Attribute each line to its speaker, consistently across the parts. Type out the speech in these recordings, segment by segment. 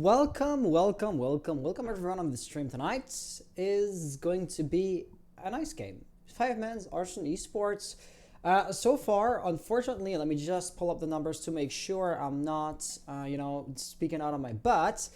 Speaker 1: Welcome everyone on the stream tonight. Is going to be a nice game. 5 man's Arson Esports. So far, unfortunately, let me just pull up the numbers to make sure I'm not, speaking out of my butt.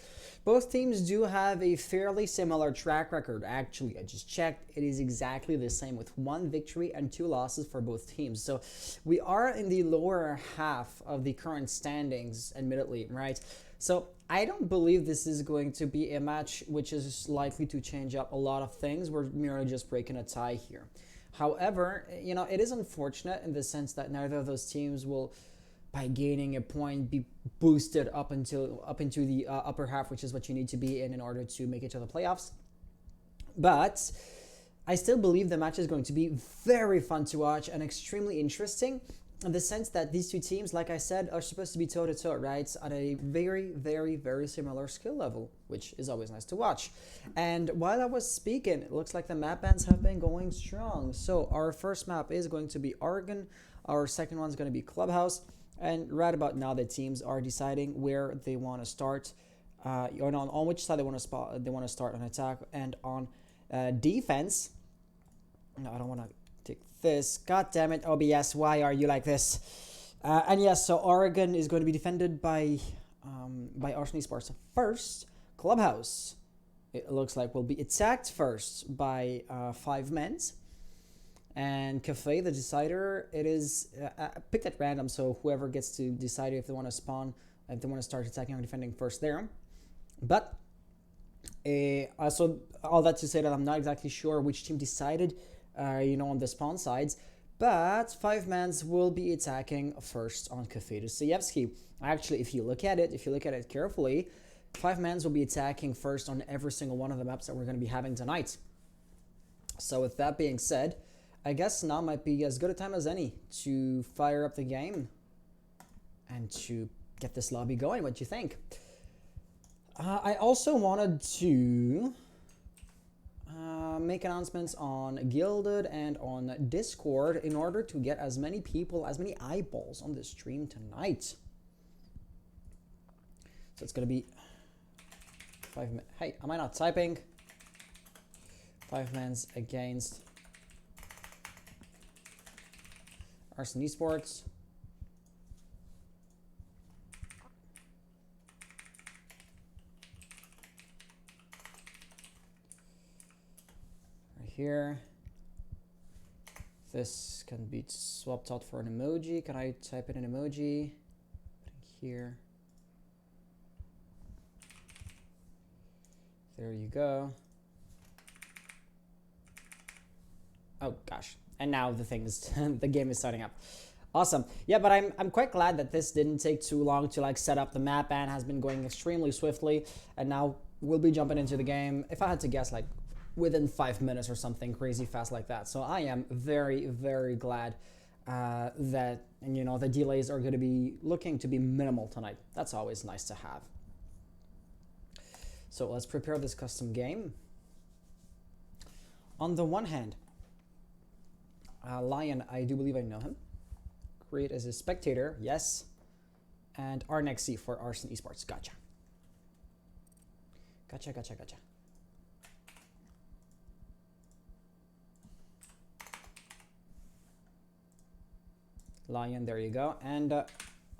Speaker 1: Both teams do have a fairly similar track record. Actually, I just checked. It is exactly the same with 1 victory and 2 losses for both teams. So we are in the lower half of the current standings, admittedly, right? So I don't believe this is going to be a match which is likely to change up a lot of things. We're merely just breaking a tie here. However, it is unfortunate in the sense that neither of those teams will, by gaining a point, be boosted up into the upper half, which is what you need to be in order to make it to the playoffs. But I still believe the match is going to be very fun to watch and extremely interesting, in the sense that these two teams, like I said, are supposed to be toe-to-toe, right? At a very, very, very similar skill level, which is always nice to watch. And while I was speaking, it looks like the map bans have been going strong. So our first map is going to be Oregon. Our second one is going to be Clubhouse. And right about now, the teams are deciding where they want to start, on which side they want to start on attack and on defense. No, I don't want to take this. God damn it, OBS, why are you like this? And yes, so Oregon is going to be defended by Arson Esports first. Clubhouse, it looks like, will be attacked first by 5 men's. And Cafe, the decider, it is picked at random, so whoever gets to decide if they want to spawn, if they want to start attacking or defending first there. But also all that to say that I'm not exactly sure which team decided on the spawn sides, but 5-man's will be attacking first on Cafe Dostoevsky. Actually, if you look at it carefully, 5-man's will be attacking first on every single one of the maps that we're going to be having tonight. So with that being said, I guess now might be as good a time as any to fire up the game and to get this lobby going. What do you think? I also wanted to make announcements on Guilded and on Discord in order to get as many people, as many eyeballs on the stream tonight. So it's gonna be 5 men. Hey, am I not typing? 5-man's against Arson Esports. Here, this can be swapped out for an emoji. Can I type in an emoji? Here, there you go. Oh gosh, and now the thing is the game is starting up. Awesome. Yeah, but I'm quite glad that this didn't take too long to set up. The map ban has been going extremely swiftly, and now we'll be jumping into the game. If I had to guess, within 5 minutes or something crazy fast like that. So I am very, very glad that the delays are going to be looking to be minimal tonight. That's always nice to have. So let's prepare this custom game. On the one hand, Lion, I do believe I know him. Create as a spectator, yes. And Arnexy for Arson Esports. Gotcha. Gotcha. Lion, there you go. And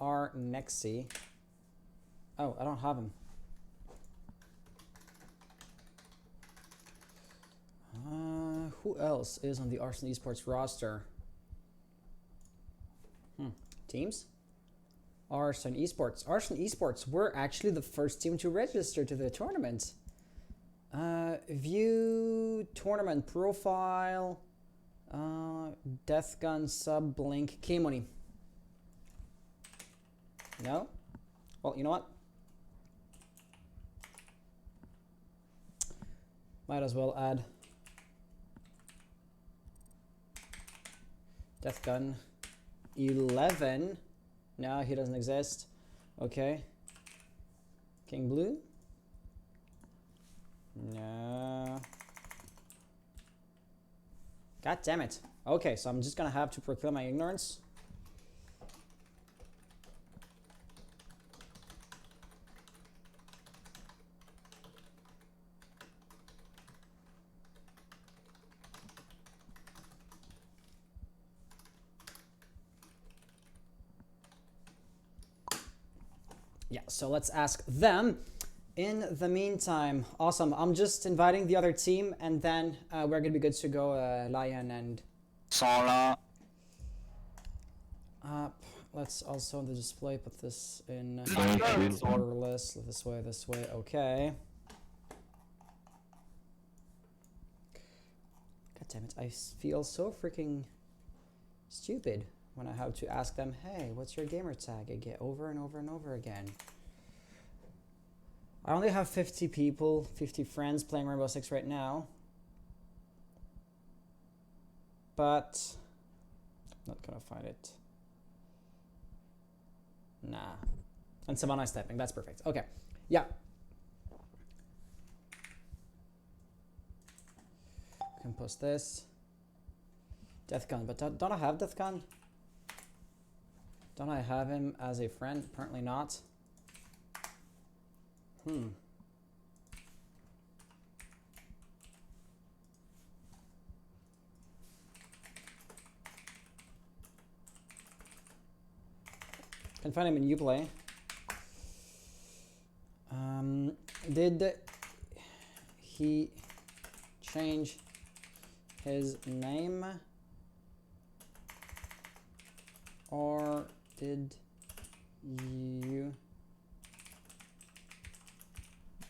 Speaker 1: Arnexy. Oh, I don't have him. Who else is on the Arson Esports roster? Teams? Arson Esports. Arson Esports were actually the first team to register to the tournament. View tournament profile. Death Gun, Sub, Blink, K-Money. No? Well, you know what? Might as well add Death Gun 11. No, he doesn't exist. Okay. King Blue? No. God damn it. Okay, so I'm just gonna have to proclaim my ignorance. Yeah, so let's ask them. In the meantime, awesome. I'm just inviting the other team, and then we're gonna be good to go. Lion and
Speaker 2: Sola.
Speaker 1: let's also on the display put this in
Speaker 2: Nice.
Speaker 1: orderless. This way. Okay. God damn it! I feel so freaking stupid when I have to ask them, "Hey, what's your gamer tag?" Again, over and over and over again. I only have 50 people, 50 friends playing Rainbow Six right now. But I'm not gonna find it. Nah. And Savannah is typing. That's perfect. Okay. Yeah. I can post this. Deathgun, but don't I have Deathgun? Don't I have him as a friend? Apparently not. Can find him in Uplay. Did he change his name, or did you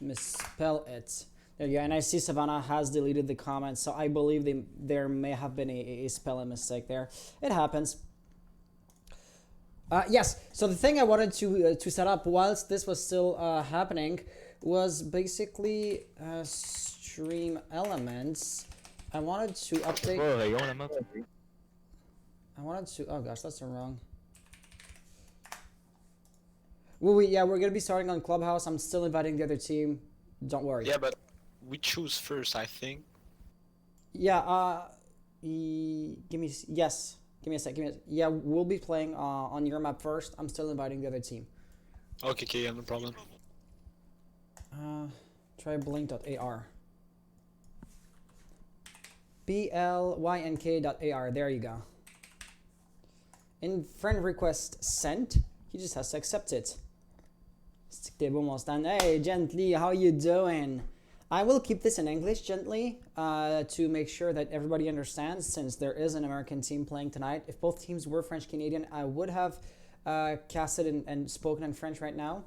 Speaker 1: misspell it? There you go. And I see Savannah has deleted the comments, so I believe there may have been a spelling mistake there. It happens. Yes, so the thing I wanted to set up whilst this was still happening was basically stream elements. I wanted to update. I wanted to. Oh gosh, that's wrong. Well, we're gonna be starting on Clubhouse. I'm still inviting the other team. Don't worry.
Speaker 2: Yeah, but we choose first, I think.
Speaker 1: Yeah. Give me yes. Give me a sec. Yeah, we'll be playing on your map first. I'm still inviting the other team.
Speaker 2: Okay, yeah, no problem.
Speaker 1: Try blink.ar. blynk.ar. There you go. In friend request sent, he just has to accept it. Hey, Gently, how you doing? I will keep this in English gently to make sure that everybody understands, since there is an American team playing tonight. If both teams were French-Canadian, I would have casted and spoken in French right now.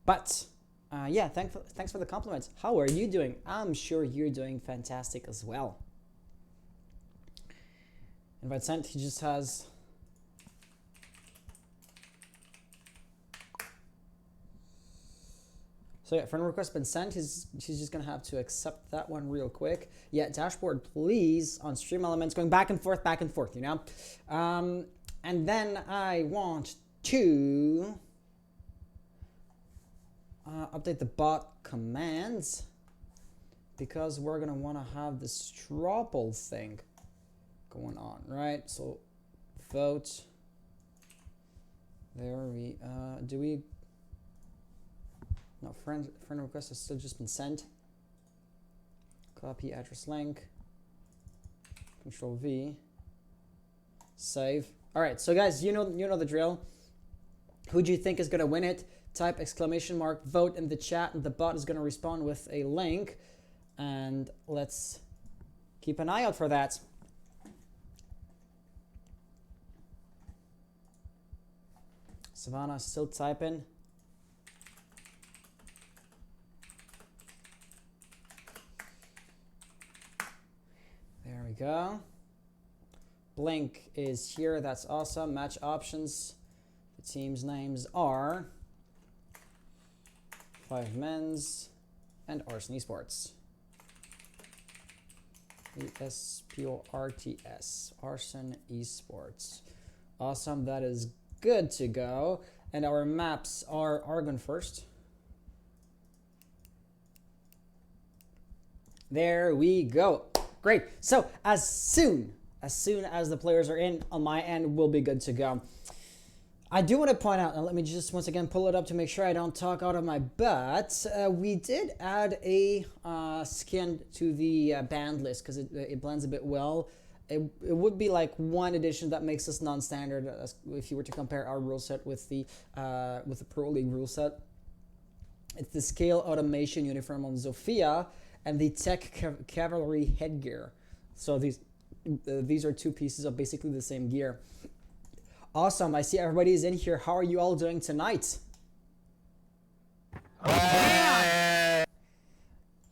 Speaker 1: But yeah, thanks for the compliments. How are you doing? I'm sure you're doing fantastic as well. Invite sent, he just has... So yeah, friend request been sent. She's just gonna have to accept that one real quick. Yeah, dashboard please on stream elements, going back and forth, you know. And then I want to update the bot commands, because we're gonna want to have the stropple thing going on, right? So vote. There we do we. No, friend request has still just been sent. Copy address link. Control V. Save. All right, so guys, you know the drill. Who do you think is gonna win it? Type exclamation mark vote in the chat, and the bot is gonna respond with a link. And let's keep an eye out for that. Savannah still typing. There we go. Blink is here. That's awesome. Match options. The team's names are 5 Men's and Arson Esports. ESPORTS. Arson Esports. Awesome. That is good to go. And our maps are Argon first. There we go. Great. So as soon as the players are in on my end, we'll be good to go. I do want to point out, and let me just once again pull it up to make sure I don't talk out of my butt. We did add a skin to the band list because it blends a bit well. it would be like one addition that makes us non-standard if you were to compare our rule set with the Pro League rule set. It's the scale automation uniform on Zofia and the tech cavalry headgear. So these are two pieces of basically the same gear. Awesome. I see everybody's in here. How are you all doing tonight?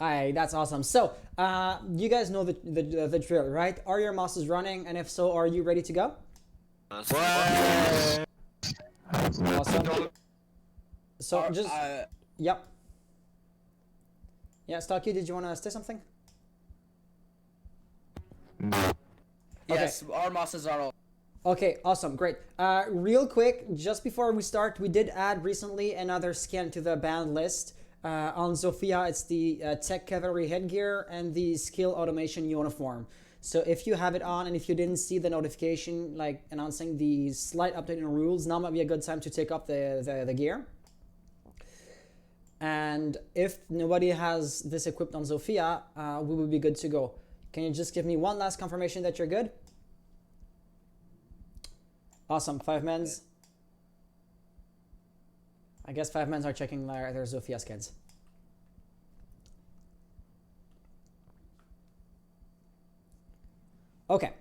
Speaker 1: Alright, that's awesome. So, you guys know the drill, right? Are your mosses running? And if so, are you ready to go? Awesome. So, just... Yep. Yeah, Stocky, did you want to say something?
Speaker 3: Yes, our mosses are all.
Speaker 1: Okay, awesome, great. Real quick, just before we start, we did add recently another skin to the banned list. On Zofia, it's the Tech Cavalry headgear and the Skill Automation uniform. So if you have it on and if you didn't see the notification like announcing the slight update in rules, now might be a good time to take up the gear. And if nobody has this equipped on Zofia, we will be good to go. Can you just give me one last confirmation that you're good? Awesome, 5 men's. I guess 5 men's are checking their Zofia skins. Okay.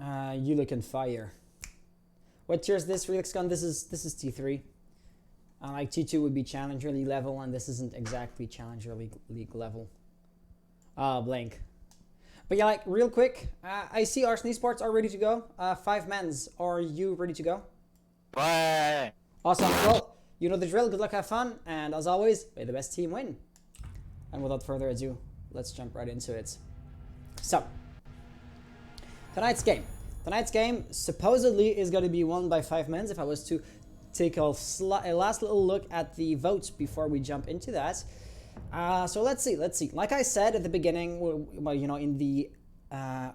Speaker 1: You look on fire. What tier is this, Relix Gun? This is T3. Like T2 would be Challenger League level, and this isn't exactly Challenger League level. Blank. But yeah, like real quick, I see Arson Esports are ready to go. 5 men's, are you ready to go?
Speaker 2: Bye.
Speaker 1: Awesome. Well, you know the drill. Good luck, have fun, and as always, may the best team win. And without further ado, let's jump right into it. So, tonight's game. Tonight's game supposedly is going to be won by 5 men's. If I was to take a last little look at the votes before we jump into that. So let's see. Like I said at the beginning, well, you know, in the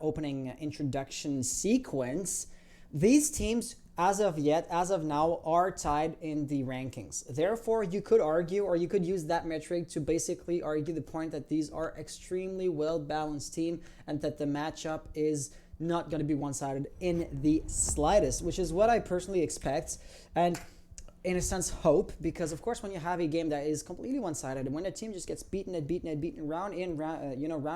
Speaker 1: opening introduction sequence, these teams, as of now, are tied in the rankings. Therefore, you could argue, or you could use that metric to basically argue the point that these are extremely well-balanced team and that the matchup is not going to be one-sided in the slightest, which is what I personally expect. And in a sense, hope, because of course when you have a game that is completely one-sided and when a team just gets beaten round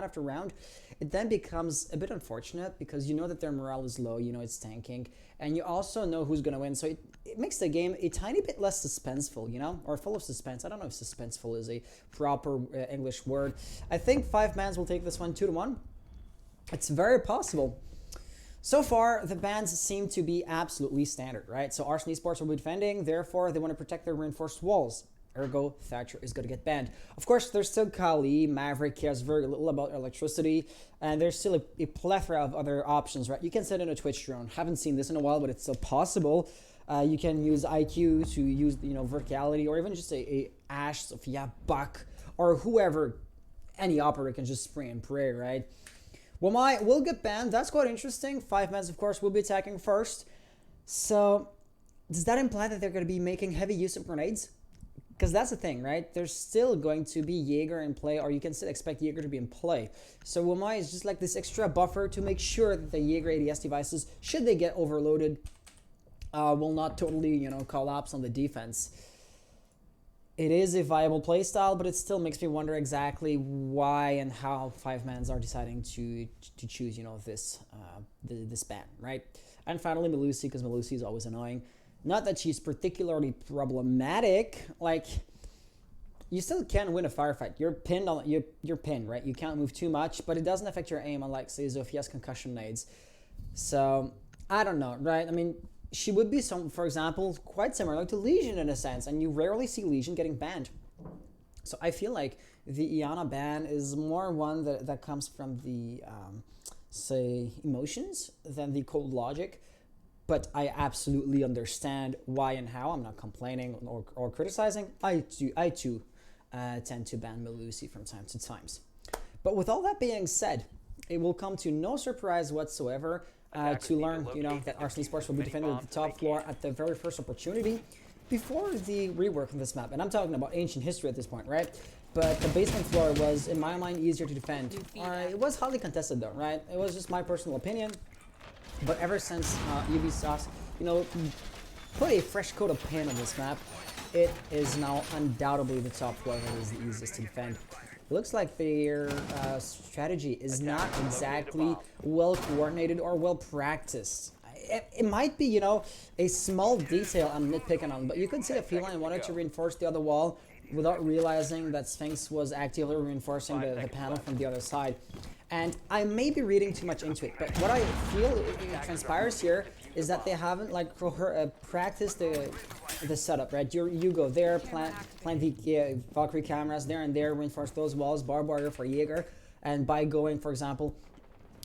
Speaker 1: after round, it then becomes a bit unfortunate because you know that their morale is low, you know it's tanking, and you also know who's going to win. So it makes the game a tiny bit less suspenseful, you know, or full of suspense. I don't know if suspenseful is a proper English word. I think 5 mans will take this one 2-1. It's very possible. So far, the bans seem to be absolutely standard, right? So Arson Esports will be defending, therefore they want to protect their reinforced walls. Ergo, Thatcher is going to get banned. Of course, there's still Kali, Maverick cares very little about electricity, and there's still a plethora of other options, right? You can set in a Twitch drone. Haven't seen this in a while, but it's still possible. You can use IQ to use, you know, verticality, or even just a Ash, Sophia, Buck, or whoever, any operator can just spray and pray, right? Wamai will get banned. That's quite interesting. 5 mans, of course, will be attacking first. So, does that imply that they're going to be making heavy use of grenades? Because that's the thing, right? There's still going to be Jaeger in play, or you can still expect Jaeger to be in play. So, Wamai is just like this extra buffer to make sure that the Jaeger ADS devices, should they get overloaded, will not totally, you know, collapse on the defense. It is a viable playstyle, but it still makes me wonder exactly why and how 5 mans are deciding to choose, you know, this ban, right? And finally, Melusi, because Melusi is always annoying. Not that she's particularly problematic. Like, you still can win a firefight. You're pinned on you're pinned, right? You can't move too much, but it doesn't affect your aim, unlike say Zofia's concussion nades. So I don't know, right? I mean, she would be for example, quite similar to Legion in a sense, and you rarely see Legion getting banned. So I feel like the Iana ban is more one that comes from the, say, emotions than the cold logic. But I absolutely understand why and how. I'm not complaining or criticizing. I too tend to ban Melusi from time to time. But with all that being said, it will come to no surprise whatsoever to learn, you know, that Arson Esports will be defending the top floor at the very first opportunity before the rework of this map. And I'm talking about ancient history at this point, right? but the basement floor was, in my mind, easier to defend. It was hotly contested though, right? It was just my personal opinion. But ever since Ubisoft, you know, put a fresh coat of paint on this map, it is now undoubtedly the top floor that is the easiest to defend. It looks like their strategy is not exactly well coordinated or well practiced. It might be, you know, a small detail I'm nitpicking on, but you could see the Feline wanted to reinforce the other wall without realizing that Sphinx was actively reinforcing the panel from the other side. And I may be reading too much into it, but what I feel it transpires here is that they haven't like practiced the setup, right? You go there, plant the Valkyrie cameras there and there, reinforce those walls, barbed wire for Jaeger, and by going, for example,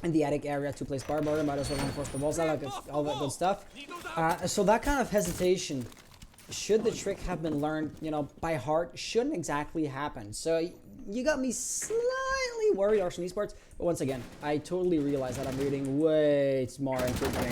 Speaker 1: in the attic area to place barbed wire, might as well reinforce the walls, all that good stuff. So that kind of hesitation, should the trick have been learned, you know, by heart, shouldn't exactly happen. So you got me slightly worried, Arson Esports, but once again, I totally realize that I'm reading way more into it than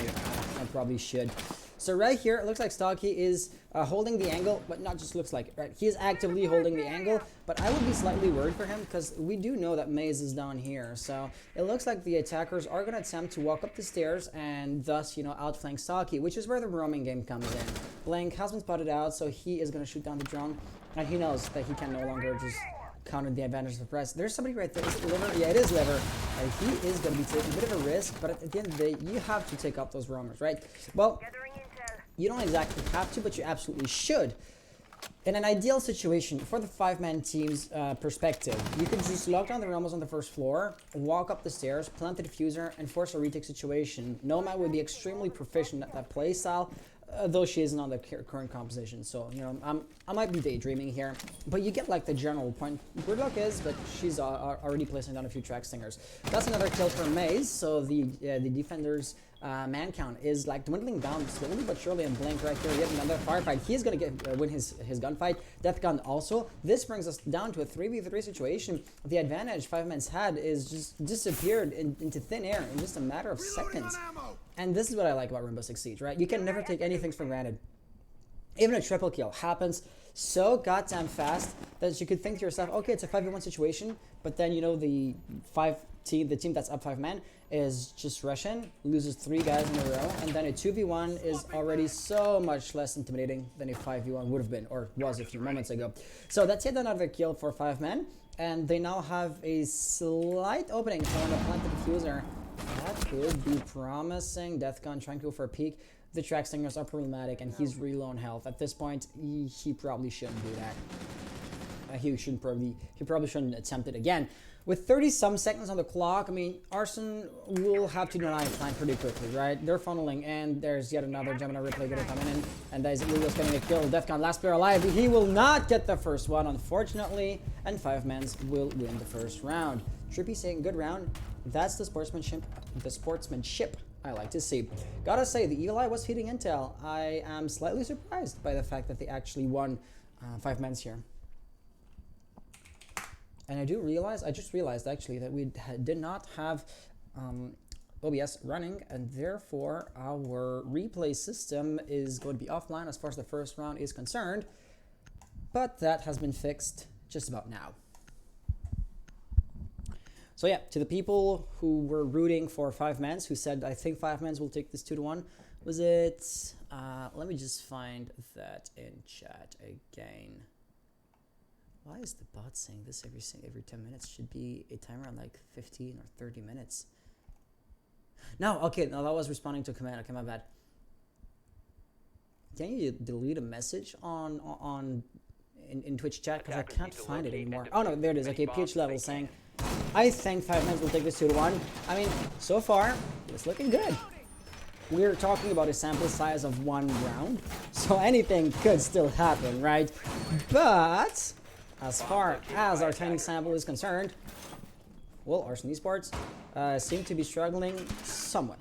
Speaker 1: I probably should. So right here, it looks like Stocky is holding the angle, but not just looks like it, right? He is actively holding the angle, but I would be slightly worried for him because we do know that Maze is down here. So it looks like the attackers are going to attempt to walk up the stairs and thus, you know, outflank Stocky, which is where the roaming game comes in. Blank has been spotted out, so he is going to shoot down the drone, and he knows that he can no longer just counter the advantage of the press. There's somebody right there. Is it Liver? Yeah, it is Liver. He is going to be taking a bit of a risk, but at the end of the day, you have to take up those roamers, right? Well, you don't exactly have to, but you absolutely should. In an ideal situation, for the 5-man team's perspective, you could just lock down the roamers on the first floor, walk up the stairs, plant the diffuser, and force a retake situation. Nomad would be extremely proficient at that playstyle, though she isn't on the current composition, so, you know, I might be daydreaming here, but you get, like, the general point. Gridlock is, but she's already placing down a few track stingers. That's another kill for Maze, so the defender's man count is, like, dwindling down slowly but surely, and Blink right here, yet another firefight. He's gonna win his gunfight. Death Gun also. This brings us down to a 3v3 situation. The advantage 5-man's had is just disappeared into thin air in just a matter of seconds. And this is what I like about Rainbow Six Siege, right? You can never take anything for granted. Even a triple kill happens so goddamn fast that you could think to yourself, okay, it's a 5v1 situation, but then, you know, the team that's up 5-man is just Russian, loses 3 guys in a row, and then a 2v1 is already so much less intimidating than a 5v1 would have been, or was a few moments ago. So that's yet another kill for 5-man, and they now have a slight opening on the plant diffuser. That could be promising. Death Gun trying to go for a peek. The track stingers are problematic, and he's really low on health. At this point, he probably shouldn't do that. He probably shouldn't attempt it again. With 30-some seconds on the clock, I mean, Arson will have to deny flank pretty quickly, right? They're funneling, and there's yet another Gemini replay going to come in, and Lilios getting a kill. Deathcon, last player alive. He will not get the first one, unfortunately, and 5-mans will win the first round. Trippy saying good round. That's the sportsmanship I like to see. Gotta say, the Eagle Eye was feeding intel. I am slightly surprised by the fact that they actually won 5-mans here. And I just realized actually that we did not have OBS running, and therefore our replay system is going to be offline as far as the first round is concerned. But that has been fixed just about now. So yeah, to the people who were rooting for 5-mans, who said, I think 5-mans will take this 2-1, was it, let me just find that in chat again. Why is the bot saying this every 10 minutes? Should be a timer on like 15 or 30 minutes. No, okay, no, that was responding to a command. Okay, my bad. Can you delete a message in Twitch chat? Because I can't find it anymore. Oh no, there it is. Okay, PH level saying, I think 5-mans will take this 2-1. I mean, so far, it's looking good. We're talking about a sample size of 1 round, so anything could still happen, right? But as far as our tiny sample is concerned, well, Arson Esports seem to be struggling somewhat.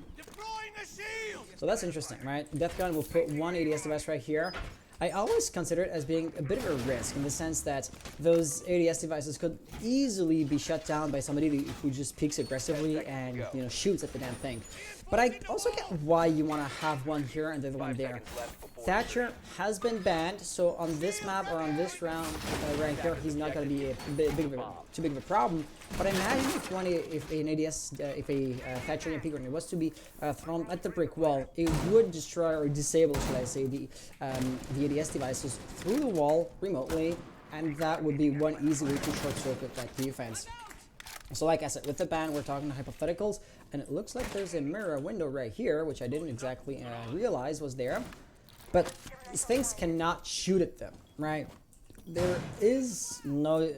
Speaker 1: So that's interesting, right? Death Gun will put 1 ADS device right here. I always consider it as being a bit of a risk in the sense that those ADS devices could easily be shut down by somebody who just peeks aggressively and, you know, shoots at the damn thing. But I also get why you want to have one here and the other one there. Thatcher has been banned, so on this map or on this round right here, he's not going to be too big of a problem. But imagine if an ADS, if a Thatcher EMP grenade was to be thrown at the brick wall, it would destroy or disable, shall I say, the ADS devices through the wall remotely, and that would be one easy way to short circuit that defense. So like I said, with the ban, we're talking hypotheticals, and it looks like there's a mirror window right here, which I didn't exactly realize was there. But these things cannot shoot at them, right? There is no,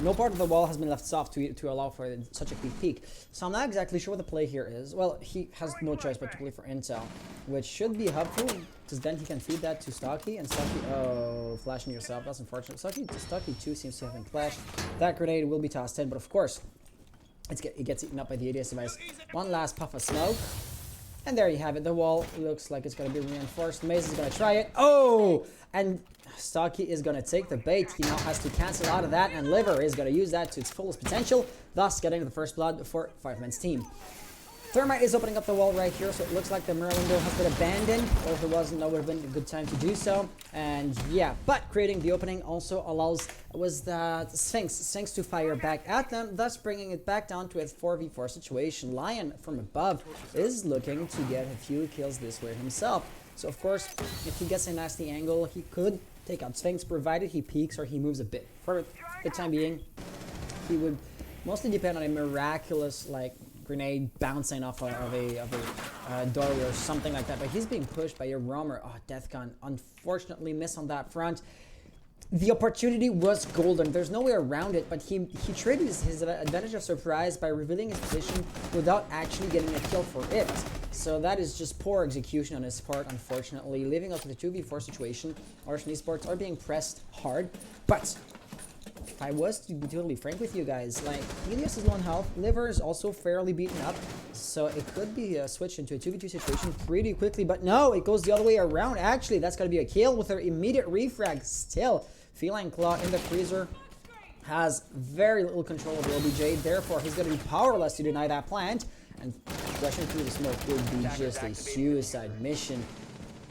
Speaker 1: no part of the wall has been left soft to allow for such a quick peek. So I'm not exactly sure what the play here is. Well, he has no choice but to play for intel, which should be helpful, because then he can feed that to Stocky, and Stocky, oh, flashing yourself, that's unfortunate. Stocky too seems to have been flashed. That grenade will be tossed in, but of course, it gets eaten up by the ADS device. One last puff of smoke. And there you have it. The wall looks like it's going to be reinforced. Maze is going to try it. Oh! And Stocky is going to take the bait. He now has to cancel out of that. And Liver is going to use that to its fullest potential, thus getting the first blood for 5-man's team. Thermite is opening up the wall right here, so it looks like the mirror window has been abandoned. Or if it wasn't, that would have been a good time to do so. And yeah, but creating the opening also was the Sphinx to fire back at them, thus bringing it back down to a 4v4 situation. Lion from above is looking to get a few kills this way himself. So of course, if he gets a nasty angle, he could take out Sphinx, provided he peeks or he moves a bit. For the time being, he would mostly depend on a miraculous, grenade bouncing off of a doorway or something like that, but he's being pushed by a roamer. Oh, Deathgun unfortunately missed on that front. The opportunity was golden. There's no way around it, but he traded his advantage of surprise by revealing his position without actually getting a kill for it. So that is just poor execution on his part, unfortunately, leaving us with a 2v4 situation. Arson Esports are being pressed hard, but if I was to be totally frank with you guys, Helios is low on health, Liver is also fairly beaten up, so it could be switched into a 2v2 situation pretty quickly, but no, it goes the other way around. Actually, that's going to be a kill with her immediate refrag still. Feline Claw in the freezer has very little control over OBJ, therefore he's going to be powerless to deny that plant, and rushing through the smoke would be just a suicide mission.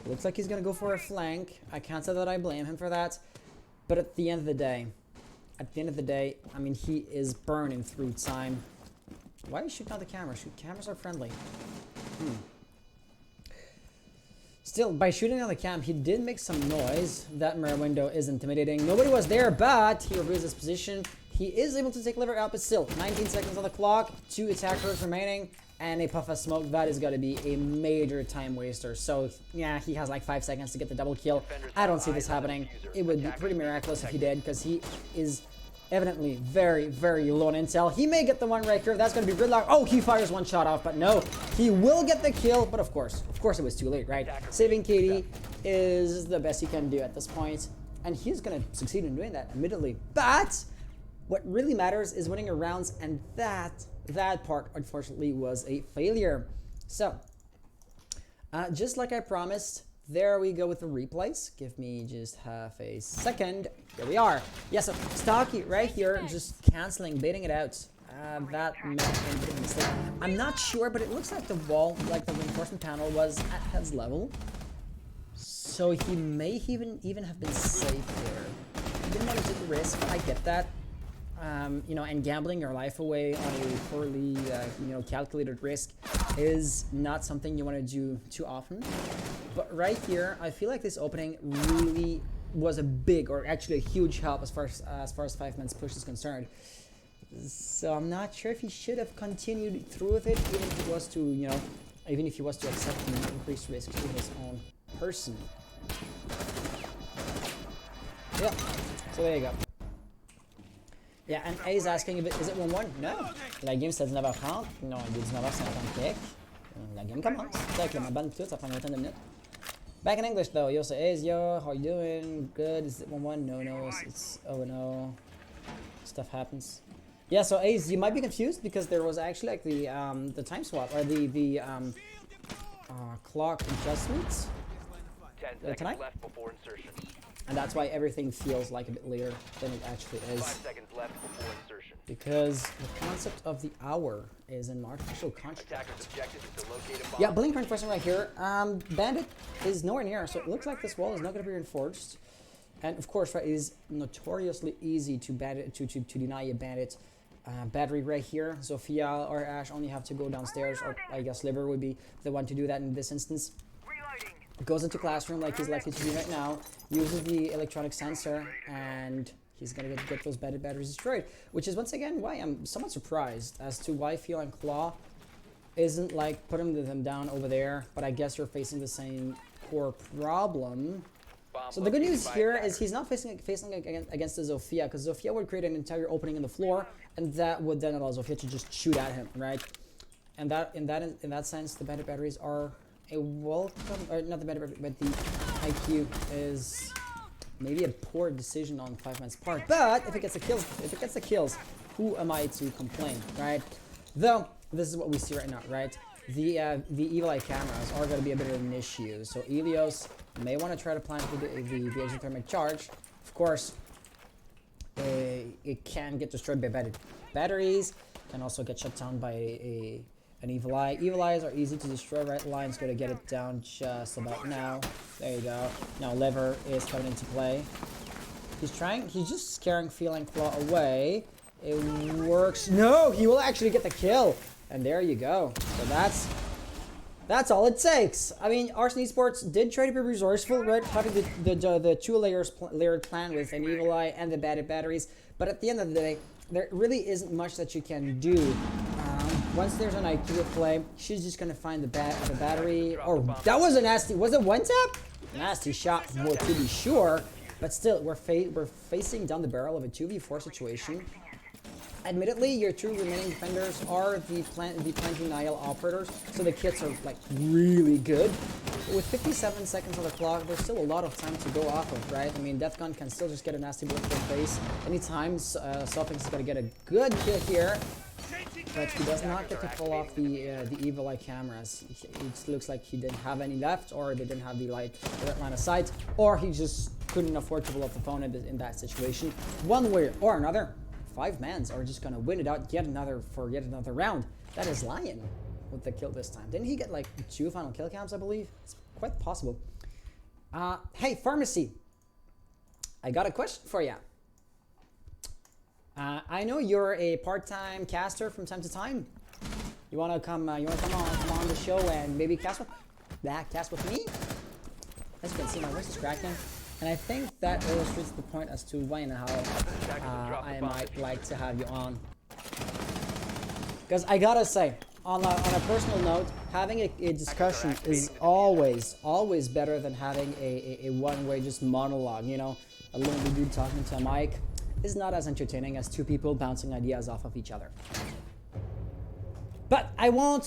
Speaker 1: Looks like he's going to go for a flank. I can't say that I blame him for that, but at the end of the day, I mean, he is burning through time. Why is shooting out the camera? Cameras are friendly. Still, by shooting out the cam, he did make some noise. That mirror window is intimidating. Nobody was there, but he reveals his position. He is able to take Liver out, but still, 19 seconds on the clock, 2 attackers remaining, and a puff of smoke. That is going to be a major time waster. So, yeah, he has 5 seconds to get the double kill. I don't see this happening. It would be pretty miraculous if he did, because he is evidently very, very low on intel. He may get the one right here. That's going to be gridlock. Oh, he fires one shot off, but no. He will get the kill, but of course it was too late, right? Saving KD is the best he can do at this point, and he's going to succeed in doing that, admittedly. But what really matters is winning your rounds, and that part, unfortunately, was a failure. So, just like I promised, there we go with the replays. Give me just half a second. Here we are. Yes, so Stocky right here, just canceling, baiting it out. That meant a bit of a mistake. I'm not sure, but it looks like the wall, the reinforcement panel, was at his level. So he may even have been safe there. He didn't want to take the risk. I get that. And gambling your life away on a poorly, calculated risk is not something you want to do too often. But right here, I feel like this opening really was a big, or actually a huge help as far as 5-man's push is concerned. So I'm not sure if he should have continued through with it, even if he was to accept the increased risk to his own person. Yeah. So there you go. Yeah, and A is asking if is it 1-1? No. La game c'est 19h30. Non, il est 19h50 quelques. La game commence. C'est avec ma bonne toute, ça prend une vingtaine de minutes. Back in English though, yo, so A's, yo, how you doing? Good. Is it 1-1? No, it's 0-0. Stuff happens. Yeah, so A's, you might be confused because there was actually the time swap, or the clock adjustments
Speaker 4: 10 seconds
Speaker 1: tonight.
Speaker 4: left before insertion.
Speaker 1: And that's why everything feels like a bit later than it actually is.
Speaker 4: 5 seconds left before insertion.
Speaker 1: because the concept of the hour is an artificial construct.
Speaker 4: Attacker's objective is to locate a bomb.
Speaker 1: Yeah, blink reinforcement right here. Bandit is nowhere near, so it looks like this wall is not going to be reinforced. And of course, right, it is notoriously easy to deny a bandit battery right here. Sophia or Ash only have to go downstairs, or I guess Liver would be the one to do that in this instance. Goes into classroom like he's likely to do right now, uses the electronic sensor, and he's gonna get those bandit batteries destroyed. Which is once again why I'm somewhat surprised as to why Feline Claw isn't like putting them down over there. But I guess you're facing the same core problem. So the good news here is he's not facing against the Zofia, because Zofia would create an entire opening in the floor, and that would then allow Zofia to just shoot at him, right? And that in that sense, the bandit batteries are a welcome, or not the bandit, but the IQ is maybe a poor decision on 5man's part. But if it gets the kills, who am I to complain, right? Though this is what we see right now, right? The evil eye cameras are going to be a bit of an issue. So Elios may want to try to plant the exothermic charge. Of course, it can get destroyed by batteries. Can also get shut down by an evil eye. Evil eyes are easy to destroy, right? Lion's going to get it down just about now. There you go. Now Liver is coming into play. He's just scaring Feline Claw away. It works. No, he will actually get the kill. And there you go. So that's all it takes. I mean, Arson Esports did try to be resourceful, right? Having the two layered plan with an evil eye and the bandit batteries. But at the end of the day, there really isn't much that you can do. Once there's an IQ at play, she's just gonna find the battery. Oh, that was a nasty. Was it one tap? Nasty shot, more to be sure. But still, we're facing down the barrel of a 2v4 situation. Admittedly, your two remaining defenders are the plant denial operators, so the kits are like really good. But with 57 seconds on the clock, there's still a lot of time to go off of, right? I mean, Death Gun can still just get a nasty bullet to the face. Anytime, Sophix is gonna get a good kill here, but he does not get to pull off the evil eye cameras. It looks like he didn't have any left, or they didn't have the right line of sight, or he just couldn't afford to pull off the phone in that situation. One way or another, 5mans are just gonna win it out yet another round. That is Lion with the kill this time. Didn't he get like 2 final kill cams, I believe? It's quite possible. Hey, Pharmacy. I got a question for you. I know you're a part-time caster from time to time. You wanna come on the show and maybe cast with me? As you can see, my voice is cracking. And I think that illustrates the point as to why and how I might like to have you on. Because I gotta say, on a personal note, having a discussion is always better than having a one-way just monologue, you know? A lonely dude talking to a mic is not as entertaining as two people bouncing ideas off of each other. But I won't,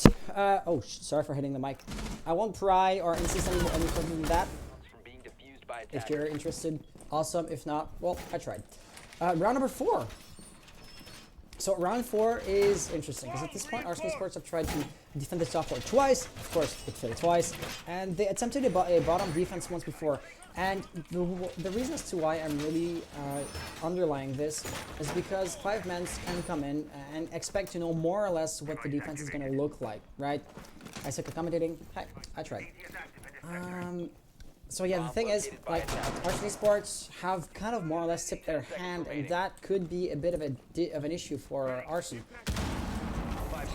Speaker 1: sorry for hitting the mic. I won't pry or insist any further than that. If you're interested, awesome. If not, well, I tried. Round number 4. So round 4 is interesting because at this point, Arson Esports have tried to defend the top floor twice. Of course, it failed twice, and they attempted a bottom defense once before. And the reason as to why I'm really underlying this is because 5mans can come in and expect to know more or less what the defense is going to look like, right? I suck at commentating. Hi, I tried. So yeah, the thing is, like, Arson Esports have kind of more or less tipped their hand, and that could be a bit of an issue for Arson.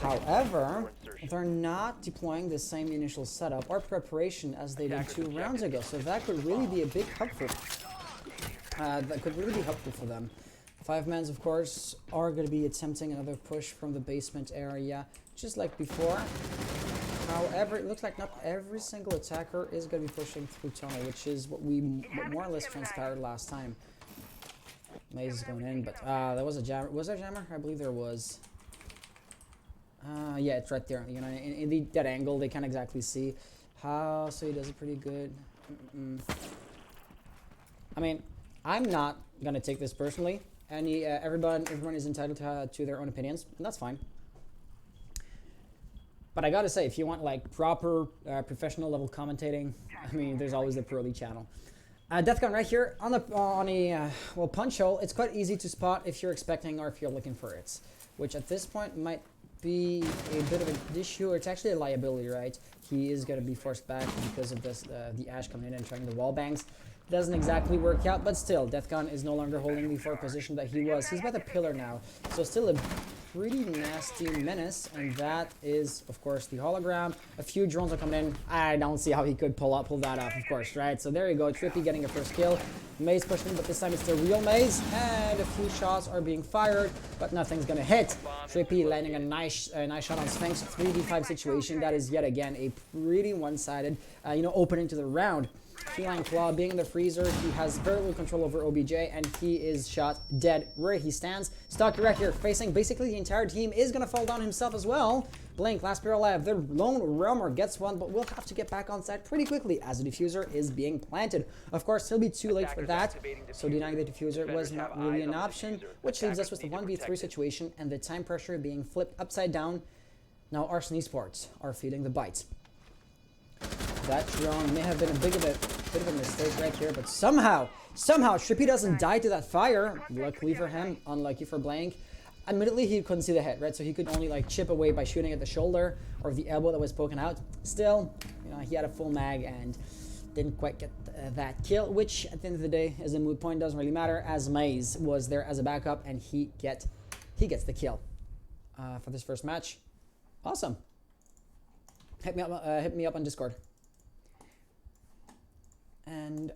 Speaker 1: However, they're not deploying the same initial setup or preparation as they did 2 rounds ago, so that could really be a big helpful. That could really be helpful for them. 5mans, of course, are going to be attempting another push from the basement area, just like before. However, it looks like not every single attacker is going to be pushing through tunnel, which is what we more or less transpired last time. Maze is going in, but there was a jammer. Was there a jammer? I believe there was. Yeah, it's right there. You know, in that angle, they can't exactly see. So he does it pretty good. I mean, I'm not gonna take this personally. Everyone is entitled to their own opinions, and that's fine. But I gotta say, if you want like proper professional level commentating, I mean, there's always the Pro League channel. Death gun right here on a well, punch hole. It's quite easy to spot if you're expecting or if you're looking for it, which at this point might be a bit of an issue, or it's actually a liability, right? He is going to be forced back because of this, the Ash coming in and trying the wall bangs. Doesn't exactly work out, but still, Death gun is no longer holding the forward position that he was. He's by the pillar now, so still a pretty nasty menace, and that is, of course, the hologram. A few drones are coming in. I don't see how he could pull that off, of course, right? So there you go, Trippy getting a first kill. Maze pushing in, but this time it's the real Maze, and a few shots are being fired, but nothing's gonna hit. Trippy landing a nice shot on Sphinx. 3v5 situation. That is yet again a pretty one-sided, opening to the round. Feline Claw being in the freezer, he has very little control over OBJ, and he is shot dead where he stands. Stock direct here, facing basically the entire team, is gonna fall down himself as well. Blink, last player alive. The lone roamer gets one, but we'll have to get back on site pretty quickly as the diffuser is being planted. Of course, he'll be too late for that, so denying the diffuser was not really an option, which leaves us with the 1v3 situation and the time pressure being flipped upside down. Now Arson Esports are feeling the bite. That drone may have been a bit of a mistake right here, but somehow Trippy doesn't die to that fire. Luckily for him, unlucky for Blank. Admittedly, he couldn't see the head, right? So he could only like chip away by shooting at the shoulder or the elbow that was poking out. Still, he had a full mag and didn't quite get that kill, which at the end of the day is a moot point. Doesn't really matter, as Maze was there as a backup and he gets the kill for this first match. Awesome. Hit me up on Discord. And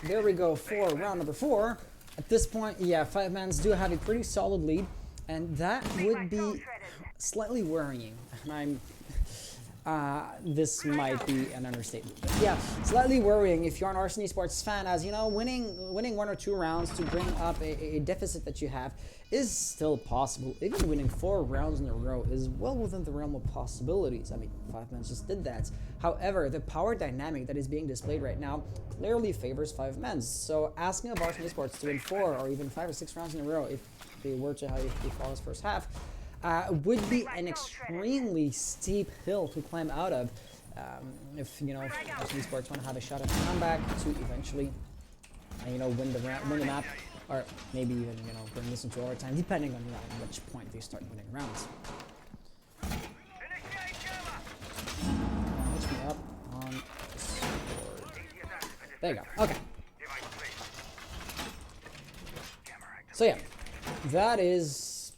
Speaker 1: there we go for round number 4. At this point, yeah, 5-mans do have a pretty solid lead, and that would be slightly worrying. This might be an understatement. But yeah, slightly worrying if you're an Arson Esports fan, as winning 1 or 2 rounds to bring up a deficit that you have is still possible. Even winning 4 rounds in a row is well within the realm of possibilities. I mean, 5-mans just did that. However, the power dynamic that is being displayed right now clearly favors 5-mans. So asking of Arson Esports to win 4 or even 5 or 6 rounds in a row, if they were to have a flawless first half, would be an extremely steep hill to climb out of. If Arson Esports want to have a shot at a comeback to eventually, win the map, or maybe even bring this into overtime, depending on at which point they start winning rounds. Catch me up on Discord. There you go. Okay. So yeah, that is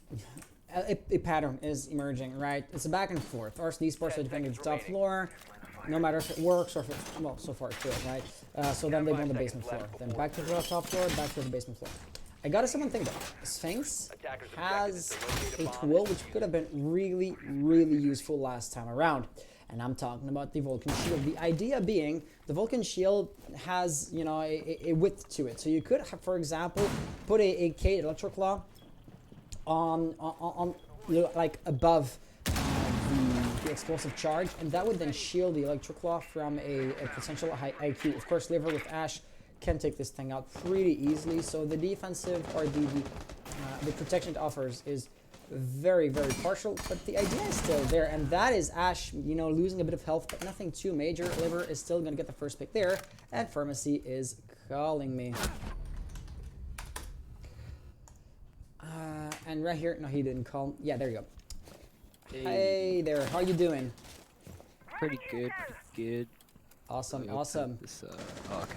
Speaker 1: a pattern is emerging, right? It's a back and forth. Arson Esports are defending the top floor, no matter if it works or if it, well, so far it's good, right? So then they go on the basement floor. Then back to the top floor, back to the basement floor. I gotta say one thing though. Sphinx has a tool which could have been really, really useful last time around. And I'm talking about the Vulcan Shield. The idea being, the Vulcan Shield has, a width to it. So you could, have, for example, put a K Electroclaw on like above the explosive charge, and that would then shield the Electroclaw from a potential high IQ. Of course, Liver with Ash can take this thing out pretty easily. So the defensive or the protection it offers is very, very partial, but the idea is still there, and that is Ash, losing a bit of health, but nothing too major. Liver is still gonna get the first pick there, and Pharmacy is calling me. And right here, no, he didn't call. Yeah, there you go. Hey there, how you doing?
Speaker 5: Pretty good.
Speaker 1: Awesome, awesome.
Speaker 5: This, okay.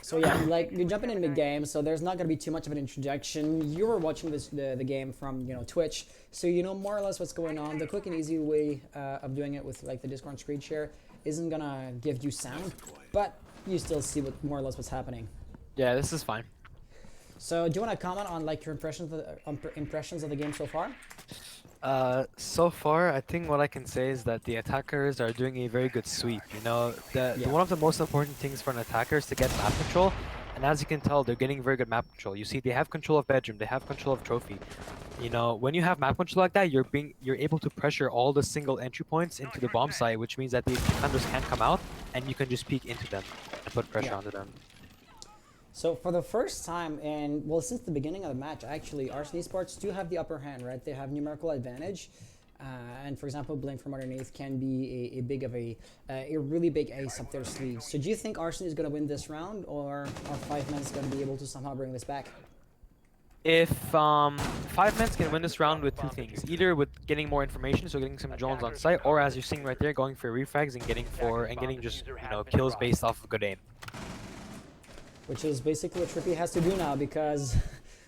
Speaker 1: So yeah, like you're jumping in mid-game, so there's not gonna be too much of an introduction. You were watching the game from Twitch, so you know more or less what's going on. The quick and easy way of doing it with like the Discord screen share isn't gonna give you sound, but you still see more or less what's happening.
Speaker 5: Yeah, this is fine.
Speaker 1: So do you want to comment on like your impressions of the game so far?
Speaker 5: So far, I think what I can say is that the attackers are doing a very good sweep. One of the most important things for an attacker is to get map control, and as you can tell, they're getting very good map control. You see, they have control of bedroom, they have control of trophy. When you have map control like that, you're able to pressure all the single entry points into the bomb site, which means that the defenders can't come out, and you can just peek into them and put pressure onto them.
Speaker 1: So for the first time, since the beginning of the match, actually, Arson Esports do have the upper hand, right? They have numerical advantage. And for example, Blink from underneath can be a really big ace up their sleeve. So do you think Arson is going to win this round, or are 5men's going to be able to somehow bring this back?
Speaker 5: If 5men's can win this round with two things, either with getting more information, so getting some drones on site, or as you're seeing right there, going for refrags and getting just kills based off of good aim.
Speaker 1: Which is basically what Trippy has to do now, because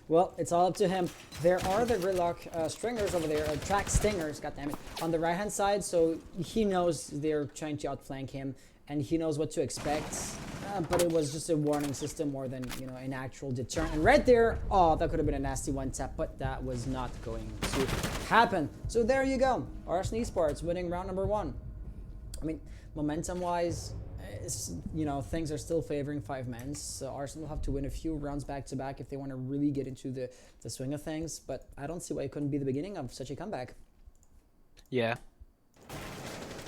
Speaker 1: well, it's all up to him. There are the Gridlock stringers over there, track stingers, goddammit, on the right hand side, so he knows they're trying to outflank him and he knows what to expect. But it was just a warning system more than, you know, an actual deterrent. And right there, oh, that could have been a nasty one tap, but that was not going to happen. So there you go. Arson Esports winning round number 1. I mean, momentum-wise, you know, things are still favoring 5men's. So Arson will have to win a few rounds back-to-back if they want to really get into the swing of things. But I don't see why it couldn't be the beginning of such a comeback.
Speaker 5: Yeah.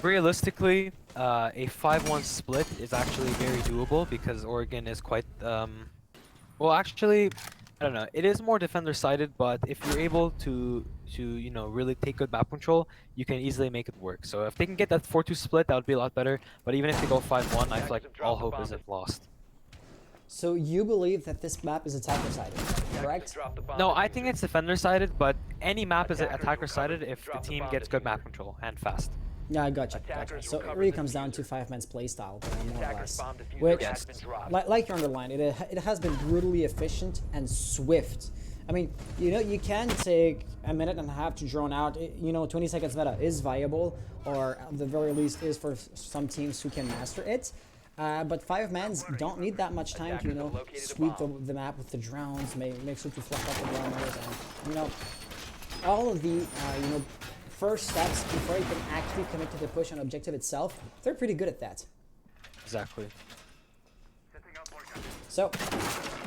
Speaker 5: Realistically, a 5-1 split is actually very doable because Oregon is quite, well, actually, I don't know. It is more defender-sided, but if you're able to you know, really take good map control, you can easily make it work. So if they can get that 4-2 split, that would be a lot better. But even if they go 5-1, I feel like all hope isn't lost.
Speaker 1: So you believe that this map is attacker-sided, correct?
Speaker 5: No, I think it's defender-sided, but any map is attacker-sided if the team gets good map control and fast.
Speaker 1: Yeah, I gotcha. So it really comes down to 5men's playstyle, more or less. Which, like you underlined, it has been brutally efficient and swift. I mean, you know, you can take a minute and a half to drone out. You know, 20 seconds meta is viable, or at the very least is for some teams who can master it. But 5men's don't need that much time to, you know, sweep the map with the drones, make sure to fluff up the roamers, and, you know, all of the, you know, first steps before you can actually commit to the push on objective itself. They're pretty good at that.
Speaker 5: Exactly.
Speaker 1: So,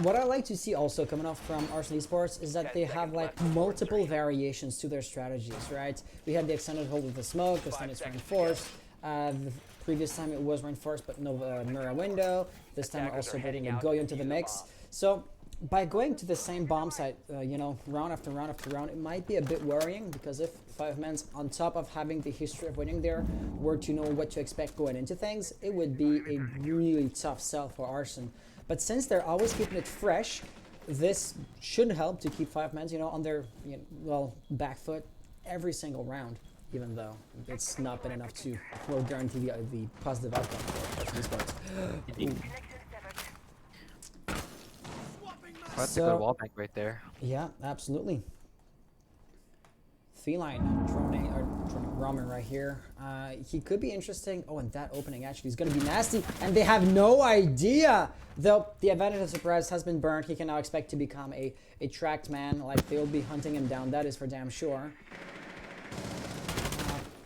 Speaker 1: what I like to see also coming off from Arson Esports is that they have like multiple variations to their strategies, right? We had the extended hold with the smoke, this time it's reinforced. The previous time it was reinforced but no mirror window. This time we're also bringing a Goyo into the mix. So, by going to the same bomb site, you know, round after round after round, it might be a bit worrying, because if 5men's, on top of having the history of winning there, were to know what to expect going into things, it would be a really tough sell for Arson. But since they're always keeping it fresh, this should help to keep 5men's, you know, on their, you know, well, back foot every single round, even though it's not been enough to, well, guarantee the positive outcome for Arson Esports.
Speaker 5: That's a good wall bank right there.
Speaker 1: Yeah, absolutely. Feline droning Ramen right here. He could be interesting. Oh, and that opening actually is going to be nasty, and they have no idea. Though the advantage of surprise has been burned, he can now expect to become a tracked man. Like, they'll be hunting him down. That is for damn sure.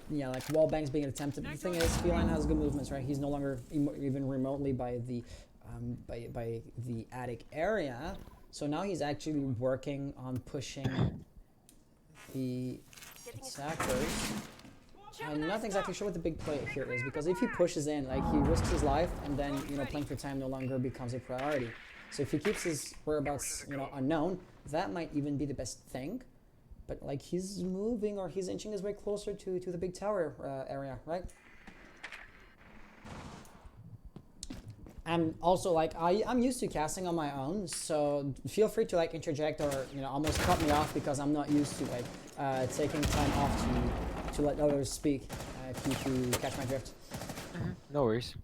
Speaker 1: Yeah, like wall banks being attempted. The thing is, Feline has good movements, right? He's no longer even remotely by the attic area. So now he's actually working on pushing the attackers. I'm not exactly sure what the big play here is, because if he pushes in, like, he risks his life, and then, you know, playing for time no longer becomes a priority. So if he keeps his whereabouts, you know, unknown, that might even be the best thing. But, like, he's moving, or he's inching his way closer to the big tower area, right? And also, like, I'm used to casting on my own, so feel free to, like, interject or, you know, almost cut me off, because I'm not used to, like, taking time off to let others speak, if you catch my drift.
Speaker 5: No worries.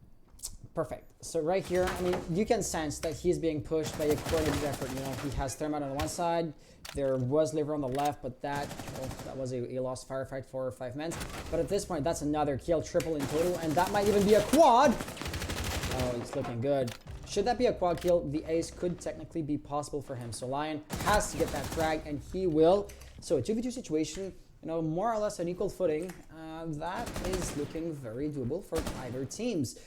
Speaker 1: Perfect. So right here, I mean, you can sense that he's being pushed by a coordinated effort. You know, he has Thermite on one side, there was Liver on the left, but that was a lost firefight for 5men's. But at this point, that's another kill, triple in total, and that might even be a quad. Oh, it's looking good. Should that be a quad kill, the ace could technically be possible for him. So Lion has to get that frag, and he will. So a 2v2 situation, you know, more or less on equal footing. That is looking very doable for either teams.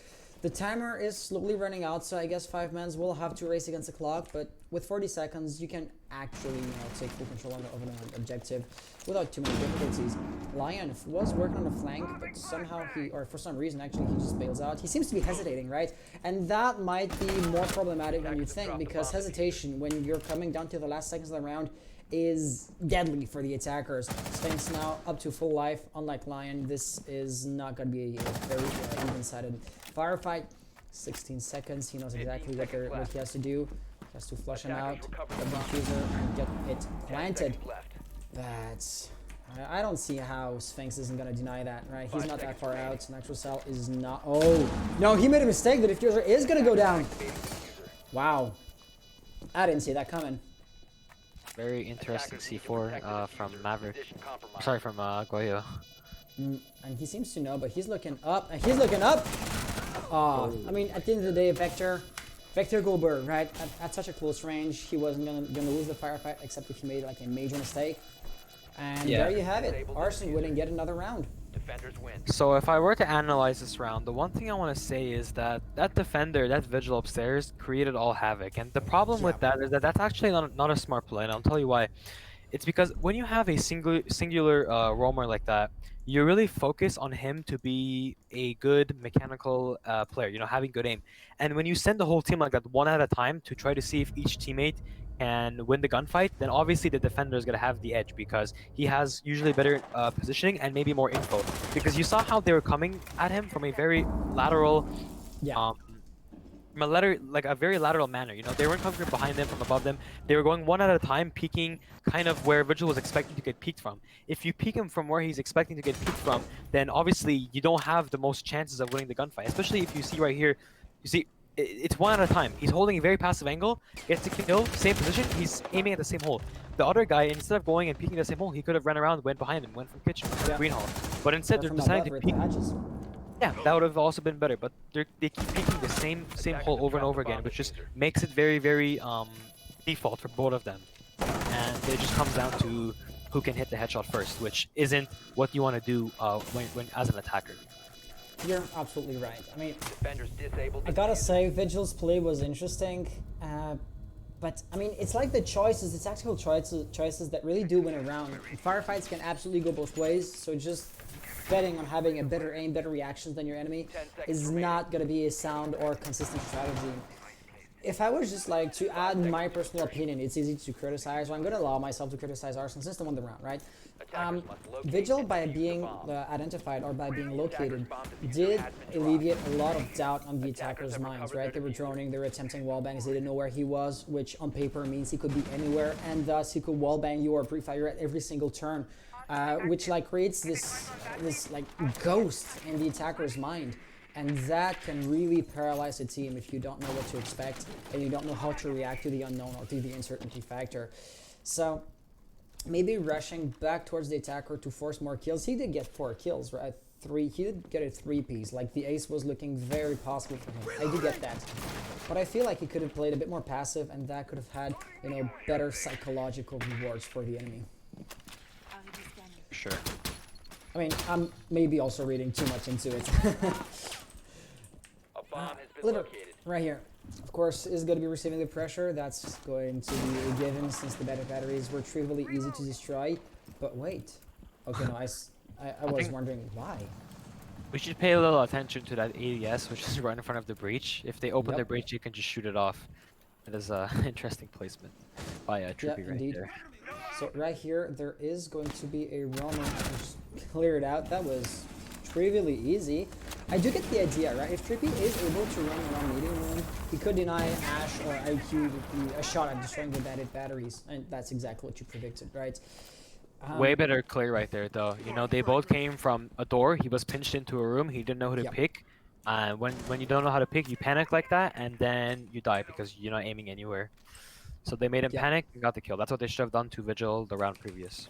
Speaker 1: The timer is slowly running out, so I guess 5men's will have to race against the clock, but with 40 seconds, you can actually, you know, take full control of an objective without too many difficulties. Lion was working on the flank, but somehow or for some reason, actually, he just bails out. He seems to be hesitating, right? And that might be more problematic than you think, because hesitation, when you're coming down to the last seconds of the round, is deadly for the attackers. Sphinx now up to full life. Unlike Lion, this is not going to be a very even-sided firefight. 16 seconds. He knows exactly what he has to do. He has to flush him out, get the diffuser, and get it planted. But I don't see how Sphinx isn't going to deny that, right? He's not that far out. Nitro Cell is not... Oh, no, he made a mistake. The diffuser is going to go down. Wow. I didn't see that coming.
Speaker 5: Very interesting C4 from Maverick. Sorry, from Goyo.
Speaker 1: And he seems to know, but he's looking up. And he's looking up! I mean, at the end of the day, Vector Goldberg, right? At such a close range, he wasn't gonna lose the firefight, except if he made like a major mistake. And there you have it. Arson wouldn't get another round.
Speaker 4: Defenders win.
Speaker 5: So if I were to analyze this round, the one thing I want to say is that that defender, that vigil upstairs, created all havoc. And the problem with that is that that's actually not a smart play, and I'll tell you why. It's because when you have a singular roamer like that, you really focus on him to be a good mechanical player, you know, having good aim. And when you send the whole team like that one at a time to try to see if each teammate can win the gunfight, then obviously the defender is going to have the edge because he has usually better positioning and maybe more info. Because you saw how they were coming at him from a very lateral, from a very lateral manner. You know, they weren't coming from behind them, from above them. They were going one at a time, peeking kind of where Vigil was expecting to get peeked from. If you peek him from where he's expecting to get peeked from, then obviously you don't have the most chances of winning the gunfight. Especially if you see right here, you see it's one at a time. He's holding a very passive angle, gets the kill, same position, he's aiming at the same hole. The other guy, instead of going and peeking the same hole, he could have ran around, went behind him, went from kitchen, green hole. But instead they're deciding to peek. Yeah, that would have also been better, but they keep peeking the same hole over and over again, which just makes it very, very default for both of them. And it just comes down to who can hit the headshot first, which isn't what you want to do when as an attacker.
Speaker 1: You're absolutely right. I mean, I gotta say, Vigil's play was interesting, but I mean, it's like the choices, the tactical choices that really do win a round. Firefights can absolutely go both ways, so just betting on having a better aim, better reactions than your enemy is not gonna be a sound or consistent strategy. If I was just like to add my personal opinion, it's easy to criticize, so I'm gonna allow myself to criticize Arson since they won the round, right? Vigil, by being identified or by being located, did alleviate a lot of doubt on the attackers' minds, right? They were droning, they were attempting wallbangs, they didn't know where he was, which on paper means he could be anywhere, and thus he could wallbang you or pre-fire at every single turn, which like creates this like ghost in the attacker's mind. And that can really paralyze a team if you don't know what to expect and you don't know how to react to the unknown or to the uncertainty factor. So maybe rushing back towards the attacker to force more kills. He did get 4 kills, right? He did get a 3-piece. Like the ace was looking very possible for him. I do get that. But I feel like he could have played a bit more passive and that could have had, you know, better psychological rewards for the enemy.
Speaker 5: Sure.
Speaker 1: I mean, I'm maybe also reading too much into it. Right here. Of course, is going to be receiving the pressure. That's going to be a given since the batteries were trivially easy to destroy. But wait. Okay, no, I was wondering why.
Speaker 5: We should pay a little attention to that ADS, which is right in front of the breach. If they open the breach, you can just shoot it off. That is an interesting placement by Trippy right there.
Speaker 1: So right here, there is going to be a roaming. Just clear it out. That was trivially easy. I do get the idea, right? If Trippy is able to run around meeting room, he could deny Ash or IQ a shot at destroying the batteries, and that's exactly what you predicted, right?
Speaker 5: Way better clear right there, though. You know, they both came from a door. He was pinched into a room. He didn't know who to pick. When you don't know how to pick, you panic like that, and then you die because you're not aiming anywhere. So they made him panic and got the kill. That's what they should have done to Vigil the round previous.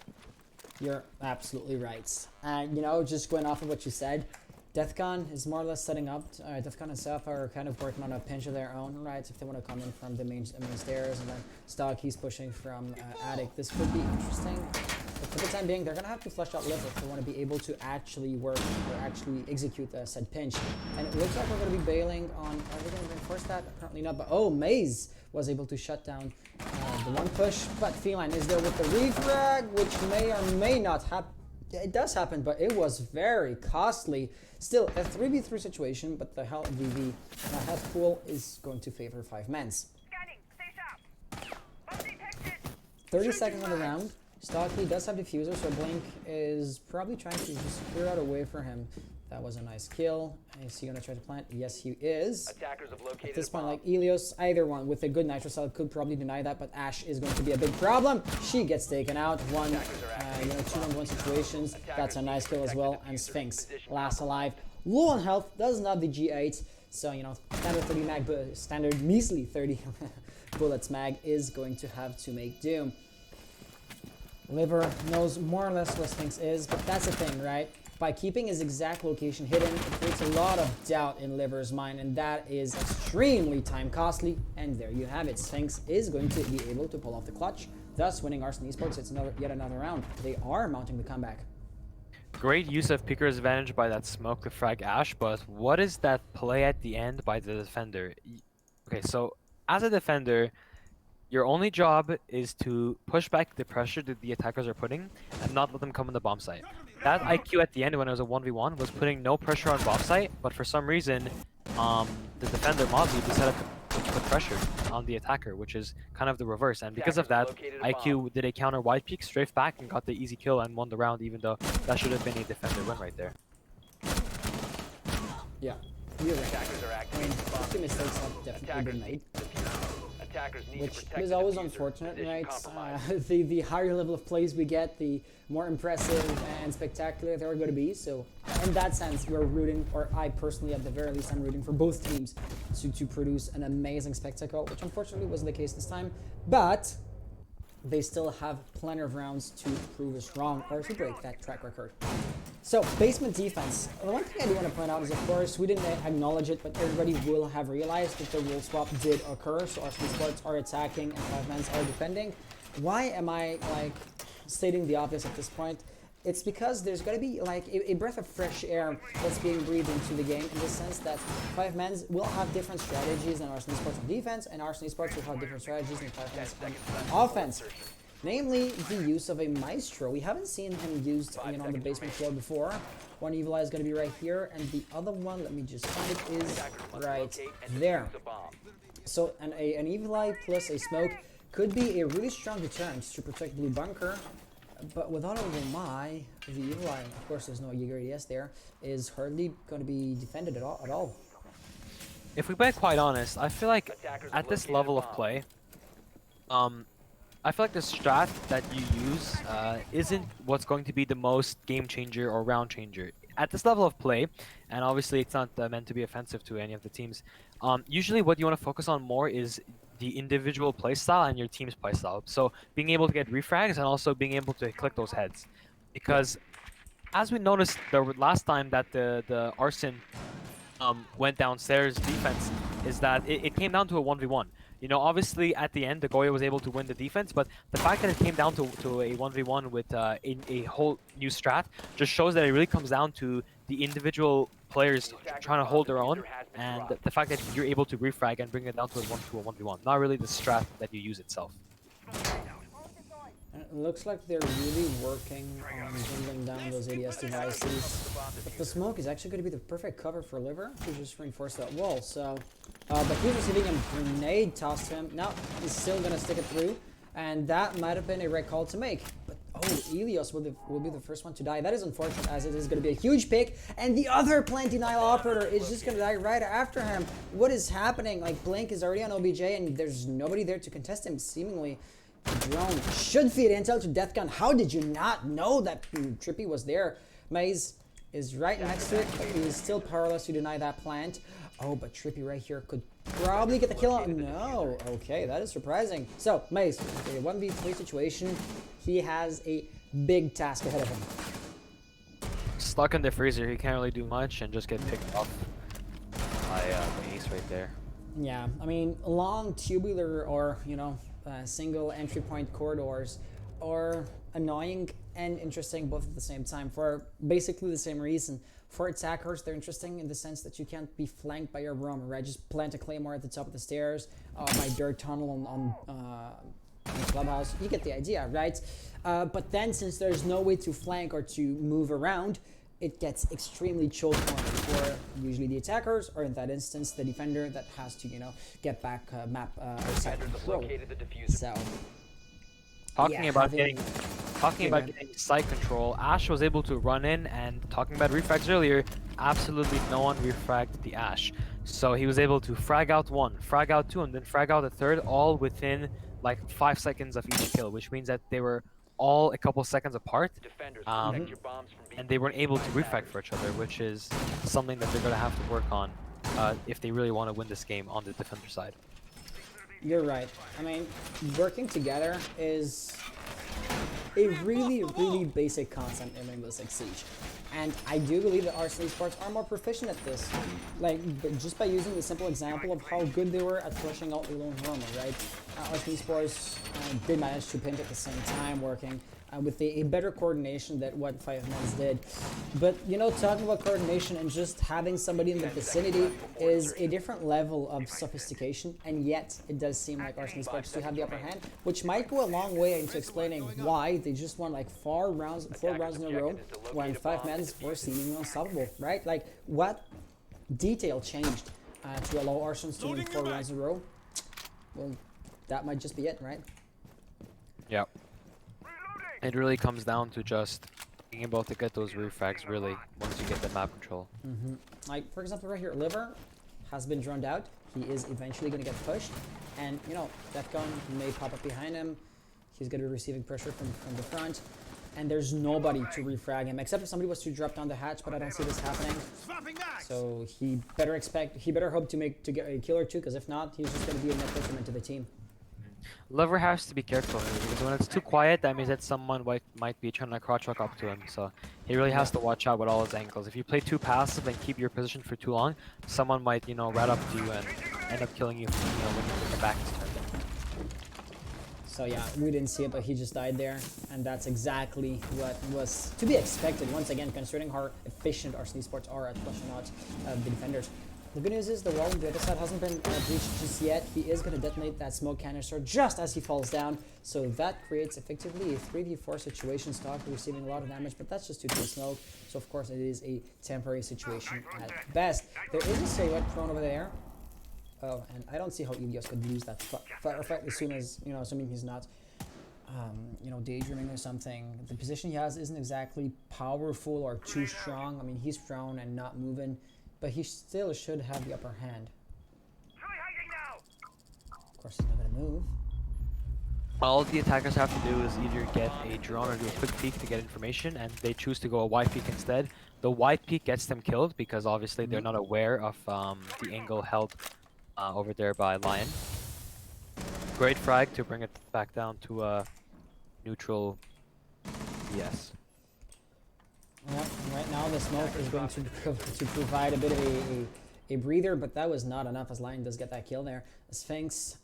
Speaker 1: You're absolutely right. And, you know, just going off of what you said, Deathcon is more or less setting up. Deathcon and Seth are kind of working on a pinch of their own, right? If they want to come in from the main stairs, and then Stock, he's pushing from Attic. This could be interesting. But for the time being, they're going to have to flush out Liv if they want to be able to actually work or actually execute the said pinch. And it looks like we're going to be bailing on... Are they going to reinforce that? Apparently not. But, oh, Maze was able to shut down the one push. But Feline is there with the refrag, which may or may not happen. It does happen, but it was very costly. Still, a 3v3 situation, but the health pool is going to favor 5 mans. 30 seconds on the round. Stocky does have diffuser, so Blink is probably trying to just clear out away for him. That was a nice kill. Is he gonna try to plant? Yes, he is.
Speaker 4: Attackers have located
Speaker 1: At this
Speaker 4: a
Speaker 1: point,
Speaker 4: bomb.
Speaker 1: like Elios, either one with a good nitro cell could probably deny that, but Ash is going to be a big problem. She gets taken out. One, 2-on-1 situations. That's a nice kill as well. And Sphinx, last alive, low on health, doesn't have the G8. So, standard 30 mag, standard measly 30 bullets mag is going to have to make do. Liver knows more or less what Sphinx is, but that's the thing, right? By keeping his exact location hidden, it creates a lot of doubt in Liver's mind, and that is extremely time costly. And there you have it. Sphinx is going to be able to pull off the clutch, thus winning Arson Esports. It's yet another round. They are mounting the comeback.
Speaker 5: Great use of Picker's advantage by that smoke to frag Ash, but what is that play at the end by the defender? Okay, so as a defender, your only job is to push back the pressure that the attackers are putting and not let them come on the bomb site. That IQ at the end when it was a 1v1 was putting no pressure on bomb site, but for some reason, the defender Mozzie decided to put pressure on the attacker, which is kind of the reverse. And because of that, IQ did a counter wide peek straight back and got the easy kill and won the round, even though that should have been a defender win right there.
Speaker 1: Yeah, you're right.
Speaker 4: Attackers are
Speaker 1: I
Speaker 4: activating
Speaker 1: mean,
Speaker 4: the bomb.
Speaker 1: two mistakes have definitely been made,
Speaker 4: Attackers need
Speaker 1: which
Speaker 4: to protect
Speaker 1: is
Speaker 4: the
Speaker 1: always
Speaker 4: diffuser.
Speaker 1: unfortunate,
Speaker 4: Position
Speaker 1: right?
Speaker 4: compromised.
Speaker 1: The higher level of plays we get, the more impressive and spectacular they're going to be. So, in that sense, we're rooting, or I personally, at the very least, I'm rooting for both teams to produce an amazing spectacle, which unfortunately wasn't the case this time. But they still have plenty of rounds to prove us wrong or to break that track record. So, basement defense. The one thing I do want to point out is, of course, we didn't acknowledge it, but everybody will have realized that the rule swap did occur. So, Arson Esports are attacking and 5-mans are defending. Why am I, stating the obvious at this point? It's because there's going to be, a breath of fresh air that's being breathed into the game, in the sense that 5-mans will have different strategies than Arson Esports on defense, and Arson Esports will have different strategies than 5-mans on offense. Namely, the use of a Maestro. We haven't seen him used on the basement floor before. One Evil Eye is going to be right here, and the other one, let me just find it, is right there. So an Evil Eye plus a Smoke could be a really strong deterrent to protect Blue Bunker, but without a Romai, the Evil Eye, of course there's no Jaeger ADS there, is hardly going to be defended at all.
Speaker 5: If we be quite honest, I feel like at this level of play, I feel like the strat that you use isn't what's going to be the most game changer or round changer. At this level of play, and obviously it's not meant to be offensive to any of the teams, usually what you want to focus on more is the individual playstyle and your team's playstyle. So being able to get refrags and also being able to click those heads. Because as we noticed the last time that the Arson went downstairs defense, is that it came down to a 1v1. Obviously at the end, the Goya was able to win the defense, but the fact that it came down to a 1v1 with a whole new strat just shows that it really comes down to the individual players trying to hold their own, and the fact that you're able to refrag and bring it down to a 1v1, not really the strat that you use itself.
Speaker 1: And it looks like they're really working on bringing down those ADS devices. But the smoke is actually going to be the perfect cover for Liver to just reinforce that wall. So, but he's receiving a grenade tossed to him. Now he's still going to stick it through, and that might have been a right call to make. But Elios will be the first one to die. That is unfortunate, as it is going to be a huge pick, and the other plant denial operator is just going to die right after him. What is happening? Blink is already on OBJ, and there's nobody there to contest him, seemingly. The drone should feed intel to Deathgun. How did you not know that Trippy was there? Maze is right next to it, but he is still powerless to deny that plant. Oh, but Trippy right here could probably get the kill on. No, okay, that is surprising. So, Maze, a 1v3 situation. He has a big task ahead of him.
Speaker 5: Stuck in the freezer, he can't really do much and just get picked off by the ace right there.
Speaker 1: Yeah, I mean, long tubular or, single entry point corridors are annoying and interesting both at the same time for basically the same reason. For attackers, they're interesting in the sense that you can't be flanked by your roamer, right? Just plant a claymore at the top of the stairs, by dirt tunnel on the clubhouse. You get the idea, right? But then since there's no way to flank or to move around, it gets extremely choke point for usually the attackers, or in that instance, the defender that has to, get back map outside control. So,
Speaker 5: Talking
Speaker 1: Yeah,
Speaker 5: about
Speaker 1: having-
Speaker 5: getting site control, Ash was able to run in, and talking about refrags earlier, absolutely no one refragged the Ash. So he was able to frag out one, frag out two, and then frag out a third, all within like 5 seconds of each kill, which means that they were all a couple seconds apart,
Speaker 4: Defenders,
Speaker 5: um,
Speaker 4: protect your bombs from being
Speaker 5: and they weren't able to
Speaker 4: planted by
Speaker 5: refrag
Speaker 4: attackers.
Speaker 5: for each other, which is something that they're going to have to work on if they really want to win this game on the defender side.
Speaker 1: You're right. I mean, working together is a really, really basic concept in Rainbow Six Siege. And I do believe that Arson Esports are more proficient at this. Like, just by using the simple example of how good they were at flushing out the lone roamer, right? Arson Esports did manage to pinch at the same time, working with a better coordination than what 5 Mans did. But, you know, talking about coordination and just having somebody in the vicinity is a different level of sophistication, and yet it does seem like Arson Esports do have the upper hand, which might go a long way into explaining why they just won like 4 rounds in a row when 5 Mans were seemingly unstoppable, right? Like, what detail changed to allow Arsons to win 4 rounds in a row? Well, that might just be it, right?
Speaker 5: Yeah. It really comes down to just being able to get those refrags, really, once you get the map control.
Speaker 1: Like, for example, right here, Liver has been drowned out. He is eventually going to get pushed. And, you know, that gun may pop up behind him. He's going to be receiving pressure from the front. And there's nobody to refrag him, except if somebody was to drop down the hatch, but I don't see this happening. So he better hope to get a kill or two, because if not, he's just going to be a net detriment to the team.
Speaker 5: Lover has to be careful here, because when it's too quiet, that means that someone might be trying to crouch walk up to him. So he really has to watch out with all his angles. If you play too passive and keep your position for too long, someone might, you know, rat up to you and end up killing you, when your back is turned.
Speaker 1: So yeah, we didn't see it, but he just died there, and that's exactly what was to be expected. Once again, considering how efficient Arson Esports are at flushing out the defenders. The good news is the wall on the other side hasn't been breached just yet. He is going to detonate that smoke canister just as he falls down, so that creates effectively a 3v4 situation. Stock receiving a lot of damage, but that's just due to the smoke, so of course it is a temporary situation at best. There is a silhouette prone over there. Oh, and I don't see how Ilios could lose that fight as soon as, you know, assuming he's not, you know, daydreaming or something. The position he has isn't exactly powerful or too strong. I mean, he's prone and not moving, but he still should have the upper hand. Of course, he's not going to move.
Speaker 5: All the attackers have to do is either get a drone or do a quick peek to get information, and they choose to go a wide peek instead. The wide peek gets them killed because obviously they're not aware of the angle held over there by Lion. Great frag to bring it back down to neutral. Yes.
Speaker 1: Yeah, right now the smoke is going to provide a bit of a breather, but that was not enough as Lion does get that kill there. Sphinx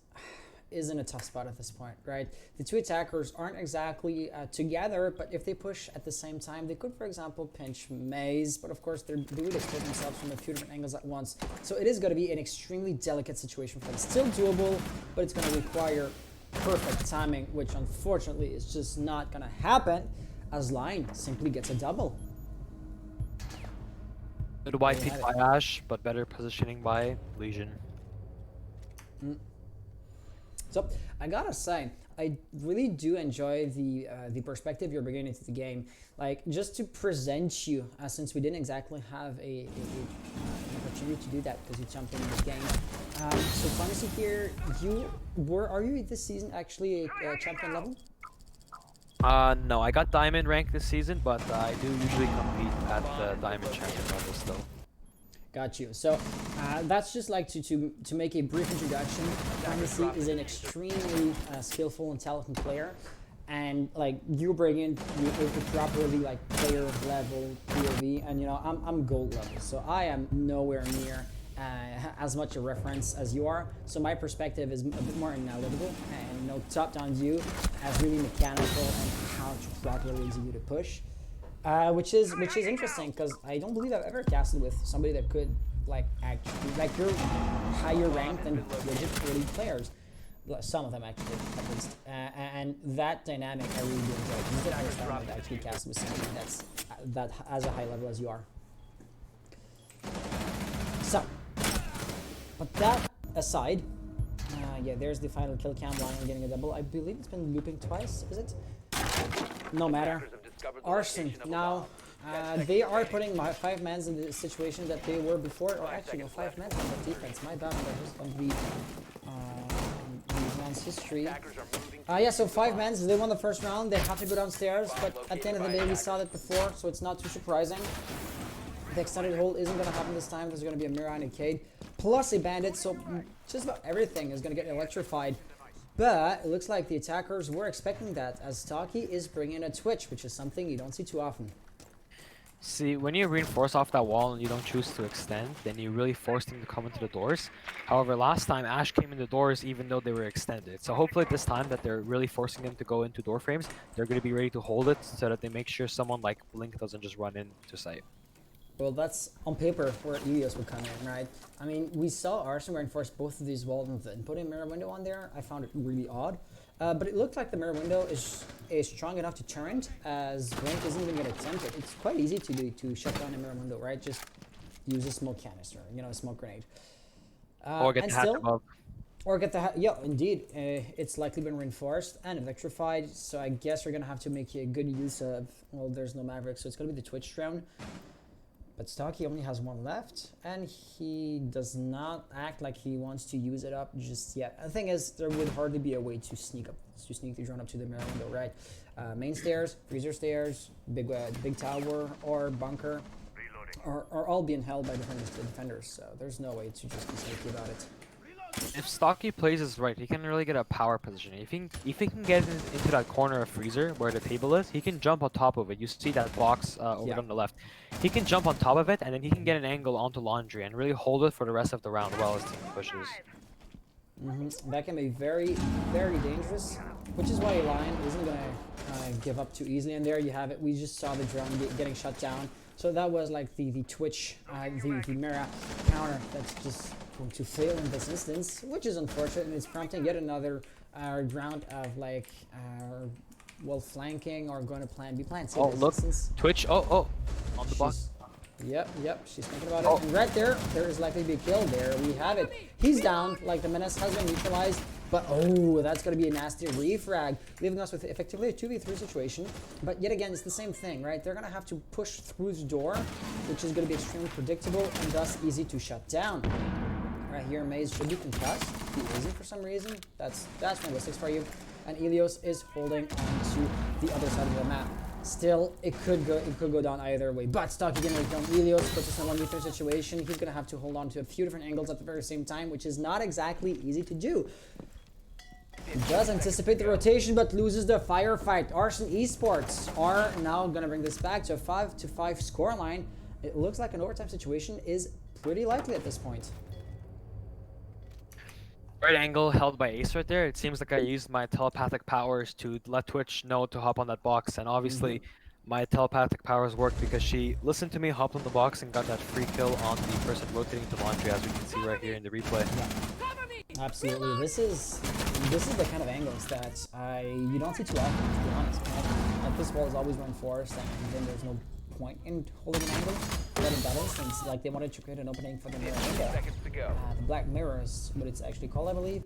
Speaker 1: is in a tough spot at this point, right? The two attackers aren't exactly together, but if they push at the same time, they could, for example, pinch Maze, but of course they would expose themselves from a few different angles at once. So it is going to be an extremely delicate situation for them. Still doable, but it's going to require perfect timing, which unfortunately is just not going to happen, as Lion simply gets a double.
Speaker 5: Good wide peek by Ash, but better positioning by Legion.
Speaker 1: So I gotta say, I really do enjoy the perspective you're bringing into the game. Like, just to present you, since we didn't exactly have an opportunity to do that because you jumped into the game. So Pharmacy here, are you this season actually a champion level?
Speaker 5: No, I got diamond rank this season, but I do usually compete at the diamond champion level still.
Speaker 1: Got you. So that's just like to make a brief introduction. Pharmacy is an extremely skillful and talented player, and like you bring in a properly like player level POV, and you know I'm gold level, so I am nowhere near as much a reference as you are. So my perspective is a bit more analytical and, you know, top-down view, as really mechanical and how to properly execute a push. Which is interesting, because I don't believe I've ever casted with somebody that could like actually, like, you're higher ranked than legit early players. Some of them actually, at least. And that dynamic I really do enjoy. It's the first time I've actually casted with somebody that has a high level as you are. So, but that aside, Yeah, there's the final kill cam. Lion getting a double. I believe it's been looping twice. Is it? No matter.
Speaker 4: Attackers have discovered the
Speaker 1: Arson
Speaker 4: location of a
Speaker 1: now.
Speaker 4: bomb.
Speaker 1: They are putting my 5 mans in the situation that they were before, or actually no 5 mans on the defense. My bad, on the man's history.
Speaker 4: Attackers are moving.
Speaker 1: Yeah, so 5 mans. They won the first round. They have to go downstairs, but at the end of the day, we saw that before, so it's not too surprising. The extended hold isn't going to happen this time. There's going to be a Mirror and a Cade, plus a Bandit, so just about everything is going to get electrified. But it looks like the attackers were expecting that, as Taki is bringing a Twitch, which is something you don't see too often.
Speaker 5: See, when you reinforce off that wall and you don't choose to extend, then you really force them to come into the doors. However, last time Ash came in the doors even though they were extended. So hopefully this time that they're really forcing them to go into door frames, they're going to be ready to hold it so that they make sure someone like Blink doesn't just run into sight.
Speaker 1: Well, that's on paper where Elios would come in, right? I mean, we saw Arson reinforce both of these walls and put a mirror window on there. I found it really odd. But it looked like the mirror window is strong enough to turret, as Blink isn't even going to attempt it. It's quite easy to do, to shut down a mirror window, right? Just use a smoke canister, you know, a smoke grenade.
Speaker 5: Or get the hat above.
Speaker 1: Or get the hat, yeah, indeed. It's likely been reinforced and electrified, so I guess we're going to have to make a good use of, well, there's no Maverick, so it's going to be the Twitch drone. But Stocky only has one left, and he does not act like he wants to use it up just yet. The thing is, there would hardly be a way to sneak the drone up to the mirror window, right? Main stairs, freezer stairs, big tower, or bunker, are all being held by the defenders. So there's no way to just be sneaky about it.
Speaker 5: If Stocky plays this right, he can really get a power position. If he can get into that corner of freezer where the table is, he can jump on top of it. You see that box over on the left. He can jump on top of it, and then he can get an angle onto Laundry and really hold it for the rest of the round while his team pushes.
Speaker 1: That can be very, very dangerous, which is why Lion isn't going to give up too easily. And there you have it. We just saw the drone getting shut down. So that was like the Twitch, the Mira counter that's just going to fail in this instance, which is unfortunate, and it's prompting yet another round of like, well, flanking or going to plan B plan C.
Speaker 5: Oh, look, Twitch, oh, on the box.
Speaker 1: Yep, she's thinking about it. And right there is likely to be a kill. There we have it. He's down, like the menace has been neutralized, but oh, that's going to be a nasty refrag, leaving us with effectively a 2v3 situation. But yet again, it's the same thing, right? They're going to have to push through the door, which is going to be extremely predictable and thus easy to shut down. Right here, Maze should be concussed. He isn't for some reason. That's linguistics for you. And Elios is holding on to the other side of the map. Still, it could go down either way. But Stocky getting away from Elios puts us in a 1v3 situation. He's gonna have to hold on to a few different angles at the very same time, which is not exactly easy to do. He does anticipate the rotation, but loses the firefight. Arson Esports are now gonna bring this back to a 5-5 scoreline. It looks like an overtime situation is pretty likely at this point.
Speaker 5: Right angle held by Ace right there. It seems like I used my telepathic powers to let Twitch know to hop on that box, and obviously my telepathic powers worked because she listened to me, hopped on the box, and got that free kill on the person rotating to Laundry, as we can see right here in the replay.
Speaker 1: Yeah. Absolutely, this is the kind of angles that you don't see too often, to be honest. Like, this wall is always reinforced, and then there's no point in holding an angle. But in that instance, like, they wanted to create an opening for the mirror window. The black mirror is what it's actually called, I believe,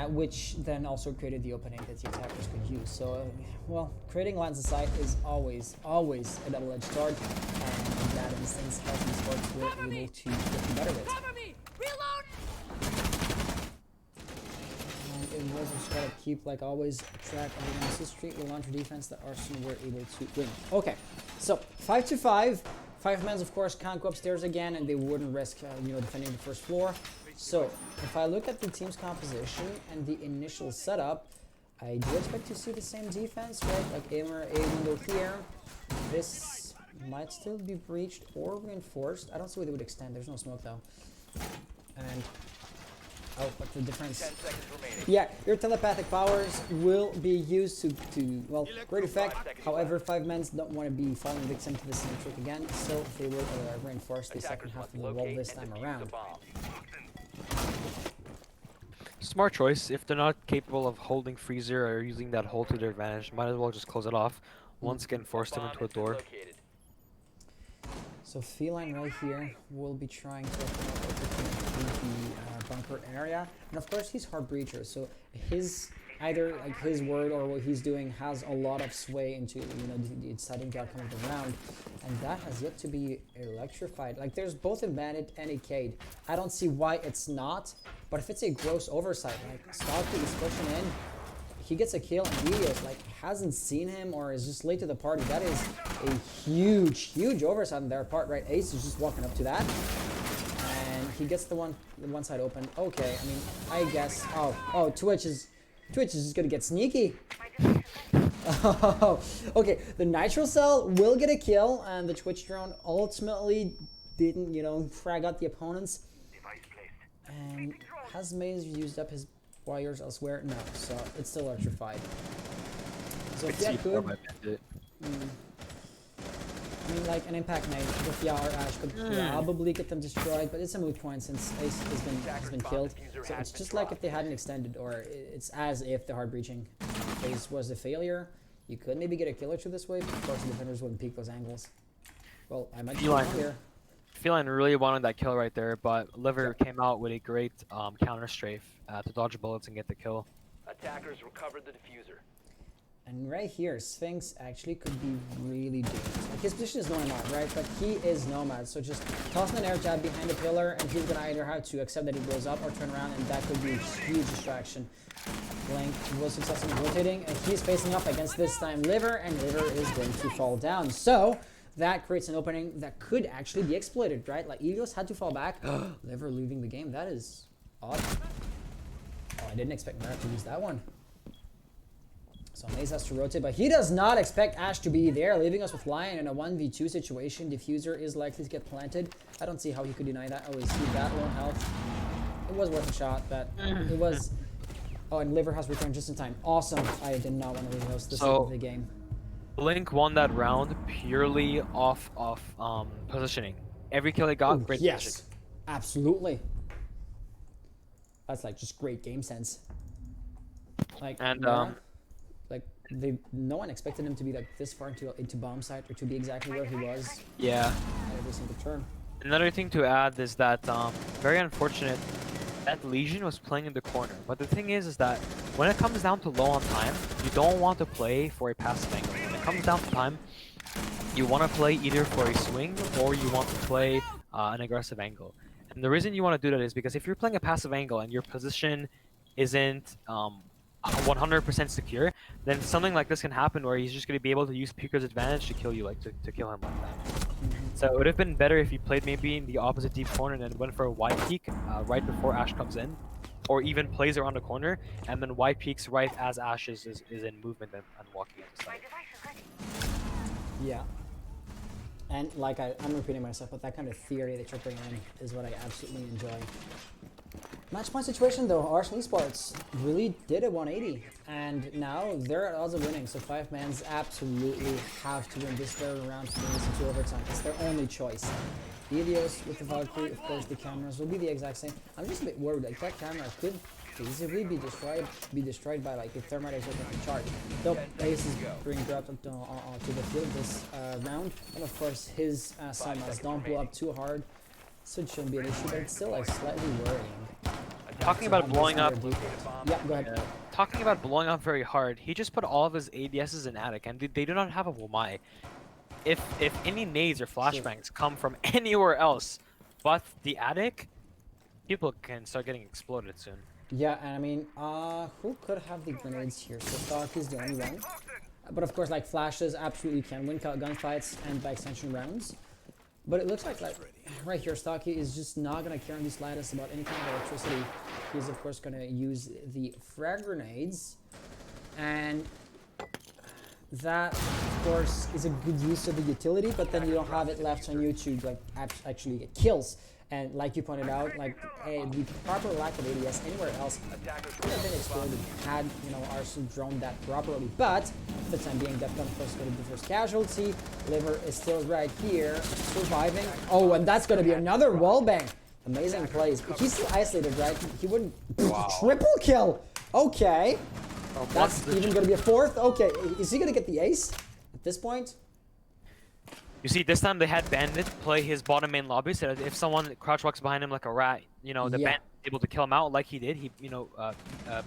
Speaker 1: which then also created the opening that the attackers could use. So, well, creating lines of sight is always a double-edged sword, and in that instance, Arson Esports were able to get the better of it. And it was just gotta keep, like always, track of the game's history. The launcher defense that Arson were able to win. Okay, so 5-5. 5 mans, of course, can't go upstairs again, and they wouldn't risk, defending the first floor. So, if I look at the team's composition and the initial setup, I do expect to see the same defense, right? Like a window here. This might still be breached or reinforced. I don't see where they would extend. There's no smoke though. And oh, what's the difference?
Speaker 4: 10 seconds remaining.
Speaker 1: Yeah, your telepathic powers will be used to well, great effect. However, 5 men don't want to be falling victim to the same trick again, so they will reinforce the second half of the wall this time around.
Speaker 5: Smart choice. If they're not capable of holding freezer or using that hold to their advantage, might as well just close it off. Once again, force them into a door.
Speaker 1: So Feline right here will be trying to open up the bunker area, and of course he's hard breacher, so his either like his word or what he's doing has a lot of sway into the deciding the outcome of the round, and that has yet to be electrified. Like there's both a Bandit and a Cade. I don't see why it's not, but if it's a gross oversight, like Stalky is pushing in, he gets a kill and Helios like hasn't seen him or is just late to the party. That is a huge oversight on their part, right? Ace is just walking up to that, and he gets the one side open. Okay, I mean, I guess. Oh, Twitch is just gonna get sneaky. Oh, okay. The Nitro Cell will get a kill, and the Twitch drone ultimately didn't, frag out the opponents. And has Maze used up his wires elsewhere? No, so it's still electrified. So if yeah, could. I mean, like an impact nade with Yar or Ash could probably get them destroyed, but it's a moot point since Ace has been killed. So it's just like if they hadn't extended, or it's as if the hard breaching phase was a failure. You could maybe get a kill or two this way, but of course the defenders wouldn't peek those angles. Well, I might be wrong here.
Speaker 5: Feline really wanted that kill right there, but Liver came out with a great counter strafe to dodge bullets and get the kill.
Speaker 4: Attackers recovered the diffuser.
Speaker 1: And right here, Sphinx actually could be really dangerous. Like his position is Nomad, right? But he is Nomad, so just tossing an air jab behind a pillar, and he's gonna either have to accept that he blows up or turn around, and that could be a huge distraction. Blank was successful in rotating, and he's facing up against this time Liver, and Liver is going to fall down. So that creates an opening that could actually be exploited, right? Like Ilios had to fall back. Liver leaving the game. That is odd. Oh, I didn't expect Mara to use that one. So Maze has to rotate, but he does not expect Ash to be there, leaving us with Lion in a 1v2 situation. Diffuser is likely to get planted. I don't see how he could deny that. Oh, he's that low health. It was worth a shot, but it was... Oh, and Liver has returned just in time. Awesome. I did not want to rehost this of the game.
Speaker 5: Blink won that round purely off of positioning. Every kill he got, great
Speaker 1: yes,
Speaker 5: positioning.
Speaker 1: Absolutely. That's like just great game sense. Like,
Speaker 5: and
Speaker 1: no one expected him to be like this far into bomb site, or to be exactly where he was.
Speaker 5: Yeah.
Speaker 1: At every single turn.
Speaker 5: Another thing to add is that very unfortunate that Legion was playing in the corner. But the thing is that when it comes down to low on time, you don't want to play for a passive angle. When it comes down to time, you want to play either for a swing or you want to play an aggressive angle. And the reason you want to do that is because if you're playing a passive angle and your position isn't 100% secure, then something like this can happen where he's just going to be able to use Pika's advantage to kill you, to kill him like that. So it would have been better if he played maybe in the opposite deep corner and then went for a wide peek right before Ash comes in, or even plays around the corner and then wide peeks right as Ash is in movement and walking at the side.
Speaker 1: Yeah. And like I'm repeating myself, but that kind of theory that you're bringing in is what I absolutely enjoy. Match point situation though, Arson Esports really did a 180, and now they're at odds of winning, so 5-mans absolutely have to win this third round to bring this into overtime. It's their only choice. Helios with the Valkyrie, of course the cameras will be the exact same. I'm just a bit worried, like that camera could easily be destroyed by like if thermite is open to charge. Though Ace is being dropped to the field this round, and of course his Simas don't blow up too hard, so it shouldn't be an issue, but it's still like slightly worrying.
Speaker 5: Talking about blowing up,
Speaker 1: yeah, go ahead.
Speaker 5: Talking about blowing up very hard, he just put all of his ADSs in attic, and they do not have a Womai. If any nades or flashbangs come from anywhere else but the attic, people can start getting exploded soon.
Speaker 1: Yeah, and I mean, who could have the grenades here? So Stark is the only one. But of course, like flashes absolutely can win gunfights and by extension rounds. But it looks like right here, Stocky is just not going to care in the slightest about any kind of electricity. He's of course going to use the frag grenades, and that of course is a good use of the utility. But then you don't have it left on you to like actually get kills. And like you pointed out, like the proper lack of ADS anywhere else could have been exploded had Arson droned that properly. But for the time being, Defcon of course going to be the first casualty. Liver is still right here, surviving. Oh, and that's going to be another wallbang. Amazing plays. He's still isolated, right? He wouldn't. Wow. Triple kill. Okay, that's even going to be a fourth. Okay, is he going to get the ace at this point?
Speaker 5: You see, this time they had Bandit play his bottom main lobby, so that if someone crouch walks behind him like a rat, you know, the
Speaker 1: Yeah.
Speaker 5: Bandit is able to kill him out like he did. He,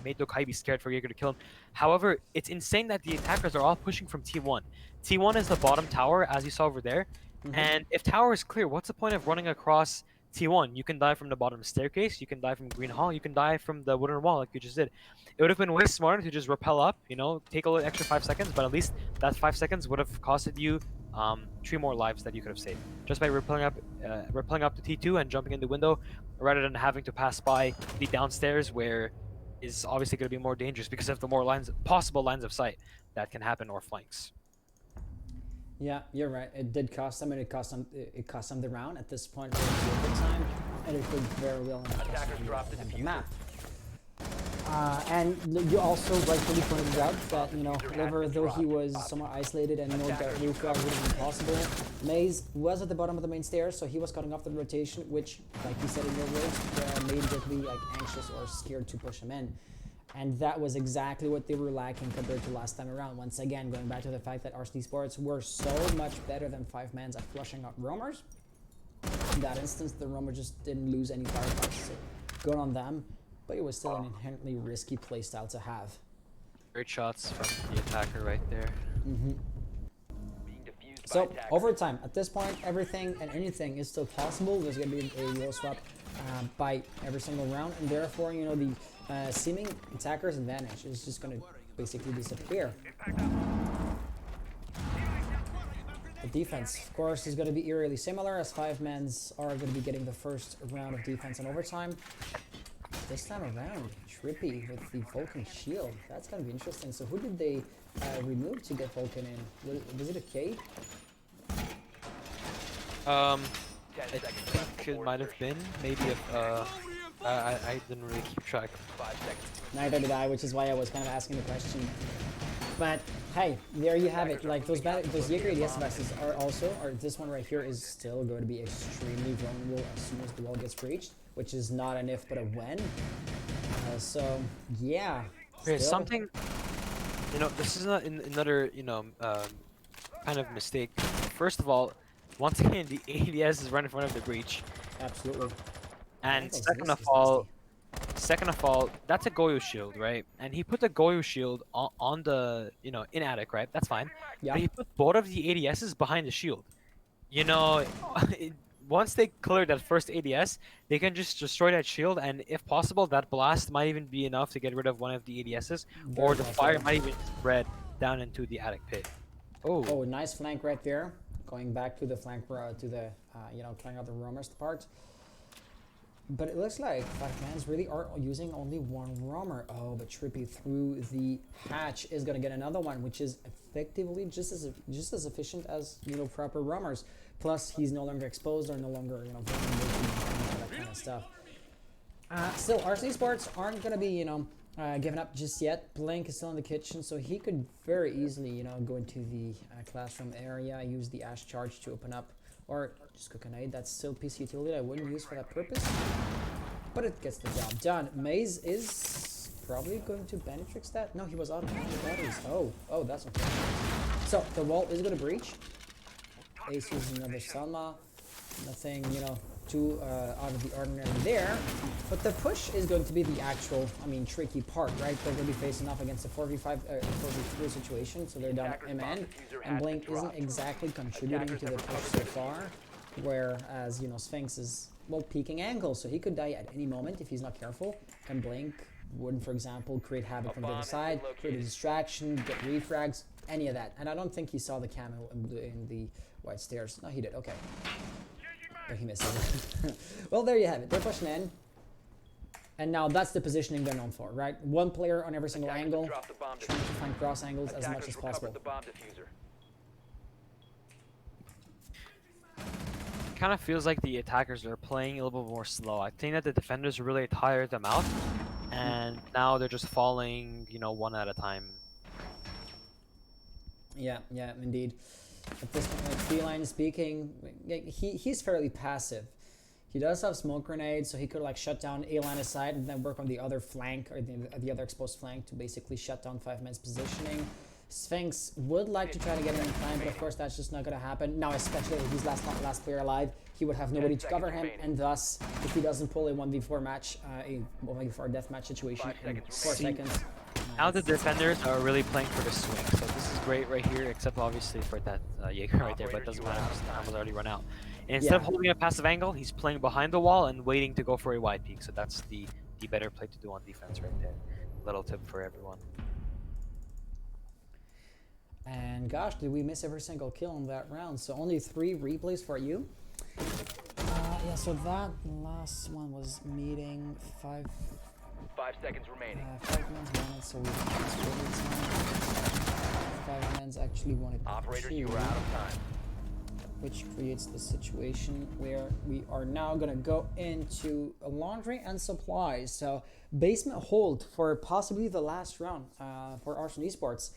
Speaker 5: made Dokai be scared for Jaeger to kill him. However, it's insane that the attackers are all pushing from T1. T1 is the bottom tower, as you saw over there. And if tower is clear, what's the point of running across T1? You can die from the bottom staircase, you can die from Green Hall, you can die from the wooden wall like you just did. It would have been way smarter to just rappel up, you know, take a little extra 5 seconds, but at least that 5 seconds would have costed you 3 more lives that you could have saved just by rappelling up to T2 and jumping in the window, rather than having to pass by the downstairs, where is obviously going to be more dangerous because of the more possible lines of sight that can happen, or flanks.
Speaker 1: Yeah, you're right. It did cost them, and it cost them the round. At this point, we're in good time, and it could very well
Speaker 4: Attackers dropped the
Speaker 1: the
Speaker 4: diffuser.
Speaker 1: map. And you also rightfully pointed out that, you know, Liver, though he was somewhat isolated and that Luca would have been possible, Maze was at the bottom of the main stairs, so he was cutting off the rotation, which, like you said in your words, made Berkeley like anxious or scared to push him in. And that was exactly what they were lacking compared to last time around. Once again, going back to the fact that Arson Esports were so much better than 5-mans at flushing out roamers. In that instance, the roamer just didn't lose any firepower, so good on them. But it was still an inherently risky playstyle to have.
Speaker 5: Great shots from the attacker right there.
Speaker 4: Being defused by
Speaker 1: So,
Speaker 4: attackers.
Speaker 1: overtime. At this point, everything and anything is still possible. There's going to be a wheel swap by every single round, and therefore, you know, the seeming attacker's advantage is just going to basically disappear. The defense, of course, is going to be eerily similar, as 5-mans are going to be getting the first round of defense in overtime. This time around, Trippy with the Vulcan shield. That's going to be interesting. So who did they remove to get Vulcan in? Was it a K?
Speaker 5: I think it might have been, maybe if, I didn't really keep track.
Speaker 4: 5 seconds.
Speaker 1: Neither did I, which is why I was kind of asking the question. But hey, there you have it. Like those Jaeger ADS devices are also, or this one right here is still going to be extremely vulnerable as soon as the wall gets breached, which is not an if but a when. So yeah.
Speaker 5: Okay,
Speaker 1: still-
Speaker 5: something, you know, this is not another, you know, kind of mistake. First of all, once again, the ADS is right in front of the breach.
Speaker 1: Absolutely.
Speaker 5: And
Speaker 1: Michael's
Speaker 5: second
Speaker 1: list
Speaker 5: of
Speaker 1: is
Speaker 5: all,
Speaker 1: nasty.
Speaker 5: that's a Goyo shield, right? And he put the Goyo shield on the, you know, in attic, right? That's fine.
Speaker 1: Yeah.
Speaker 5: But he put both of the ADSs behind the shield. You know, once they clear that first ADS, they can just destroy that shield, and if possible, that blast might even be enough to get rid of one of the ADSs, or the
Speaker 1: Very
Speaker 5: fire
Speaker 1: possible.
Speaker 5: might even spread down into the attic pit.
Speaker 1: Oh, nice flank right there. Going back to the flank, to the, you know, clearing out the roamers part. But it looks like 5-mans really are using only one roamer. Oh, but Trippy through the hatch is gonna get another one, which is effectively just as efficient as, you know, proper roamers. Plus, he's no longer exposed or no longer, you know, vulnerable to that kind of stuff. Still, Arson Esports aren't gonna be, you know, giving up just yet. Blink is still in the kitchen, so he could very easily, you know, go into the classroom area, use the Ash Charge to open up, or just cook a nade. That's still PC utility I wouldn't use for that purpose, but it gets the job done. Maze is probably going to Benetrix that. No, he was out of batteries. Oh, that's okay. So the wall is going to breach. Ace uses another Selma. Nothing, you know, too out of the ordinary there. But the push is going to be the actual, I mean, tricky part, right? They're going to be facing off against a 4v5, 4v3 situation, so they're down at end, and Blink isn't exactly contributing to the push so far. Whereas, you know, Sphinx is, well, peeking angle, so he could die at any moment if he's not careful. And Blink wouldn't, for example, create havoc from the other side, create a distraction, get refrags, any of that. And I don't think he saw the camo in the white stairs. No, he did. Okay. But he missed it. Well, there you have it. They're pushing in. And now that's the positioning they're known for, right? One player on every single
Speaker 4: Attackers
Speaker 1: angle,
Speaker 4: dropped the bomb
Speaker 1: trying to find cross angles as much
Speaker 4: Attackers
Speaker 1: as
Speaker 4: recovered
Speaker 1: possible.
Speaker 4: the bomb diffuser.
Speaker 5: Kind of feels like the attackers are playing a little bit more slow. I think that the defenders really tired them out, and now they're just falling, you know, one at a time.
Speaker 1: Yeah, indeed. At this point, like Feline speaking, he's fairly passive. He does have smoke grenades, so he could like shut down a line of sight and then work on the other flank or the other exposed flank to basically shut down 5-man's positioning. Sphinx would like to try to get him in time, but of course that's just not going to happen. Now, especially if he's last player alive, he would have nobody to cover him, and thus, if he doesn't pull a 1v4 match, a 1v4 deathmatch situation in 4 seconds.
Speaker 5: Now the defenders are really playing for the swing, so this is great right here, except obviously for that Jaeger right there, but it doesn't matter because the time was already run out. And instead of holding a passive angle, he's playing behind the wall and waiting to go for a wide peek, so that's the better play to do on defense right there. Little tip for everyone.
Speaker 1: And gosh, did we miss every single kill in that round? So only 3 replays for you. Yeah, so that last one was meeting 5
Speaker 4: seconds remaining.
Speaker 1: 5 men's wanted, so we lost overtime. 5 men's actually wanted
Speaker 4: Operators,
Speaker 1: 2,
Speaker 4: you are out of time.
Speaker 1: which creates the situation where we are now gonna go into laundry and supplies. So basement hold for possibly the last round for Arson Esports.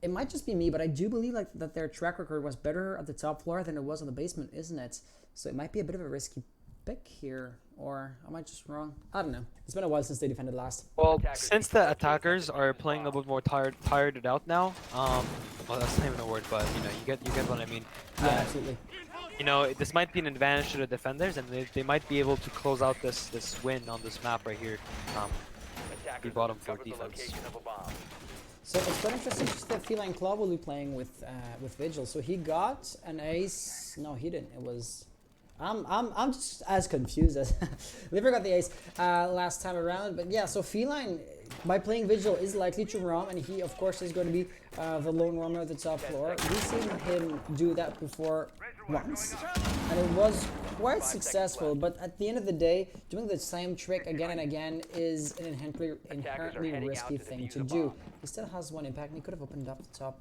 Speaker 1: It might just be me, but I do believe like that their track record was better at the top floor than it was on the basement, isn't it? So it might be a bit of a risky pick here, or am I just wrong? I don't know. It's been a while since they defended last.
Speaker 5: Well, since the attackers are playing a little bit more tired out now, well, that's not even a word, but you know, you get what I mean.
Speaker 1: Yeah, absolutely.
Speaker 5: You know, this might be an advantage to the defenders, and they might be able to close out this win on this map right here. Be bottom for defense.
Speaker 1: So it's quite interesting to see that Feline Claw will be playing with Vigil. So he got an ace. No, he didn't. It was. I'm just as confused as Liver got the ace last time around. But yeah, so Feline by playing Vigil is likely to roam, and he of course is going to be the lone roamer at the top floor. We've seen him do that before once, and it was quite successful. But at the end of the day, doing the same trick again and again is an inherently risky thing to do. He still has 1 impact, and he could have opened up the top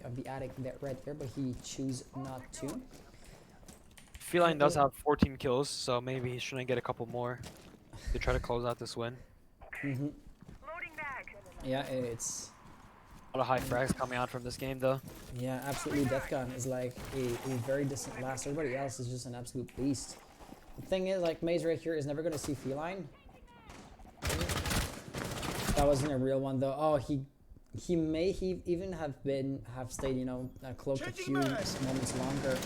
Speaker 1: of the attic right there, but he chose not to.
Speaker 5: Feline does have 14 kills, so maybe he shouldn't get a couple more to try to close out this win.
Speaker 1: Yeah, it's
Speaker 5: A lot of high frags coming out from this game, though.
Speaker 1: yeah, absolutely. Deathgun is like a very distant last. Everybody else is just an absolute beast. The thing is, like Maze right here is never gonna see Feline. That wasn't a real one though. Oh, he may even have stayed, you know, cloaked a few moments longer.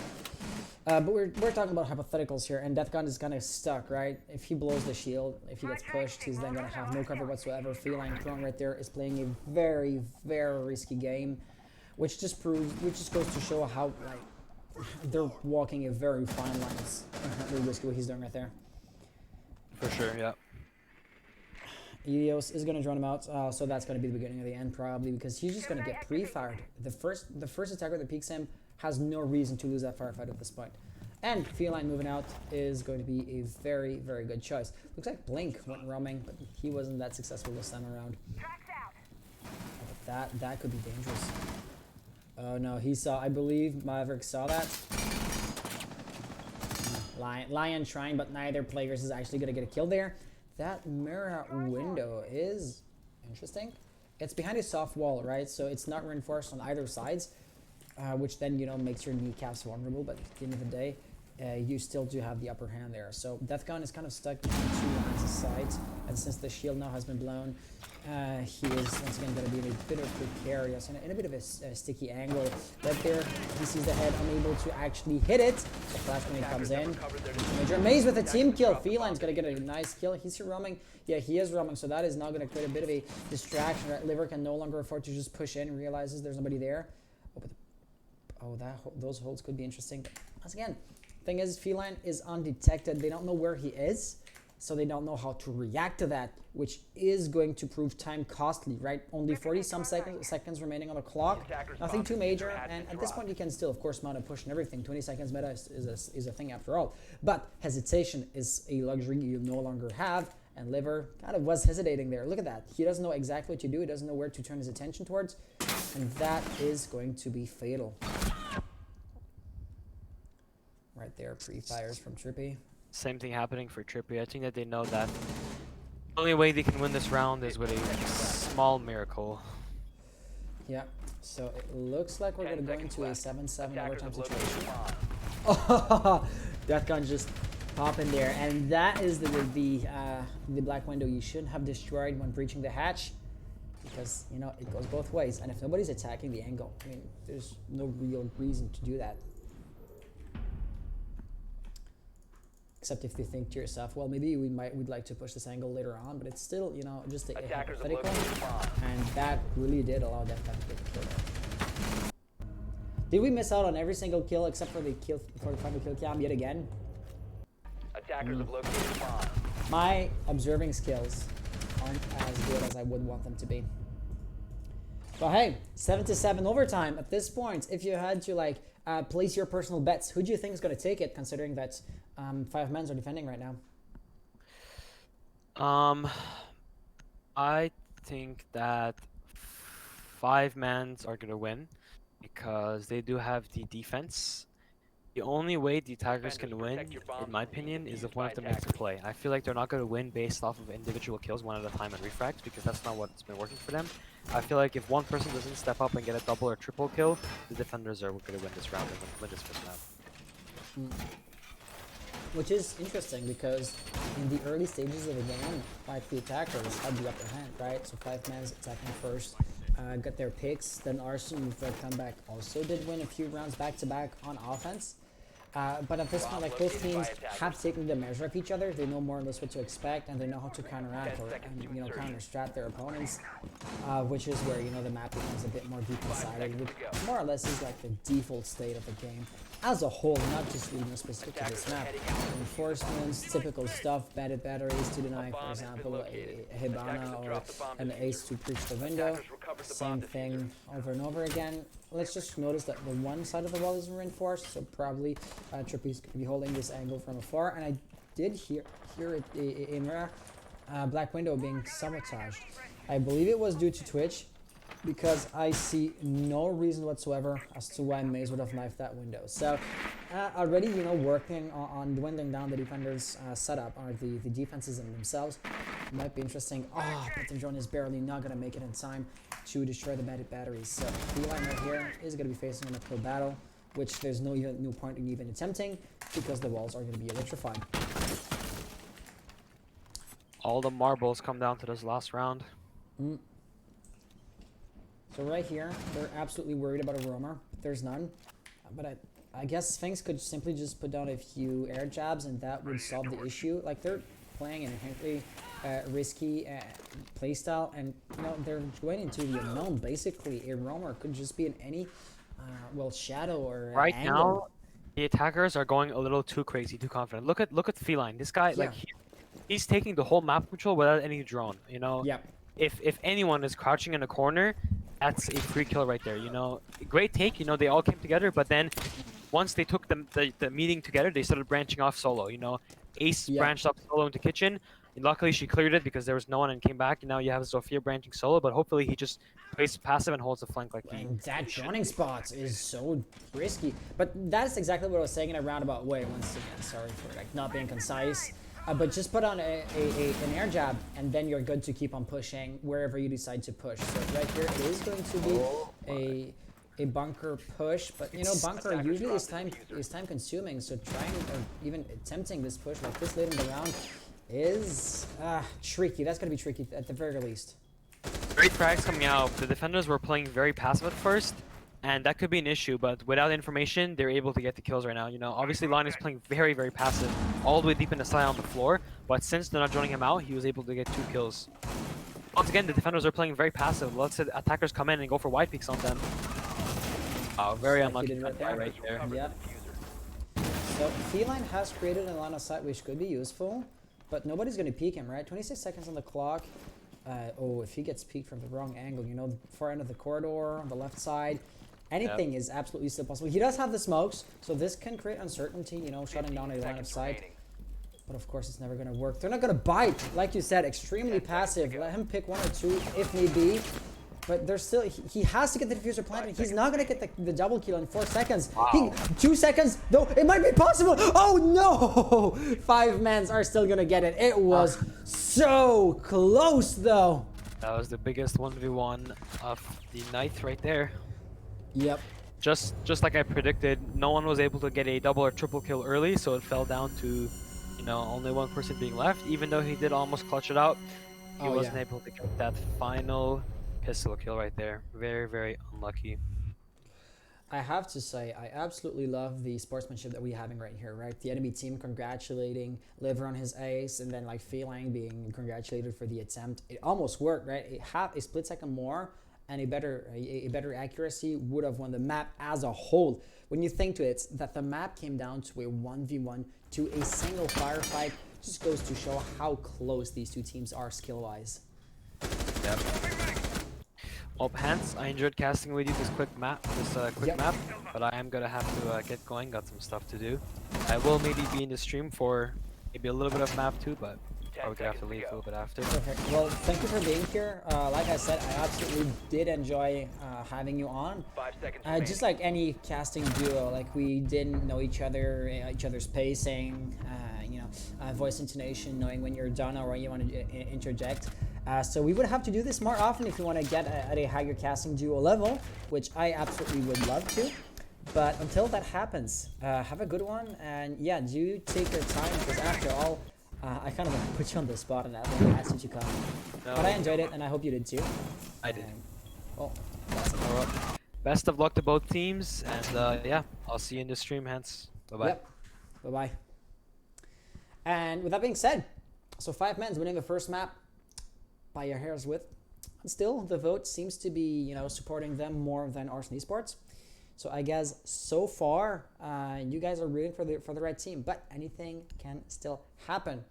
Speaker 1: But we're talking about hypotheticals here, and Deathgun is kind of stuck, right? If he blows the shield, if he gets pushed, he's then gonna have no cover whatsoever. Feline Throne right there is playing a very, very risky game, which just goes to show how like they're walking a very fine line. It's inherently risky what he's doing right there.
Speaker 5: For sure, yeah.
Speaker 1: Elios is going to drone him out, so that's going to be the beginning of the end probably, because he's just going to get pre-fired. The first attacker that peeks him has no reason to lose that firefight at this point. And Feline moving out is going to be a very, very good choice. Looks like Blink went roaming, but he wasn't that successful this time around. But that could be dangerous. Oh no, he saw, I believe Maverick saw that. Lion trying, but neither players is actually going to get a kill there. That mirror window is interesting. It's behind a soft wall, right? So it's not reinforced on either sides, which then, you know, makes your kneecaps vulnerable. But at the end of the day, you still do have the upper hand there. So Deathgun is kind of stuck between 2 lines of sight. And since the shield now has been blown, he is once again going to be in a bit of precarious and in a bit of a sticky angle. Right there, he sees the head, unable to actually hit it. So flash when he comes in. Major Maze with a team kill. Feline's going to get a nice kill. He's roaming. Yeah, he is roaming, so that is now going to create a bit of a distraction. Right? Liver can no longer afford to just push in, realizes there's nobody there. Oh, but those holds could be interesting. But once again, thing is, Feline is undetected. They don't know where he is, so they don't know how to react to that, which is going to prove time costly, right? Only 40-some seconds remaining on the clock. Nothing too major, and at this point you can still, of course, mount a push and everything. 20 seconds meta is a thing after all. But hesitation is a luxury you no longer have, and Liver kind of was hesitating there. Look at that. He doesn't know exactly what to do. He doesn't know where to turn his attention towards, and that is going to be fatal. Right there, pre-fires from Trippy.
Speaker 5: Same thing happening for Trippy. I think that they know that the only way they can win this round is with a small miracle.
Speaker 1: Yeah, so it looks like we're going to go into a 7-7 overtime situation. Oh, Deathgun just popping there, and that is the black window you shouldn't have destroyed when breaching the hatch. because you know it goes both ways. And if nobody's attacking the angle, I mean, there's no real reason to do that. Except if you think to yourself, well, maybe we'd like to push this angle later on, but it's still, you know, just a
Speaker 4: Attackers have
Speaker 1: hypothetical,
Speaker 4: located the bomb.
Speaker 1: and that really did allow that guy to get the kill there. Did we miss out on every single kill except for the final kill cam yet again?
Speaker 4: Attackers have located the bomb.
Speaker 1: My observing skills aren't as good as I would want them to be. But hey, 7-7 overtime. At this point, if you had to like place your personal bets, who do you think is going to take it, considering that 5 men are defending right now?
Speaker 5: I think that 5 mans are gonna win because they do have the defense. The only way the attackers can win, in my opinion, is if one of them makes a play. I feel like they're not gonna win based off of individual kills one at a time and refrags because that's not what's been working for them. I feel like if one person doesn't step up and get a double or triple kill, the defenders are gonna win this round and win this first round.
Speaker 1: Which is interesting because in the early stages of the game, like the attackers had the upper hand, right? So 5 men attacking first, got their picks. Then Arson with their comeback also did win a few rounds back to back on offense. But at this point, like both teams have taken the measure of each other. They know more or less what to expect, and they know how to counteract or counter-strat their opponents, which is where the map becomes a bit more deep-sided, which more or less is like the default state of the game as a whole, not just specific to this map. Reinforcements, typical stuff, batted batteries to deny, for example, a Hibana or an ace to breach the window. Same thing over and over again. Let's just notice that the one side of the wall is reinforced, so probably Trippy's going to be holding this angle from afar. And I did hear a mirror black window being sabotaged. I believe it was due to Twitch, because I see no reason whatsoever as to why Maze would have knifed that window. So already, working on dwindling down the defenders' setup, or the defenses in themselves, might be interesting. Oh, but the drone is barely not going to make it in time to destroy the batteries. So Feline right here is going to be facing an uphill battle, which there's no point in even attempting, because the walls are going to be electrified.
Speaker 5: All the marbles come down to this last round.
Speaker 1: So right here, they're absolutely worried about a roamer. There's none. But I guess Sphinx could simply just put down a few air jabs and that would solve the issue. Like, they're playing an inherently risky playstyle, and they're going into the unknown. Basically, a roamer could just be in any shadow or
Speaker 5: right
Speaker 1: angle.
Speaker 5: Now, the attackers are going a little too crazy, too confident. Look at Feline. This guy, like, he's taking the whole map control without any drone.
Speaker 1: Yep.
Speaker 5: If anyone is crouching in a corner, that's a free kill right there. Great take. They all came together, but then once they took the meeting together, they started branching off solo. Ace branched off solo into kitchen. And luckily, she cleared it because there was no one and came back. And now you have Zofia branching solo, but hopefully he just plays passive and holds the flank like he.
Speaker 1: And that joining spot is so risky. But that's exactly what I was saying in a roundabout way. Once again, sorry for not being concise. But just put on an air jab, and then you're good to keep on pushing wherever you decide to push. So right here, it is going to be a bunker push, but bunker usually is time consuming. So trying or even attempting this push like this late in the round is tricky. That's gonna be tricky at the very least.
Speaker 5: Great frags coming out. The defenders were playing very passive at first, and that could be an issue, but without information, they're able to get the kills right now. Obviously, Lon is playing very, very passive, all the way deep in the side on the floor, but since they're not joining him out, he was able to get 2 kills. Once again, the defenders are playing very passive. Let's say the attackers come in and go for wide peeks on them. Oh, very unlucky right there.
Speaker 1: Yep. So Feline has created a line of sight which could be useful, but nobody's going to peek him, right? 26 seconds on the clock. If he gets peeked from the wrong angle, the far end of the corridor, on the left side, anything is absolutely still possible. He does have the smokes, so this can create uncertainty, shutting down a line of sight. But of course, it's never going to work. They're not going to bite. Like you said, extremely passive. Let him pick 1 or 2 if need be. But there's still, he has to get the diffuser planted. He's not going to get the double kill in 4 seconds.
Speaker 5: Wow.
Speaker 1: 2 seconds. No, it might be possible. Oh, no. 5 men are still going to get it. It was so close, though.
Speaker 5: That was the biggest 1v1 of the night right there.
Speaker 1: Yep.
Speaker 5: Just like I predicted, no one was able to get a double or triple kill early, so it fell down to, only 1 person being left. Even though he did almost clutch it out, he wasn't able to get that final pistol kill right there. Very, very unlucky.
Speaker 1: I have to say, I absolutely love the sportsmanship that we're having right here, right? The enemy team congratulating Liver on his ace, and then like Feline being congratulated for the attempt. It almost worked, right? It half a split second more and a better accuracy would have won the map as a whole. When you think to it, that the map came down to a 1v1 to a single firefight, just goes to show how close these two teams are skill-wise.
Speaker 5: Yep. Well, Hans, I enjoyed casting with you this quick map,
Speaker 1: Yep.
Speaker 5: but I am gonna have to get going. Got some stuff to do. I will maybe be in the stream for maybe a little bit of map too, but probably gonna have to leave a little bit after.
Speaker 1: Perfect. Well, thank you for being here. Like I said, I absolutely did enjoy having you on.
Speaker 4: 5 seconds
Speaker 1: Just like any casting duo, like we didn't know each other, each other's pacing, voice intonation, knowing when you're done or when you want to interject. So we would have to do this more often if you want to get at a higher casting duo level, which I absolutely would love to. But until that happens, have a good one, and yeah, do take your time, because after all, I kind of want to put you on the spot and I asked you to come.
Speaker 5: No.
Speaker 1: But I enjoyed it, and I hope you did too.
Speaker 5: I did.
Speaker 1: Well, awesome.
Speaker 5: All right. Best of luck to both teams, and yeah, I'll see you in the stream, Hans. Bye bye.
Speaker 1: Yep. Bye-bye. And with that being said, so 5 men's winning the first map by a hair's width. And still, the vote seems to be, supporting them more than Arson Esports. So I guess so far, you guys are rooting for the right team, but anything can still happen.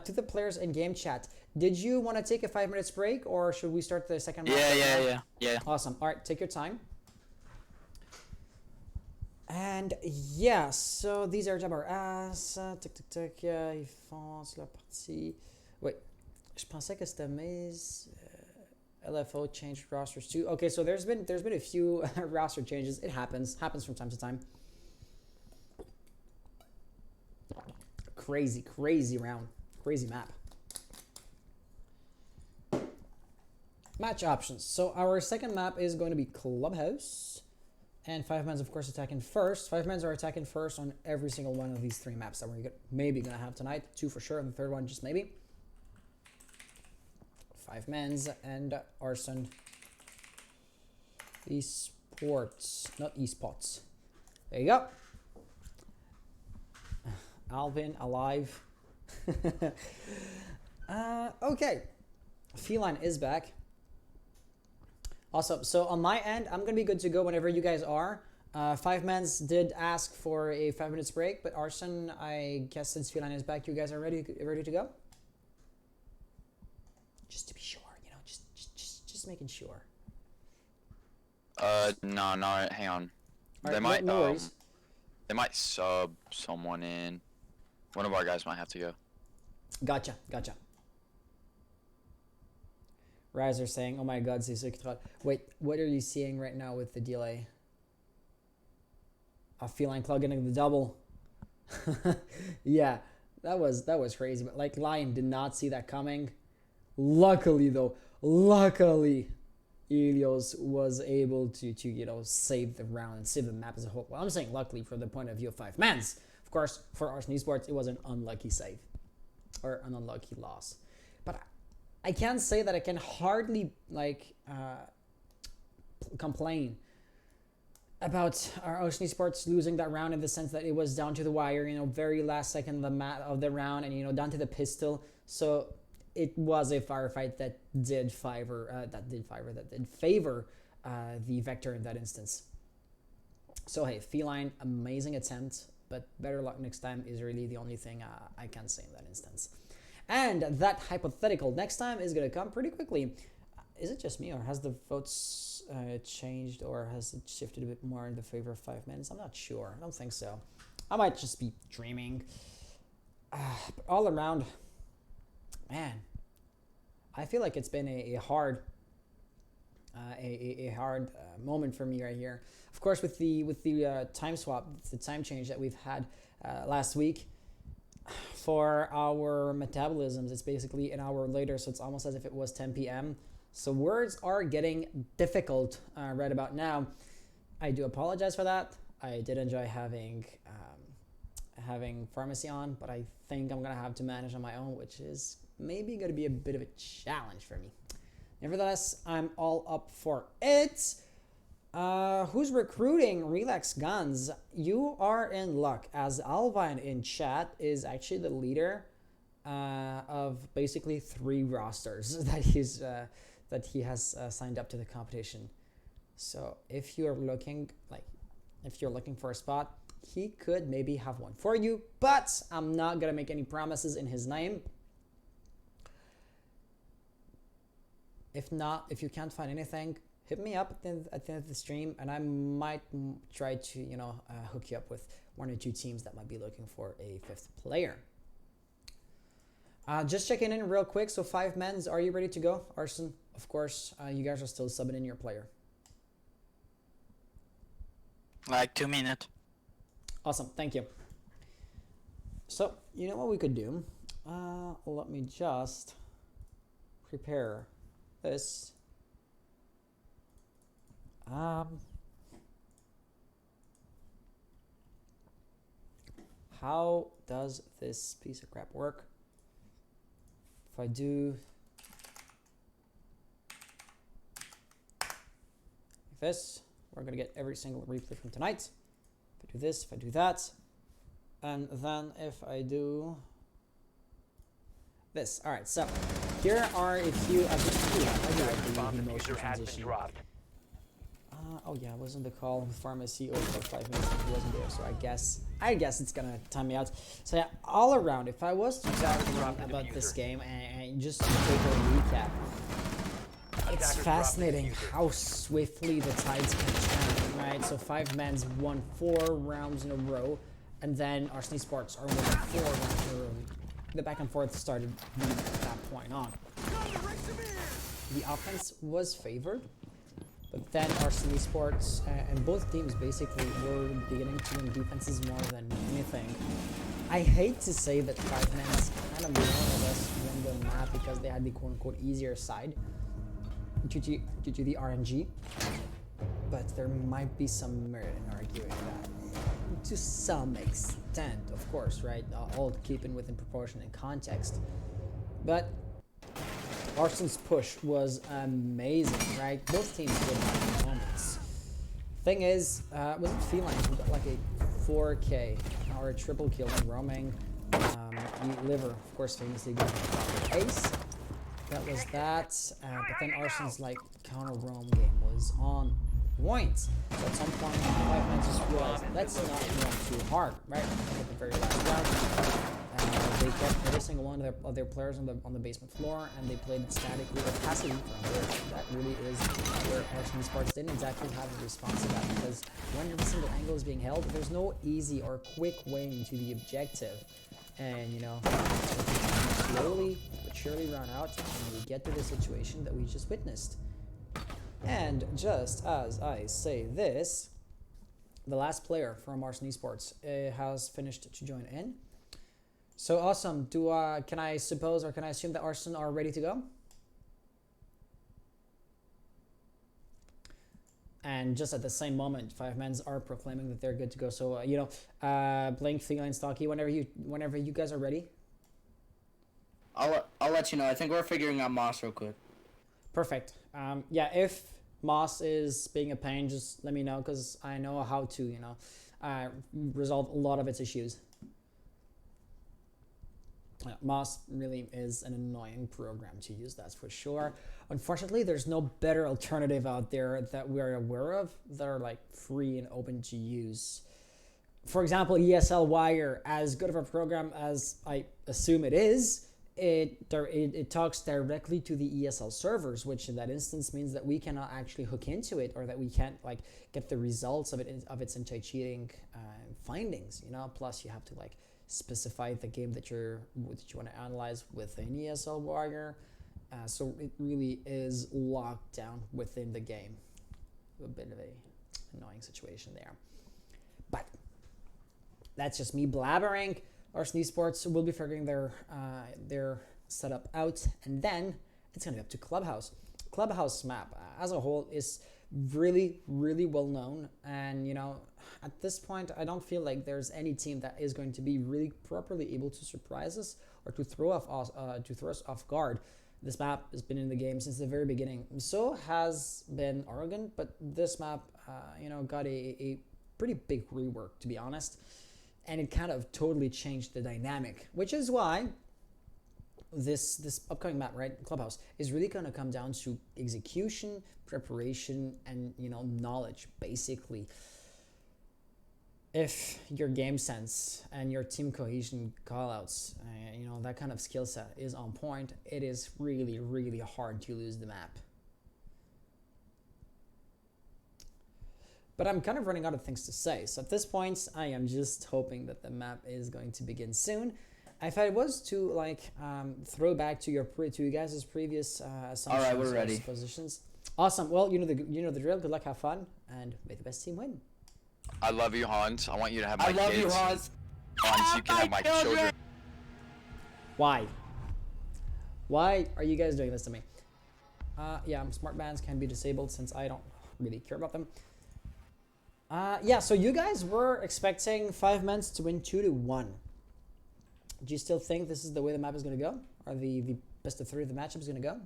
Speaker 1: To the players in game chat, did you want to take a 5 minutes break, or should we start the second map?
Speaker 2: Yeah.
Speaker 1: Awesome. All right, take your time. And yeah, so these are Jabbar As. Tic, ils font la partie. Wait, je pensais que c'était Maze. LFO changed rosters too. Okay, so there's been a few roster changes. It happens from time to time. Crazy round, crazy map. Match options. So our second map is going to be Clubhouse. And 5 men's, of course, attacking first. 5 men's are attacking first on every single one of these 3 maps that we're maybe going to have tonight. 2 for sure, and the third one just maybe. 5 men's and Arson Esports. Not esports. There you go. Alvin alive. Okay. Feline is back. Awesome. So on my end, I'm gonna be good to go whenever you guys are. 5 men's did ask for a 5 minutes break, but Arson, I guess since Feline is back, you guys are ready to go. Just to be sure, just making sure.
Speaker 2: No, hang on.
Speaker 1: Alright, no worries.
Speaker 2: They might sub someone in. One of our guys might have to go.
Speaker 1: Gotcha. Riser saying, "Oh my God, c'est ça qui trotte." Wait, what are you seeing right now with the delay? A Feline Claw getting the double. Yeah, that was crazy. But like Lion did not see that coming. Luckily, Ilios was able to save the round and save the map as a whole. Well, I'm saying luckily from the point of view of 5 men's. Of course, for Arson Esports, it was an unlucky save or an unlucky loss. But I can say that I can hardly complain about our Arson Esports losing that round, in the sense that it was down to the wire, very last second of the round, and down to the pistol. So it was a firefight that did favor the Vector in that instance. So hey, Feline, amazing attempt, but better luck next time is really the only thing I can say in that instance. And that hypothetical next time is going to come pretty quickly. Is it just me, or has the votes changed, or has it shifted a bit more in the favor of 5 minutes? I'm not sure. I don't think so. I might just be dreaming. But all around, man, I feel like it's been a hard moment for me right here. Of course, with the time swap, the time change that we've had last week. For our metabolisms, it's basically an hour later, so it's almost as if it was 10 p.m. So words are getting difficult right about now. I do apologize for that. I did enjoy having pharmacy on, but I think I'm gonna have to manage on my own, which is maybe gonna be a bit of a challenge for me. Nevertheless, I'm all up for it. Who's recruiting Relax Guns? You are in luck, as Alvine in chat is actually the leader of basically 3 rosters that he has signed up to the competition. So if you're looking for a spot, he could maybe have one for you, but I'm not gonna make any promises in his name. If not, if you can't find anything, hit me up at the end of the stream, and I might try to hook you up with 1 or 2 teams that might be looking for a 5th player. Just checking in real quick. So 5 men's, are you ready to go? Arson, of course, you guys are still subbing in your player.
Speaker 6: Like 2 minutes.
Speaker 1: Awesome, thank you. So, you know what we could do? Let me just prepare this. How does this piece of crap work? If I do this, we're gonna get every single replay from tonight. If I do this, if I do that, and then if I do this. All right, so here are a few.
Speaker 4: User has been dropped.
Speaker 1: Oh yeah, I was on the call with Pharmacy over 5 minutes and he wasn't there, so I guess it's gonna time me out. So yeah, all around, if I was to talk about this game and just to take a recap, it's fascinating how swiftly the tides can turn, right? So 5 men's won 4 rounds in a row, and then Arson Esports are winning 4 rounds in a row. The back and forth started from that point on. The offense was favored, but then Arson Esports and both teams basically were beginning to win defenses more than anything. I hate to say that 5 men's kind of more or less won the map because they had the quote-unquote easier side due to the RNG, but there might be some merit in arguing that. To some extent, of course, right? All keeping within proportion and context. But Arson's push was amazing, right? Both teams did have moments. Thing is, was it Feline who got like a 4K or a triple kill in roaming? Liver, of course, famously got the ace. That was that. But then Arson's like counter roam game was on point. So at some point, 5 men just realized, let's not run too hard, right? At the very last round, they kept every single one of their players on the basement floor, and they played statically or passively from there. That really is where Arson Esports didn't exactly have a response to that, because when every single angle is being held, there's no easy or quick way into the objective. And slowly but surely run out, and we get to the situation that we just witnessed. And just as I say this, the last player from Arson Esports has finished to join in. So awesome. Can I suppose, or can I assume that Arson are ready to go? And just at the same moment, 5 men's are proclaiming that they're good to go. So Blink, Feline, Stocky, whenever you guys are ready.
Speaker 3: I'll let you know. I think we're figuring out Moss real quick.
Speaker 1: Perfect. Yeah, if Moss is being a pain, just let me know, because I know how to, resolve a lot of its issues. Moss really is an annoying program to use, that's for sure. Unfortunately, there's no better alternative out there that we're aware of that are like free and open to use. For example, ESL Wire, as good of a program as I assume it is, it talks directly to the ESL servers, which in that instance means that we cannot actually hook into it, or that we can't get the results of its anti-cheating findings. Plus you have to specify the game that you want to analyze within ESL Wire. So it really is locked down within the game. A bit of a annoying situation there, but that's just me blabbering. Arson Esports will be figuring their setup out, and then it's gonna be up to Clubhouse. Clubhouse map as a whole is really, really well known, and at this point, I don't feel like there's any team that is going to be really properly able to surprise us or to throw us off guard. This map has been in the game since the very beginning. So has been Oregon, but this map, got a pretty big rework, to be honest. And it kind of totally changed the dynamic, which is why this upcoming map, right, Clubhouse, is really going to come down to execution, preparation, and, knowledge, basically. If your game sense and your team cohesion callouts, that kind of skill set is on point, it is really, really hard to lose the map. But I'm kind of running out of things to say. So at this point, I am just hoping that the map is going to begin soon. If I was to throw back to you guys' previous assumptions,
Speaker 3: all right, we're ready.
Speaker 1: Positions. Awesome. Well, you know the drill. Good luck, have fun, and may the best team win.
Speaker 2: I love you, Hans. I want you to have my kids.
Speaker 3: I love you, Hans.
Speaker 2: Hans, you can have my children.
Speaker 1: Why? Why are you guys doing this to me? Yeah, smart bands can be disabled since I don't really care about them. Yeah, so you guys were expecting 5 men to win 2-1. Do you still think this is the way the map is going to go? Or the best of 3 of the matchup is going to go?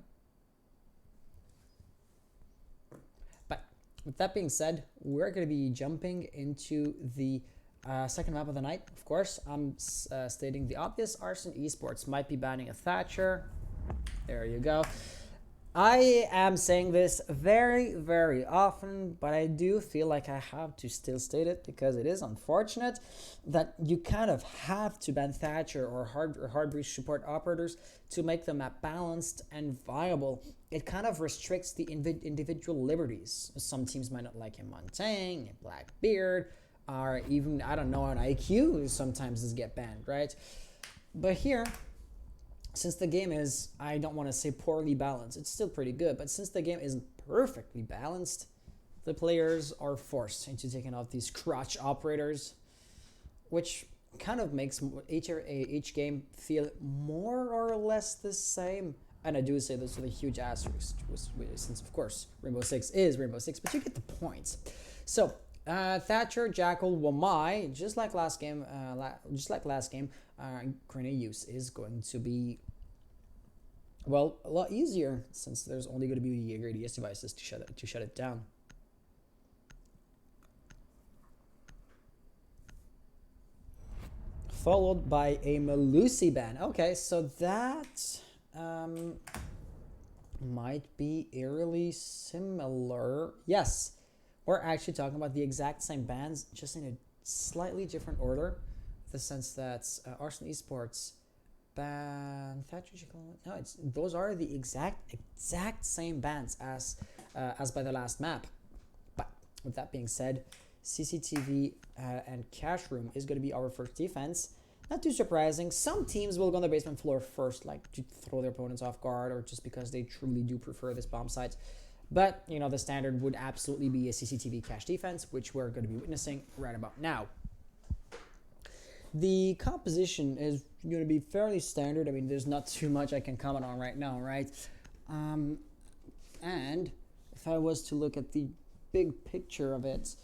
Speaker 1: But with that being said, we're going to be jumping into the second map of the night. Of course, I'm stating the obvious. Arson Esports might be banning a Thatcher. There you go. I am saying this very, very often, but I do feel like I have to still state it because it is unfortunate that you kind of have to ban Thatcher or hard breach support operators to make the map balanced and viable. It kind of restricts the individual liberties. Some teams might not like a Montaigne, a Blackbeard, or even, I don't know, an IQ sometimes does get banned, right? But here, since the game is, I don't want to say poorly balanced, it's still pretty good, but since the game isn't perfectly balanced, the players are forced into taking off these crotch operators, which kind of makes each game feel more or less the same. And I do say this with a huge asterisk, since of course Rainbow Six is Rainbow Six, but you get the point. So Thatcher, Jackal, Wamai, just like last game, grenade use is going to be, well, a lot easier since there's only going to be the ADS devices to shut it down. Followed by a Malusi ban. Okay, so that might be eerily similar. Yes, we're actually talking about the exact same bans, just in a slightly different order. The sense that Arson Esports ban Thatcher. No, those are the exact same bans as by the last map. But with that being said, CCTV and Cash Room is going to be our first defense. Not too surprising. Some teams will go on the basement floor first, like to throw their opponents off guard, or just because they truly do prefer this bomb site. But the standard would absolutely be a CCTV cache defense, which we're going to be witnessing right about now. The composition is going to be fairly standard. I mean, there's not too much I can comment on right now, right? And if I was to look at the big picture of it,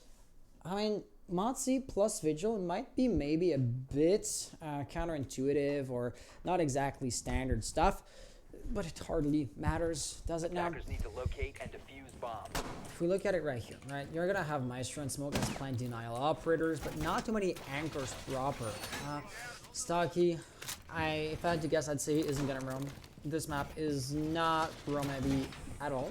Speaker 1: I mean, Motzi plus Vigil might be maybe a bit counterintuitive or not exactly standard stuff, but it hardly matters, does it now?
Speaker 4: Attackers need to locate and defuse bombs.
Speaker 1: If we look at it right here, right, you're gonna have Maestro and Smoke as plant denial operators, but not too many anchors proper. Stocky, if I had to guess, I'd say he isn't gonna roam. This map is not roam heavy at all.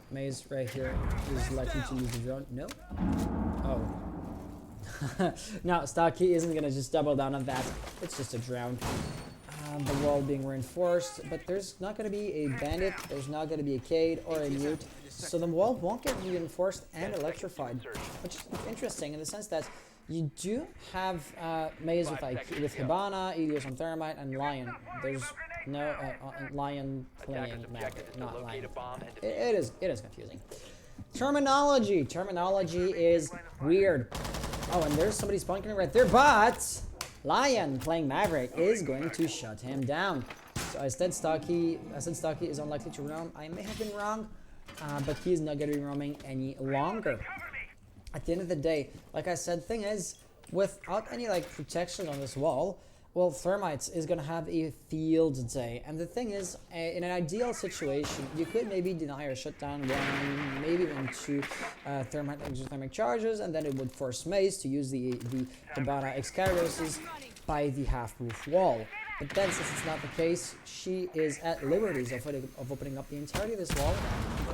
Speaker 1: Maze right here is likely to use the drone. No. Oh. No, Stocky isn't gonna just double down on that. It's just a drown. The wall being reinforced, but there's not going to be a bandit, there's not going to be a Cade or a mute, so the wall won't get reinforced and electrified, which is interesting in the sense that you do have Maze with Hibana, Elios on Thermite, and Lion. There's no Lion playing Maverick, not Lion. It is confusing. Terminology is weird. Oh, and there's somebody spawning right there, but Lion playing Maverick is going to shut him down. So I said Stocky is unlikely to roam. I may have been wrong, but he is not going to be roaming any longer. At the end of the day, like I said, thing is, without any protection on this wall, well, Thermites is going to have a field day. And the thing is, in an ideal situation, you could maybe deny or shut down one, maybe even two Thermite exothermic charges, and then it would force Maze to use the Tabana Excaliburs by the half-roof wall. But then, since it's not the case, she is at liberties of opening up the entirety of this wall.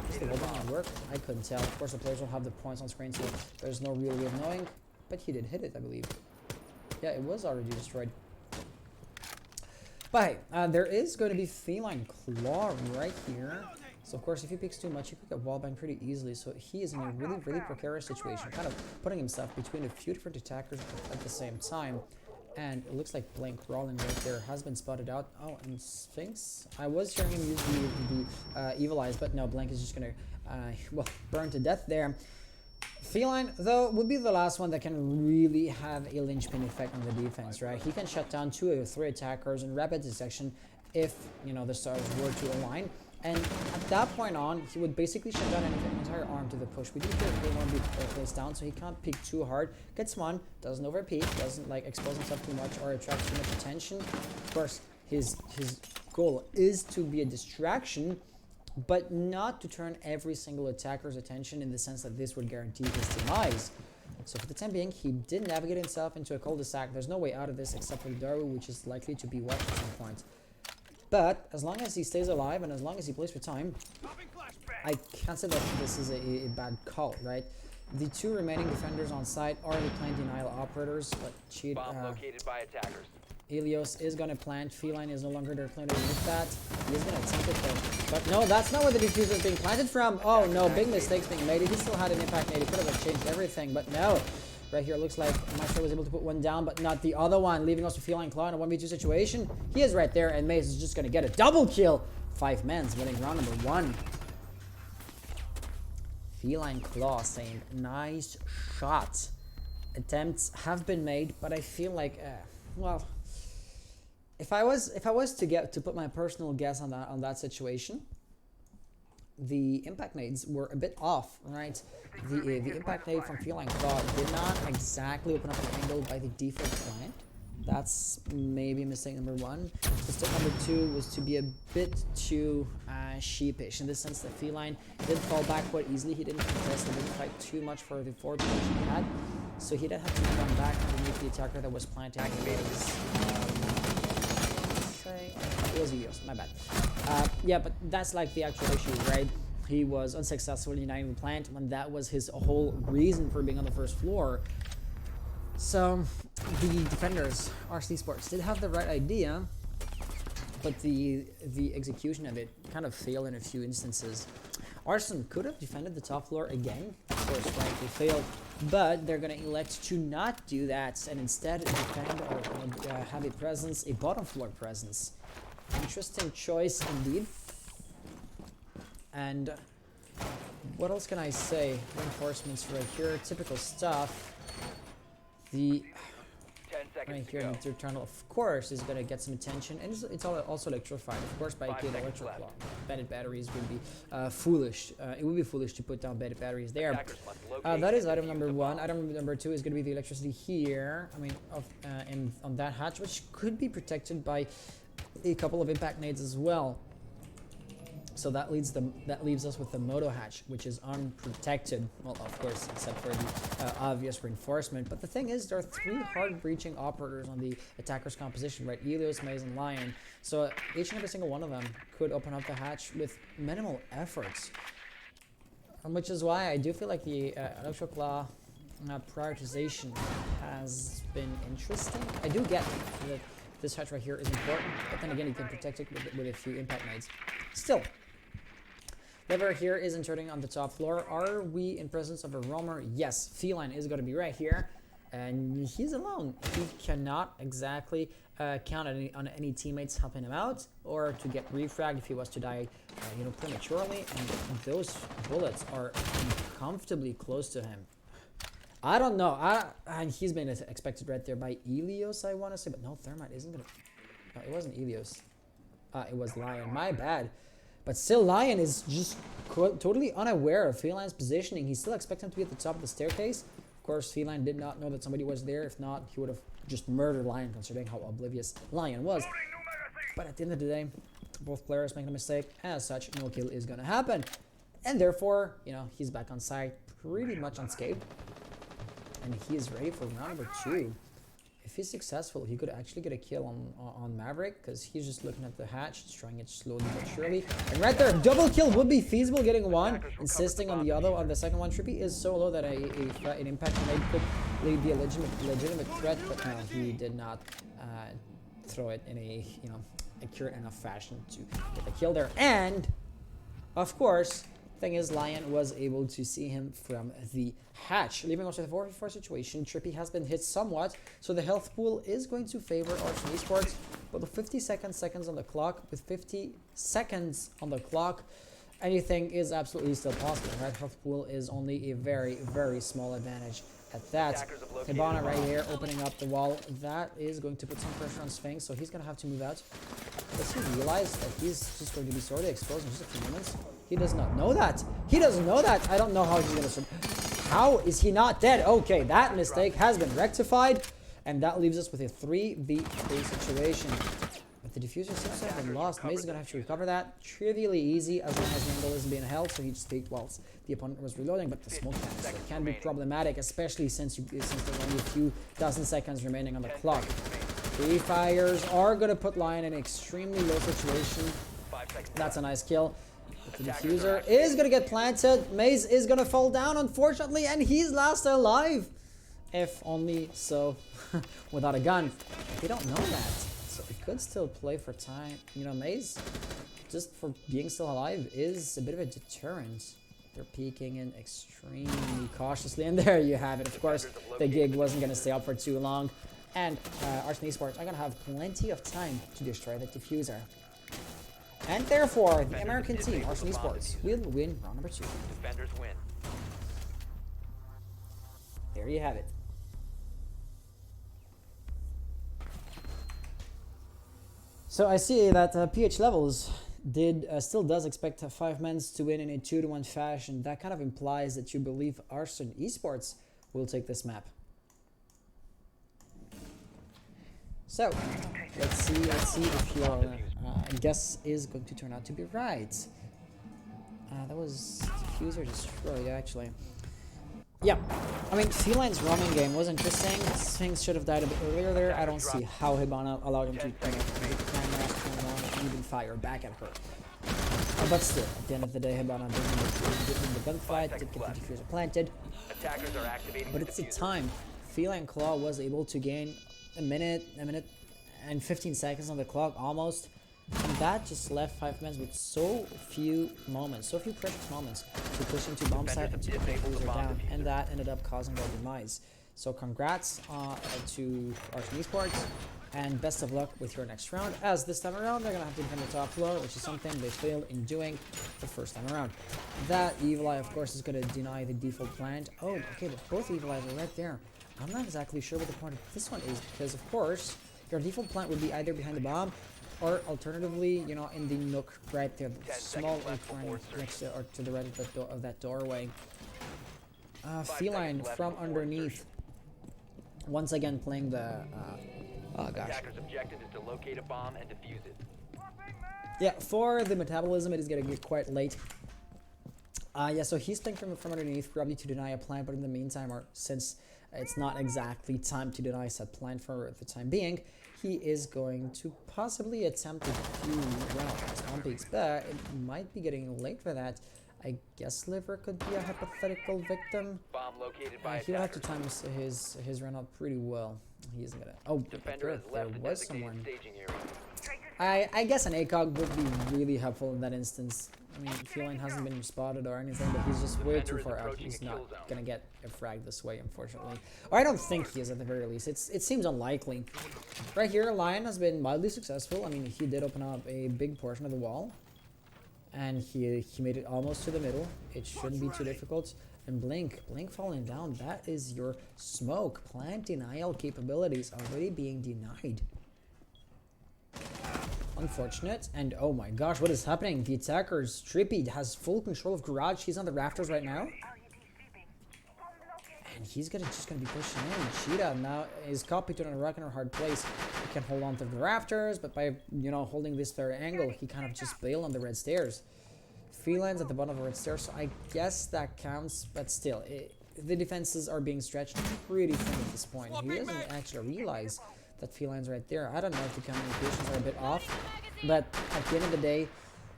Speaker 1: Is the wall going to work? I couldn't tell. Of course, the players will have the points on screen, so there's no real way of knowing. But he did hit it, I believe. Yeah, it was already destroyed. But hey, there is going to be Feline Claw right here. So of course, if he picks too much, he could get wallbanged pretty easily. So he is in a really, really precarious situation, kind of putting himself between a few different attackers at the same time. And it looks like Blank Rolling right there has been spotted out. Oh, and Sphinx. I was hearing him use the Evil Eyes, but no, Blank is just gonna, well, burn to death there. Feline, though, would be the last one that can really have a linchpin effect on the defense, right? He can shut down 2 or 3 attackers in rapid succession if, you know, the stars were to align. And at that point on, he would basically shut down an entire arm to the push. We do hear they want to be placed down, so he can't peek too hard. Gets one, doesn't overpeak, doesn't like expose himself too much or attract too much attention. Of course, his goal is to be a distraction, but not to turn every single attacker's attention in the sense that this would guarantee his demise. So for the time being, he did navigate himself into a cul-de-sac. There's no way out of this except for Daru, which is likely to be watched at some point. But as long as he stays alive and as long as he plays for time, I can't say that this is a bad call, right? The 2 remaining defenders on site are the plant denial operators, but cheat.
Speaker 4: Bomb located by attackers.
Speaker 1: Helios is going to plant. Feline is no longer their planter with that. He is going to attempt it though. But no, that's not where the diffuser is being planted from. Oh no, big mistakes being made. He still had an impact nade. He could have changed everything, but no. Right here, looks like Maestro was able to put one down, but not the other one, leaving us with Feline Claw in a 1v2 situation. He is right there, and Maze is just going to get a double kill. 5 men's winning round number 1. Feline Claw saying, nice shot. Attempts have been made, but I feel like, well, if I was to put my personal guess on that situation, the impact nades were a bit off, right? The impact nade from Feline Claw did not exactly open up an angle by the default client. That's maybe mistake number 1. Mistake number 2 was to be a bit too sheepish in the sense that Feline did fall back quite easily. He didn't contest, he didn't fight too much for the forward position he had. So he did have to run back underneath the attacker that was planting. It was Eos, my bad. Yeah, but that's like the actual issue, right? He was unsuccessful in uniting the plant when that was his whole reason for being on the first floor. So the defenders, Arson Esports, did have the right idea, but the execution of it kind of failed in a few instances. Arson could have defended the top floor again, of course, right? They failed, but they're going to elect to not do that and instead defend or have a presence, a bottom floor presence. Interesting choice indeed. And what else can I say? Reinforcements right here, typical stuff. The
Speaker 4: 10 seconds
Speaker 1: right
Speaker 4: to
Speaker 1: here,
Speaker 4: go.
Speaker 1: the Eternal, of course, is going to get some attention, and it's also electrified, of course, by
Speaker 4: 5
Speaker 1: Kid
Speaker 4: seconds
Speaker 1: Electric
Speaker 4: left.
Speaker 1: Bandit batteries would be foolish. It would be foolish to put down bandit batteries there.
Speaker 4: Attackers must locate
Speaker 1: That is
Speaker 4: and
Speaker 1: item
Speaker 4: defuse
Speaker 1: number
Speaker 4: the
Speaker 1: 1.
Speaker 4: bomb.
Speaker 1: Item number 2 is going to be the electricity here. I mean, on that hatch, which could be protected by a couple of impact nades as well. So that leaves us with the Moto hatch, which is unprotected. Well, of course, except for the obvious reinforcement. But the thing is, there are 3 hard breaching operators on the attacker's composition, right? Helios, Maze, and Lion. So each and every single one of them could open up the hatch with minimal efforts. Which is why I do feel like the Electro Claw prioritization has been interesting. I do get that this hatch right here is important, but then again, you can protect it with a few impact nades. Still, Lever here is inserting on the top floor. Are we in presence of a roamer? Yes, Feline is going to be right here, and he's alone. He cannot exactly count on any teammates helping him out, or to get refragged if he was to die, prematurely. And those bullets are uncomfortably close to him. I don't know. And he's been expected right there by Helios, I want to say, but no, Thermite isn't gonna. No, it wasn't Helios. It was Lion. My bad. But still, Lion is just totally unaware of Feline's positioning. He still expects him to be at the top of the staircase. Of course, Feline did not know that somebody was there. If not, he would have just murdered Lion, considering how oblivious Lion was. But at the end of the day, both players make a mistake. As such, no kill is going to happen. And therefore, you know, he's back on site pretty much unscathed. And he is ready for round number 2. If he's successful, he could actually get a kill on Maverick, because he's just looking at the hatch, destroying it slowly but surely. And right there, double kill would be feasible, getting one, insisting on the other. On the second one, Trippy is so low that an impact grenade could be a legitimate threat, but no, he did not throw it in a, you know, accurate enough fashion to get the kill there. And of course, thing is, Lion was able to see him from the hatch, leaving us with a 4v4 situation. Trippy has been hit somewhat, so the health pool is going to favor Arson Esports. But with 50 seconds on the clock, anything is absolutely still possible. Right, health pool is only a very, very small advantage at that. Hibana right here opening up the wall. That is going to put some pressure on Sphinx, so he's going to have to move out. Does he realize that he's just going to be sorely exposed in just a few moments? He does not know that. He doesn't know that. I don't know how he's going to survive. How is he not dead? Okay, that mistake has been rectified. And that leaves us with a 3v3 situation. But the diffuser seems to have been lost. Maze is going to have to recover that. Trivially easy as long as Randall isn't being held. So he just stayed whilst the opponent was reloading. But the smoke canister can be problematic, especially since there's only a few dozen seconds remaining on the clock. Free fires are going to put Lion in an extremely low situation. That's a nice kill. But the diffuser is going to get planted. Maze is going to fall down, unfortunately, and he's last alive. If only so without a gun. They don't know that. So it could still play for time. You know, Maze, just for being still alive, is a bit of a deterrent. They're peeking in extremely cautiously. And there you have it. Of course, the gig wasn't going to stay up for too long. And Arson Esports are going to have plenty of time to destroy the diffuser. And therefore, the American team, Arson Esports, will win round number 2.
Speaker 4: Defenders win.
Speaker 1: There you have it. So I see that PH Levels still does expect 5 men to win in a 2-1 fashion. That kind of implies that you believe Arson Esports will take this map. So let's see if your guess is going to turn out to be right. That was diffuser destroyed, actually. Yeah, I mean, Feline's roaming game was interesting. Sphinx should have died a bit earlier there. I don't see how Hibana allowed him to bring up and even fire back at her. But still, at the end of the day, Hibana didn't win the gunfight, did get the diffuser planted.
Speaker 4: Attackers are activating
Speaker 1: But it's the time. Feline Claw was able to gain a minute and 15 seconds on the clock almost. And that just left 5 men with so few precious moments to push into bomb site and to put the diffuser down. And that ended up causing their demise. So congrats to Arson Esports, and best of luck with your next round, as this time around they're going to have to defend the top floor, which is something they failed in doing the first time around. That Evil Eye, of course, is going to deny the default plant. Oh, okay, but both Evil Eyes are right there. I'm not exactly sure what the point of this one is, because, of course, your default plant would be either behind the bomb, or alternatively, you know, in the nook right there, the small opening next to, or to the right of that doorway. Feline from underneath, once again playing the. Oh gosh.
Speaker 4: Attackers' objective is to locate a bomb and defuse it.
Speaker 1: Yeah, for the metabolism, it is gonna get quite late. Yeah, so he's playing from underneath, probably to deny a plant, but in the meantime, or since it's not exactly time to deny said plant for the time being, he is going to possibly attempt a few rounds on peaks, but it might be getting late for that. I guess Liver could be a hypothetical victim.
Speaker 4: Bomb located by
Speaker 1: He'll have to time his run out pretty well. He isn't gonna. Oh,
Speaker 4: Defender
Speaker 1: there
Speaker 4: has left the
Speaker 1: was
Speaker 4: designated
Speaker 1: someone.
Speaker 4: staging area.
Speaker 1: I guess an ACOG would be really helpful in that instance. I mean, Feline hasn't been spotted or anything, but he's just way too far out. He's not gonna get a frag this way, unfortunately. Or I don't think he is, at the very least. It seems unlikely. Right here, Lion has been mildly successful. I mean, he did open up a big portion of the wall, and he made it almost to the middle. It shouldn't be too difficult. And Blink falling down. That is your smoke plant denial capabilities already being denied. Unfortunate. And oh my gosh, what is happening? The attackers, Trippy has full control of Garage. He's on the rafters right now. And he's just gonna be pushing in. Cheetah now is copy to a rock in a hard place. He can hold on to the rafters, but by holding this third angle, he kind of just bailed on the red stairs. Felines at the bottom of the red stairs, so I guess that counts, but still, the defenses are being stretched pretty thin at this point. He doesn't actually realize that Feline's right there. I don't know if the communications are a bit off, but at the end of the day,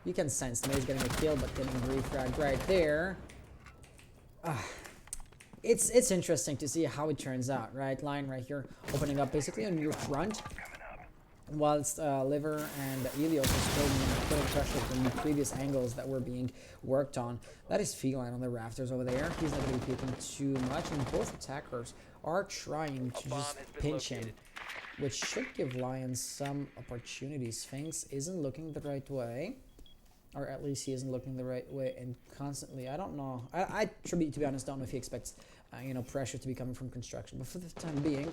Speaker 1: you can sense he's getting a kill, but getting refragged right there. It's interesting to see how it turns out, right? Lion right here opening up basically on your front, whilst Liver and Elios are still putting pressure from the previous angles that were being worked on. That is Feline on the rafters over there. He's not going to be peeking too much, and both attackers are trying to just pinch him, which should give Lion some opportunities. Sphinx isn't looking the right way, or at least he isn't looking the right way, and constantly, I don't know. I to be honest, don't know if he expects pressure to be coming from construction, but for the time being,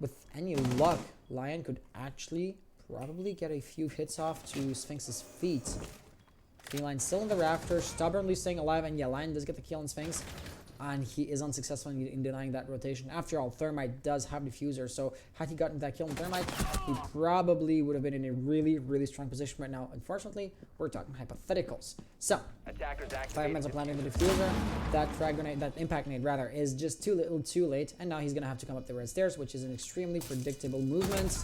Speaker 1: with any luck, Lion could actually probably get a few hits off to Sphinx's feet. Feline still in the rafters, stubbornly staying alive, and yeah, Lion does get the kill on Sphinx, and he is unsuccessful in denying that rotation. After all, Thermite does have Diffuser, so had he gotten that kill on Thermite, he probably would have been in a really, really strong position right now. Unfortunately, we're talking hypotheticals. So, 5 minutes of planting the Diffuser. That frag grenade, that impact grenade rather, is just too little too late, and now he's going to have to come up the red stairs, which is an extremely predictable movement.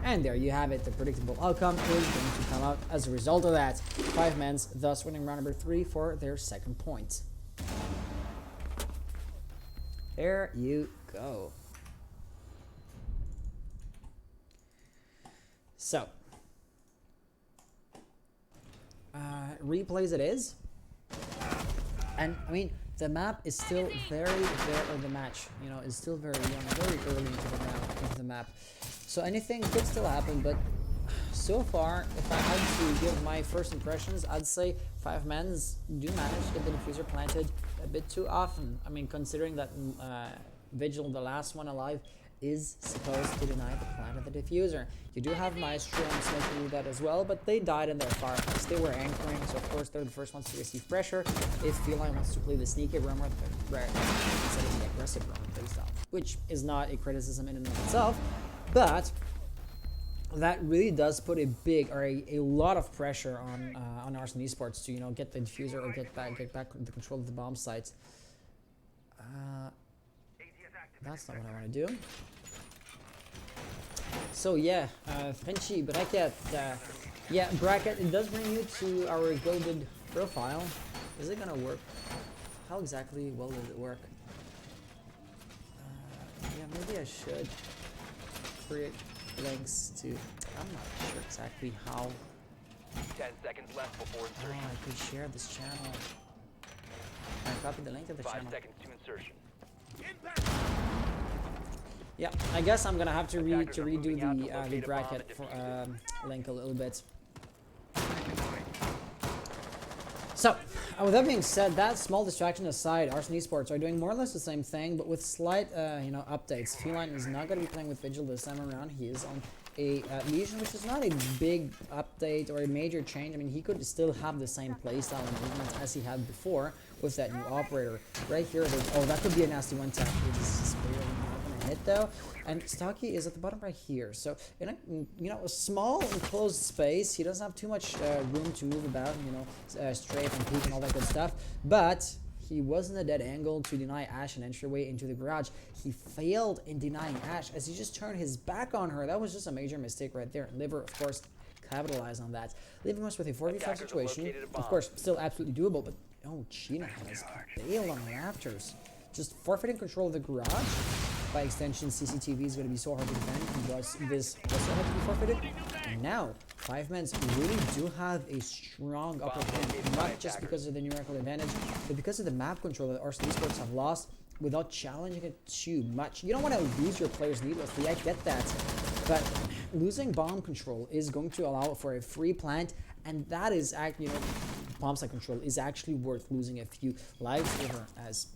Speaker 1: And there you have it. The predictable outcome is going to come out as a result of that. 5 men's, thus winning round number 3 for their second point. There you go. So, replays it is. And, I mean, the map is still or the match, is still very young, very early into the map. So anything could still happen, but so far, if I had to give my first impressions, I'd say 5 men's do manage to get the diffuser planted a bit too often. I mean, considering that Vigil, the last one alive, is supposed to deny the plant of the diffuser. You do have Maestro and Smoke to do that as well, but they died in their firefights. They were anchoring, so of course they're the first ones to receive pressure if Feline wants to play the sneaky roamer instead of the aggressive roamer playstyle, which is not a criticism in and of itself, but that really does put a lot of pressure on Arson Esports to get the diffuser or get back the control of the bomb sites. That's not what I want to do. So yeah, Frenchy, Bracket, yeah, Bracket, it does bring you to our gilded profile. Is it gonna work? How exactly well does it work? Yeah, maybe I should create links to, I'm not sure exactly how.
Speaker 4: 10 seconds left before insertion.
Speaker 1: I could share this channel. I copy the link to the
Speaker 4: 5
Speaker 1: channel.
Speaker 4: seconds to insertion.
Speaker 1: Yeah, I guess I'm gonna have to redo the bracket for, link a little bit. So, with that being said, that small distraction aside, Arson Esports are doing more or less the same thing, but with slight, updates. Feline is not going to be playing with Vigil this time around. He is on a Legion, which is not a big update or a major change. I mean, he could still have the same playstyle and movements as he had before with that new operator. Right here, oh, that could be a nasty one tap. This is barely not going to hit, though. And Stocky is at the bottom right here. So, in a small enclosed space, he doesn't have too much room to move about, strafe and peek and all that good stuff. But he was in a dead angle to deny Ash an entryway into the garage. He failed in denying Ash as he just turned his back on her. That was just a major mistake right there. Liver, of course, capitalized on that, leaving us with a 4v5 situation. Of course, still absolutely doable, but oh, Gina has bailed on the rafters. Just forfeiting control of the garage. By extension, CCTV is going to be so hard to defend because this also had to be forfeited. And now, 5 men really do have a strong upper hand, not just because of the numerical advantage, but because of the map control that Arson Esports have lost without challenging it too much. You don't want to lose your players needlessly, I get that, but losing bomb control is going to allow for a free plant, and that is, bomb site control is actually worth losing a few lives over as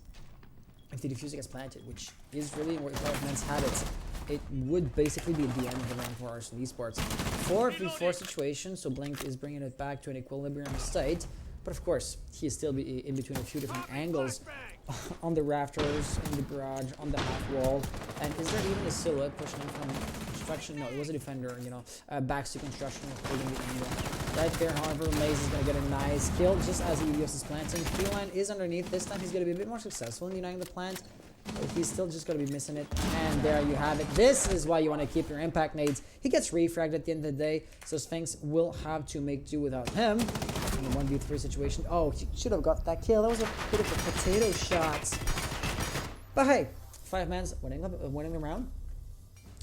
Speaker 1: if the diffuser gets planted, which is really what 5 men's habits. It would basically be the end of the round for Arson Esports. 4v4 situation, so Blink is bringing it back to an equilibrium state. But of course, he's still in between a few different angles. On the rafters, in the garage, on the half wall. And is there even a silhouette pushing in from construction? No, it was a defender, you know, backs to construction, holding the angle. Right there, however, Maze is going to get a nice kill just as EVS is planting. Feline is underneath. This time he's going to be a bit more successful in denying the plant. But he's still just going to be missing it. And there you have it. This is why you want to keep your impact nades. He gets refragged at the end of the day, so Sphinx will have to make do without him. In a 1v3 situation. Oh, he should have got that kill. That was a bit of a potato shot. But hey, 5-man's winning the round.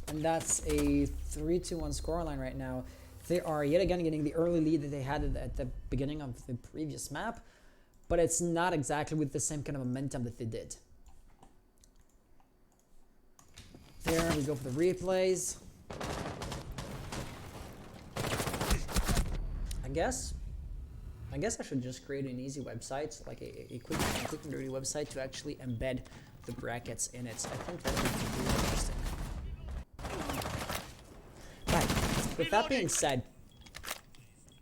Speaker 1: And that's a 3-2-1 scoreline right now. They are yet again getting the early lead that they had at the beginning of the previous map. But it's not exactly with the same kind of momentum that they did. There we go for the replays. I guess I should just create an easy website, like a quick and dirty website to actually embed the brackets in it. I think that would be really interesting. Right. With that being said,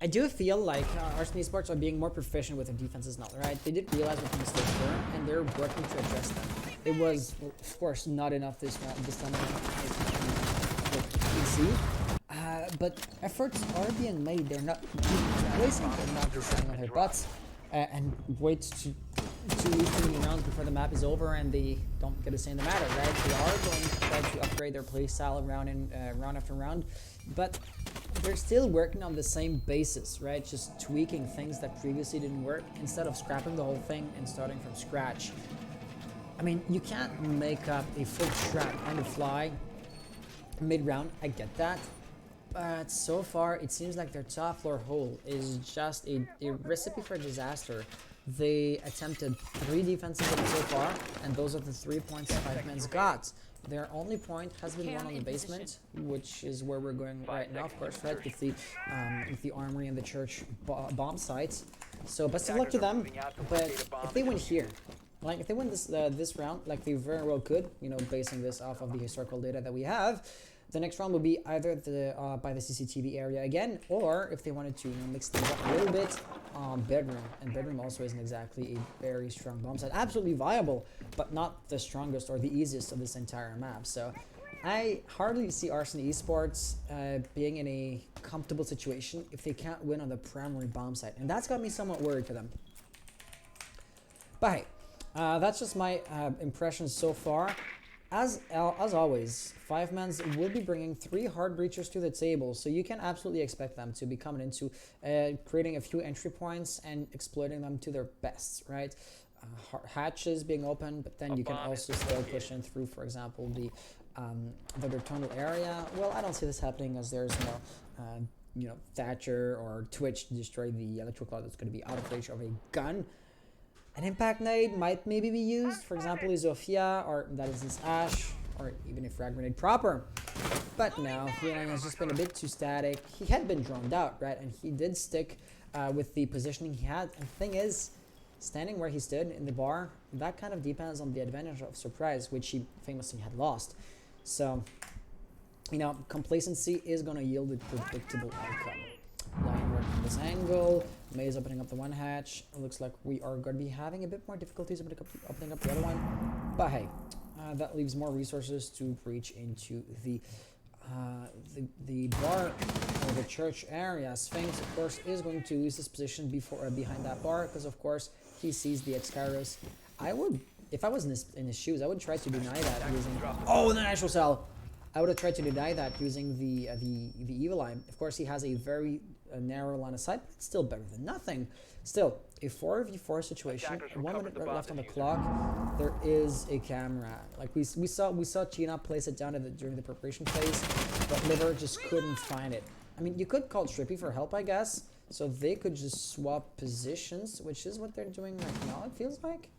Speaker 1: I do feel like Arson Esports are being more proficient with their defenses now, right? They did realize what the mistakes were, and they're working to address them. It was, well, of course, not enough this time as you see. But efforts are being made. They're not wasting. They're not just sitting on their butts and wait to lose too many rounds before the map is over and they don't get a say in the matter, right? They are going to try to upgrade their playstyle round after round, but they're still working on the same basis, right? Just tweaking things that previously didn't work instead of scrapping the whole thing and starting from scratch. I mean, you can't make up a full trap on the fly mid-round. I get that. But so far, it seems like their top floor hole is just a recipe for disaster. They attempted 3 defenses so far, and those are the 3 points 5-man's got. Their only point has been one on the basement, which is where we're going right now, of course, right, with the armory and the church bomb sites. So best of luck to them. But if they win here, like if they win this round, like they very well could, you know, basing this off of the historical data that we have, the next round will be either by the CCTV area again, or if they wanted to, you know, mix things up a little bit, bedroom. And bedroom also isn't exactly a very strong bomb site. Absolutely viable, but not the strongest or the easiest of this entire map. So I hardly see Arson Esports being in a comfortable situation if they can't win on the primary bomb site, and that's got me somewhat worried for them. But hey, that's just my impressions so far. As always, 5-man's will be bringing 3 hard breachers to the table, so you can absolutely expect them to be coming into creating a few entry points and exploiting them to their best, right? Hatches being open, but then you can also still push in through, for example, the tunnel area. Well, I don't see this happening as there's no, you know, Thatcher or Twitch to destroy the electrical cloud that's going to be out of range of a gun. An impact nade might maybe be used, for example, Zofia, or that is his Ash, or even a frag grenade proper. But no, Feline has just been a bit too static. He had been drowned out, right? And he did stick with the positioning he had. And the thing is, standing where he stood in the bar, that kind of depends on the advantage of surprise, which he famously had lost. So, you know, complacency is going to yield a predictable outcome. Lion working from this angle. Maze opening up the one hatch. It looks like we are going to be having a bit more difficulties opening up the other one. But hey, that leaves more resources to breach into the bar or the church area. Sphinx, of course, is going to use his position behind that bar because, of course, he sees the Excairos. I would, if I was in his shoes, I would try to deny that using. Oh, the natural cell. I would have tried to deny that using the evil eye. Of course, he has a very narrow line of sight, but it's still better than nothing. Still, a 4v4 situation, 1 minute left on the clock. There is a camera. Like we saw China place it down during the preparation phase, but Liver just couldn't find it. I mean, you could call Trippy for help, I guess. So they could just swap positions, which is what they're doing right now, it feels like.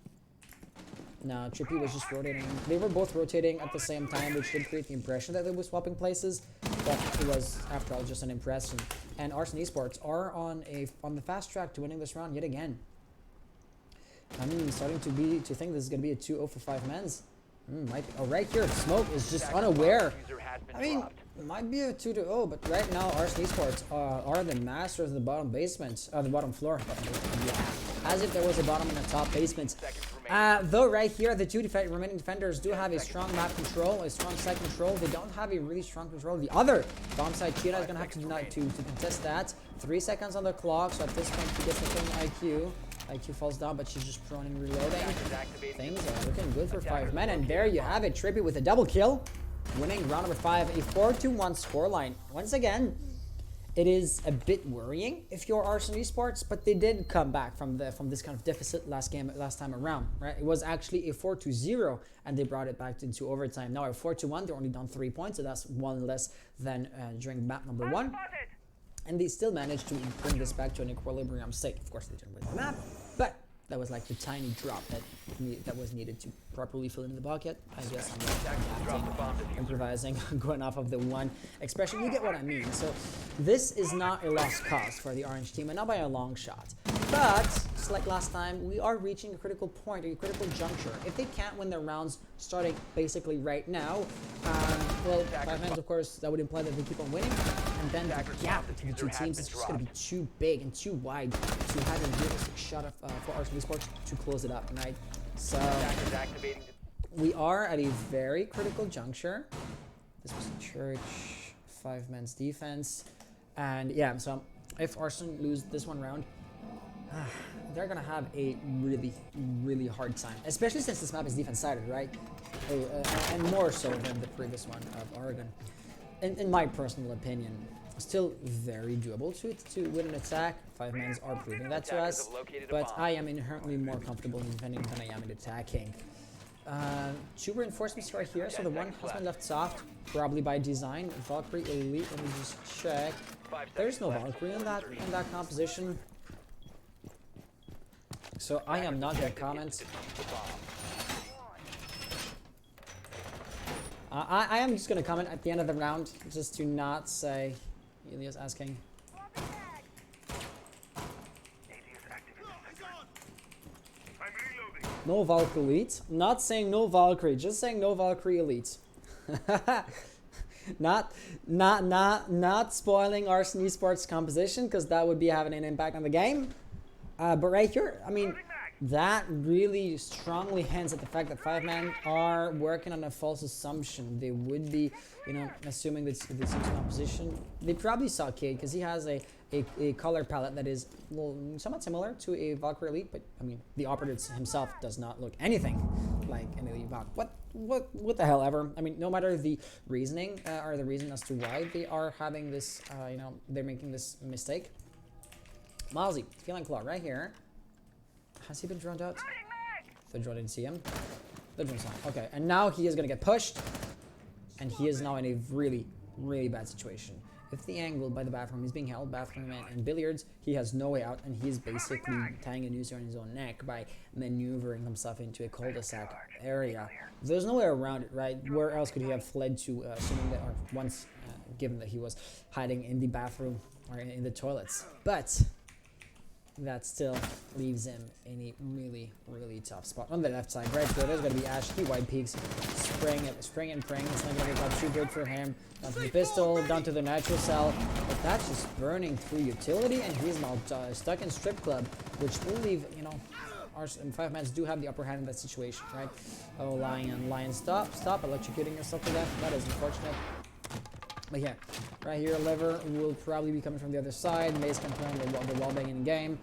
Speaker 1: No, Trippy was just rotating. They were both rotating at the same time, which did create the impression that they were swapping places, but it was, after all, just an impression. And Arson Esports are on the fast track to winning this round yet again. I'm starting to think this is going to be a 2-0 for 5-men's. Might be. Oh, right here, Smoke is just unaware. I mean, Might be a 2-0, but right now Arson Esports are the masters of the bottom basement, the bottom floor. Yeah, as if there was a bottom and a top basement. Though right here, the two remaining defenders do have a strong map control, a strong site control. They don't have a really strong control. The other bomb side, Cheetah is gonna have to contest that. 3 seconds on the clock, so at this point she gets the killing IQ. IQ falls down, but she's just prone and reloading. Things are looking good for 5 men, and there you have it. Trippy with a double kill, winning round number 5, a 4-1 scoreline. Once again, it is a bit worrying if you're Arson Esports, but they did come back from this kind of deficit last time around, right? It was actually a 4-0, and they brought it back into overtime. Now at 4-1, they're only down 3 points, so that's one less than during map number 1. And they still managed to bring this back to an equilibrium state. Of course, they didn't win the map, but that was like the tiny drop that was needed to properly fill in the bucket. I guess I'm improvising, going off of the one expression. You get what I mean. So this is not a lost cause for the orange team, and not by a long shot. But just like last time, we are reaching a critical point, a critical juncture. If they can't win their rounds starting basically right now, well, 5 hands, of course, that would imply that they keep on winning. And then the gap between the two teams is just going to be too big and too wide to have a realistic shot for Arson Esports to close it up, right? So we are at a very critical juncture. This was a church, 5 men's defense. And yeah, so if Arson lose this one round, they're gonna have a really hard time, especially since this map is defense-sided, right? And more so than the previous one of Oregon. In my personal opinion, still very doable to win an attack. 5 men's are proving that to us, but I am inherently more comfortable in defending than I am in attacking. 2 reinforcements right here, so the one has been left soft, probably by design. Valkyrie elite, let me just check. There's no Valkyrie in that composition. So I am not gonna comment. I am just gonna comment at the end of the round, just to not say. Elias asking. No Valkyrie elite. Not saying no Valkyrie, just saying no Valkyrie elite. not spoiling Arson Esports composition, because that would be having an impact on the game. But right here, I mean, that really strongly hints at the fact that 5 men are working on a false assumption. They would be, you know, assuming that this team's composition. They probably saw Cade because he has a color palette that is, well, somewhat similar to a Valkyrie elite, but I mean, the operative himself does not look anything like an elite Valk. What the hell ever. I mean, no matter the reasoning or the reason as to why they are having this, you know, they're making this mistake. Malzy, feeling claw right here. Has he been drowned out? The drone didn't see him. The drone's not. Okay, and now he is gonna get pushed, and he is now in a really bad situation. If the angle by the bathroom is being held, bathroom and billiards, he has no way out, and he's basically tying a noose around his own neck by maneuvering himself into a cul-de-sac area. There's no way around it, right? Where else could he have fled to, assuming that, or once, given that he was hiding in the bathroom or in the toilets? But that still leaves him in a really tough spot. On the left side, right there, there's gonna be Ash, he wide peaks, spraying and praying. It's not gonna work out too good for him. Down to the pistol, down to the natural cell, but that's just burning through utility, and he's now stuck in strip club, which will leave, you know, our 5 men do have the upper hand in that situation, right? Oh, Lion, stop, electrocuting yourself to death. That is unfortunate. But yeah, right here, Lever will probably be coming from the other side. Maze can plan the wallbang in game.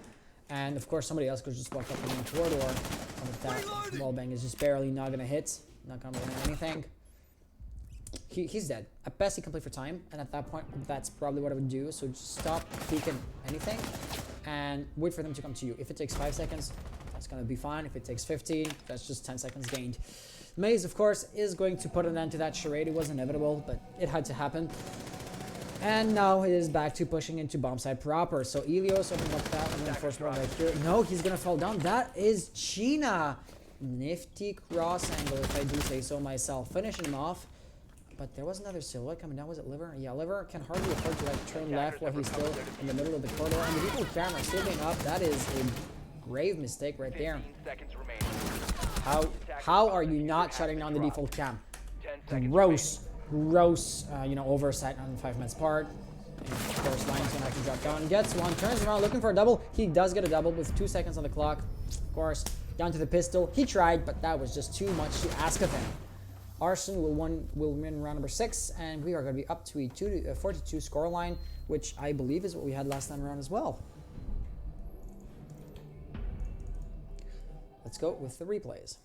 Speaker 1: And of course, somebody else could just walk up the main corridor. And with that, wallbang is just barely not going to hit. Not going to win anything. He's dead. At best, he can play for time. And at that point, that's probably what I would do. So just stop peeking anything and wait for them to come to you. If it takes 5 seconds, that's going to be fine. If it takes 15, that's just 10 seconds gained. Maze, of course, is going to put an end to that charade. It was inevitable, but it had to happen. And now it is back to pushing into bomb side proper. So Elios opened up that reinforcement right here. No, he's going to fall down. That is China. Nifty cross angle, if I do say so myself. Finishing him off. But there was another silhouette coming down. Was it Liver? Yeah, Liver can hardly afford to like turn left while he's still in the middle of the corridor. And the default camera still being up. That is a grave mistake right there. How are you not shutting down the default cam? Gross. gross, oversight on 5-man's part. And of course, Lion's gonna have to drop down. Gets one, turns around looking for a double. He does get a double with 2 seconds on the clock. Of course, down to the pistol. He tried, but that was just too much to ask of him. Arson will win round number 6, and we are going to be up to a 42 scoreline, which I believe is what we had last time around as well. Let's go with the replays.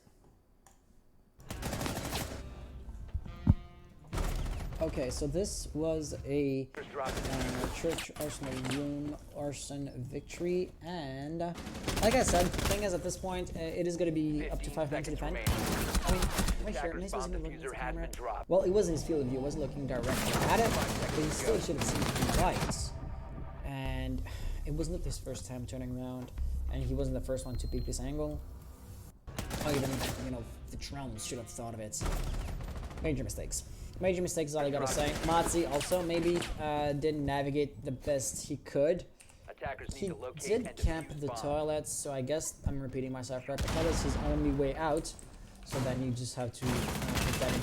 Speaker 1: Okay, so this was a Church Arsenal Room Arson victory, and like I said, the thing is at this point, it is going to be up to 5 men to defend. I mean, right here, Mace wasn't even looking at the camera. Well, it was in his field of view, wasn't looking directly at it, but he still should have seen the lights. And it wasn't his first time turning around, and he wasn't the first one to peek this angle. Or even, the drums should have thought of it. Major mistakes. Major mistakes is all I gotta say. Matzi also maybe didn't navigate the best he could. He did camp the toilets, so I guess I'm repeating myself, right? But that is his only way out. So then you just have to put that in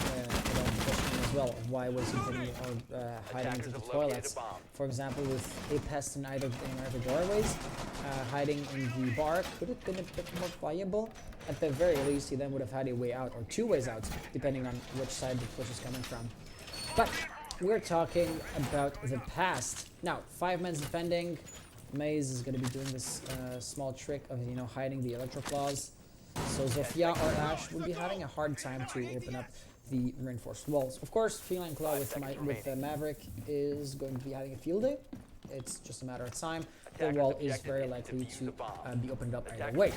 Speaker 1: question as well. Why was he hiding into the toilets? For example, with a pest in either doorways, hiding in the bar could have been a bit more viable. At the very least, he then would have had a way out, or 2 ways out, depending on which side the push is coming from. But we're talking about the past. Now, 5 men's defending. Maze is going to be doing this small trick of, hiding the electro claws. So Zofia or Ash would be having a hard time to open up the reinforced walls. Of course, Feline Claw with Maverick is going to be having a field day. It's just a matter of time. The wall is very likely to be opened up either way.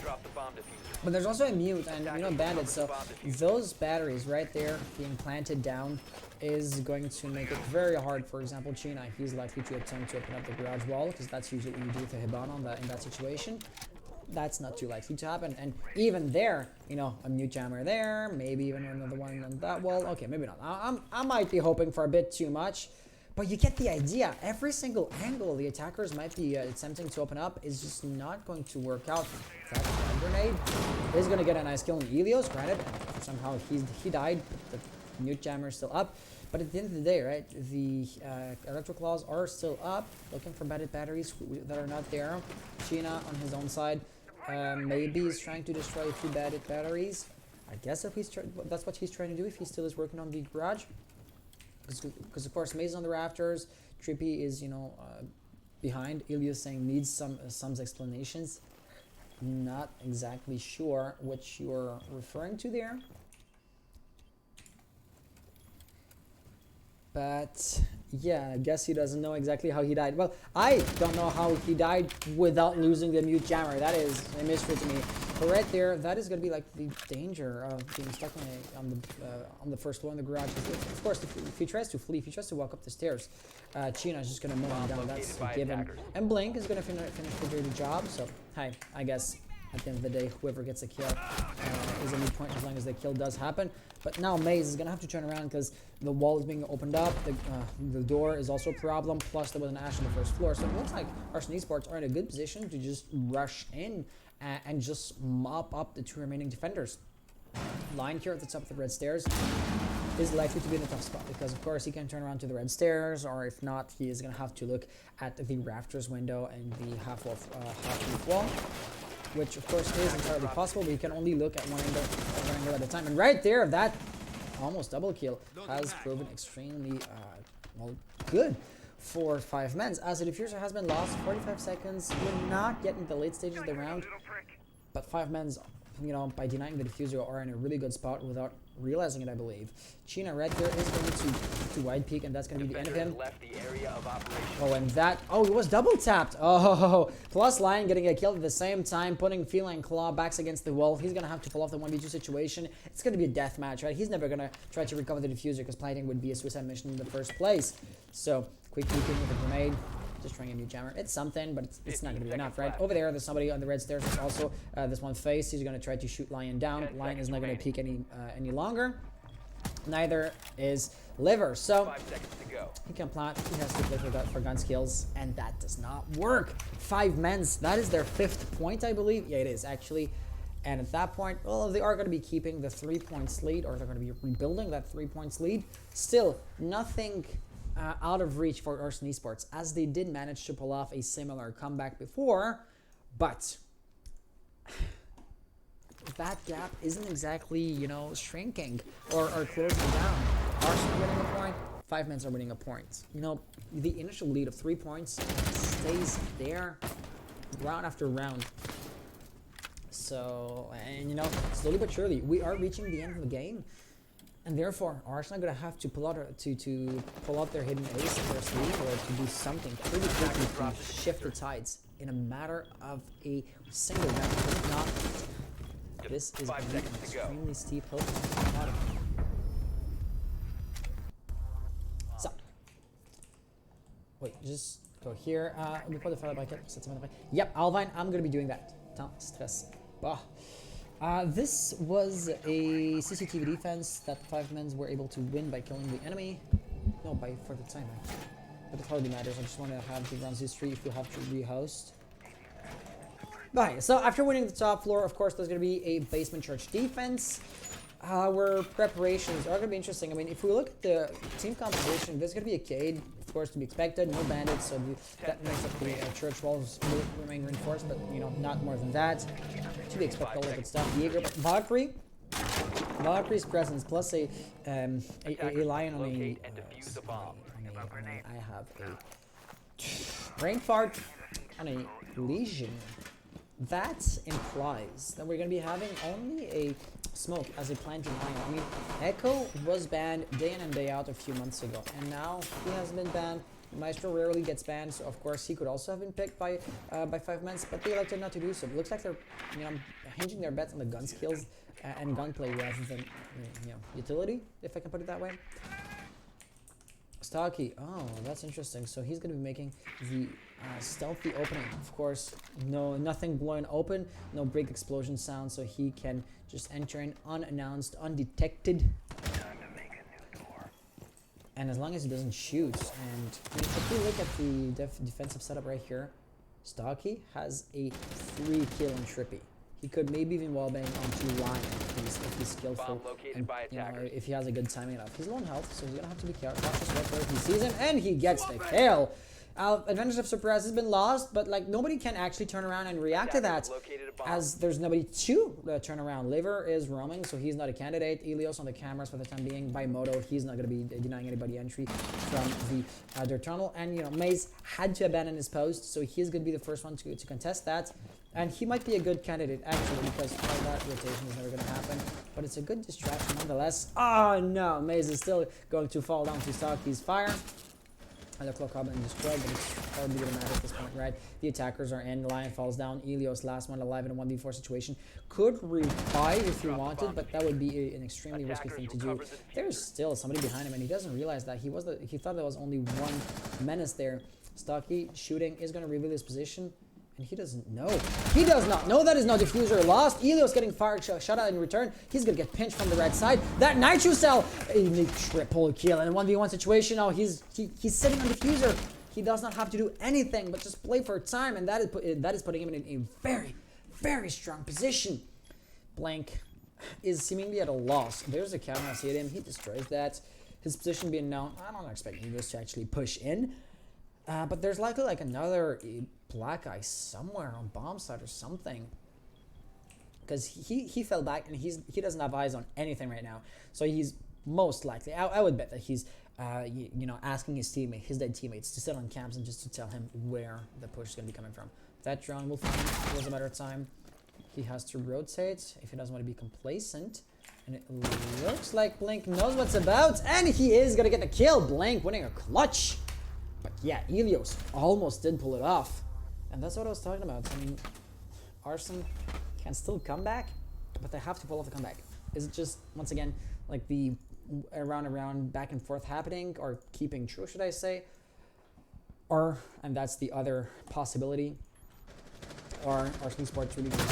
Speaker 1: But there's also a mute and bandits, so those batteries right there being planted down is going to make it very hard. For example, China, he's likely to attempt to open up the garage wall, because that's usually what you do with a Hibana in that situation. That's not too likely to happen, and even there, a mute jammer there, maybe even another one on that wall. Okay, maybe not. I might be hoping for a bit too much, but you get the idea. Every single angle the attackers might be attempting to open up is just not going to work out. That grenade is going to get a nice kill on Elios, granted, somehow he died, but the mute jammer is still up. But at the end of the day, right, the electro claws are still up, looking for bandit batteries that are not there. China on his own side. Maybe he's trying to destroy a few bandit batteries. I guess if that's what he's trying to do if he still is working on the garage. Because of course Maze on the rafters, Trippy is behind. Ilias saying needs some explanations. Not exactly sure what you're referring to there. But yeah, I guess he doesn't know exactly how he died. Well, I don't know how he died without losing the mute jammer. That is a mystery to me. But right there, that is going to be like the danger of being stuck on the first floor in the garage. Of course, if he tries to flee, if he tries to walk up the stairs, China is just going to mow him down. That's a given. And Blink is going to finish the dirty job. So, hey, I guess at the end of the day, whoever gets a kill is a new point as long as the kill does happen. But now Maze is going to have to turn around because the wall is being opened up. The door is also a problem. Plus, there was an Ash on the first floor. So it looks like Arson Esports are in a good position to just rush in and just mop up the 2 remaining defenders. Lion here at the top of the red stairs is likely to be in a tough spot because, of course, he can turn around to the red stairs, or if not, he is going to have to look at the rafters window and the half-roof wall, which of course is entirely possible, but you can only look at one angle at a time. And right there, that almost double kill has proven extremely good for 5 men's. As the diffuser has been lost, 45 seconds. We're not yet in the late stages of the round, but 5 men's, by denying the diffuser, are in a really good spot without realizing it, I believe. China right there is going to wide peek, and that's going to be the end of him. Oh, and he was double tapped. Oh, plus Lion getting a kill at the same time, putting Feline Claw backs against the wall. He's going to have to pull off the 1v2 situation. It's going to be a death match, right? He's never going to try to recover the diffuser because planting would be a suicide mission in the first place. So, quick peeking with a grenade. Just trying a new jammer. It's something, but it's not going to be enough, right? Over there, there's somebody on the red stairs. There's also this one face. He's going to try to shoot Lion down. Lion is not going to peek any longer. Neither is Liver. So
Speaker 4: 5 seconds to go.
Speaker 1: he can plant. He has to play for gun skills, and that does not work. 5 men's. That is their 5th point, I believe. Yeah, it is actually. And at that point, well, they are going to be keeping the 3 points lead, or they're going to be rebuilding that 3 points lead. Still, nothing out of reach for Arson Esports, as they did manage to pull off a similar comeback before, but that gap isn't exactly, you know, shrinking or closing down. Arson winning a point, 5 men are winning a point. You know, the initial lead of 3 points stays there round after round. So, and you know, slowly but surely, we are reaching the end of the game, and therefore, Arsenal are gonna have to pull out to pull out their hidden ace first lead, or to do something pretty quickly to shift the tides in a matter of a single round. If not, this is going to be an extremely steep hill to the bottom. So, wait, just go here. We put the fire bucket. Set some Yep, Alvine, I'm gonna be doing that. Don't stress. This was a CCTV defense that 5 men were able to win by killing the enemy. No, for the time. But it hardly matters. I just want to have the rounds history if you have to rehost. Right, so after winning the top floor, of course, there's going to be a basement church defense. Our preparations are going to be interesting. I mean, if we look at the team composition, there's going to be a Cade, of course, to be expected. No bandits, so that makes up the church walls remain reinforced, but, you know, not more than that. To be expected, all that good stuff. Jaeger, Valkyrie's presence, plus a lion on a... I have a brain fart on a legion. That implies that we're going to be having only a smoke as a planting line. I mean, Echo was banned day in and day out a few months ago, and now he has been banned. Maestro rarely gets banned, so of course he could also have been picked by 5 men, but they elected not to do so. It looks like they're, you know, hinging their bets on the gun skills and gunplay rather than, you know, utility, if I can put it that way. Stocky, oh, that's interesting. So he's going to be making the stealthy opening. Of course, nothing blowing open, no break explosion sound, so he can just enter in unannounced, undetected. And as long as he doesn't shoot, and if we look at the defensive setup right here, Stocky has a 3 kill on Trippy. He could maybe even wallbang onto Lion if he's skillful, and, you know, if he has a good timing enough. He's low on health, so he's gonna have to be cautious where he sees him, and he gets the kill. Advantage of surprise has been lost, but like nobody can actually turn around and react to that, as there's nobody to turn around. Liver is roaming, so he's not a candidate. Elios on the cameras for the time being. By Moto, he's not going to be denying anybody entry from the dirt tunnel. And you know, Maze had to abandon his post, so he's going to be the first one to contest that. And he might be a good candidate actually, because all that rotation is never going to happen. But it's a good distraction nonetheless. Oh no, Maze is still going to fall down to Stocky's fire. And the clock goblin destroyed, but it's hardly gonna matter at this point, right? The attackers are in. Lion falls down. Elios, last one alive in a 1v4 situation, could revive if he wanted, but that would be an extremely risky thing to do. There's still somebody behind him, and he doesn't realize that he thought there was only one menace there. Stocky shooting is gonna reveal his position. And he doesn't know. He does not know that is no diffuser lost. Elios getting fired, shot out in return. He's going to get pinched from the right side. That Nitro Cell, a triple kill in a 1v1 situation. Now he's sitting on diffuser. He does not have to do anything but just play for time, and that is putting him in a very, very strong position. Blank is seemingly at a loss. There's a counter. I see him. He destroys that. His position being known. I don't expect Elios to actually push in. But there's likely like another black eye somewhere on bomb site or something, because he fell back and he doesn't have eyes on anything right now. So he's most likely, I would bet that he's you know, asking his dead teammates to sit on camps and just to tell him where the push is going to be coming from. That drone will find him. It was a matter of time. He has to rotate if he doesn't want to be complacent. And it looks like Blink knows what's about, and he is going to get the kill. Blink winning a clutch. But yeah, Elios almost did pull it off. And that's what I was talking about. I mean, Arson can still come back, but they have to pull off the comeback. Is it just, once again, like the around back and forth happening, or keeping true, should I say? Or, and that's the other possibility, or Arson Esports really going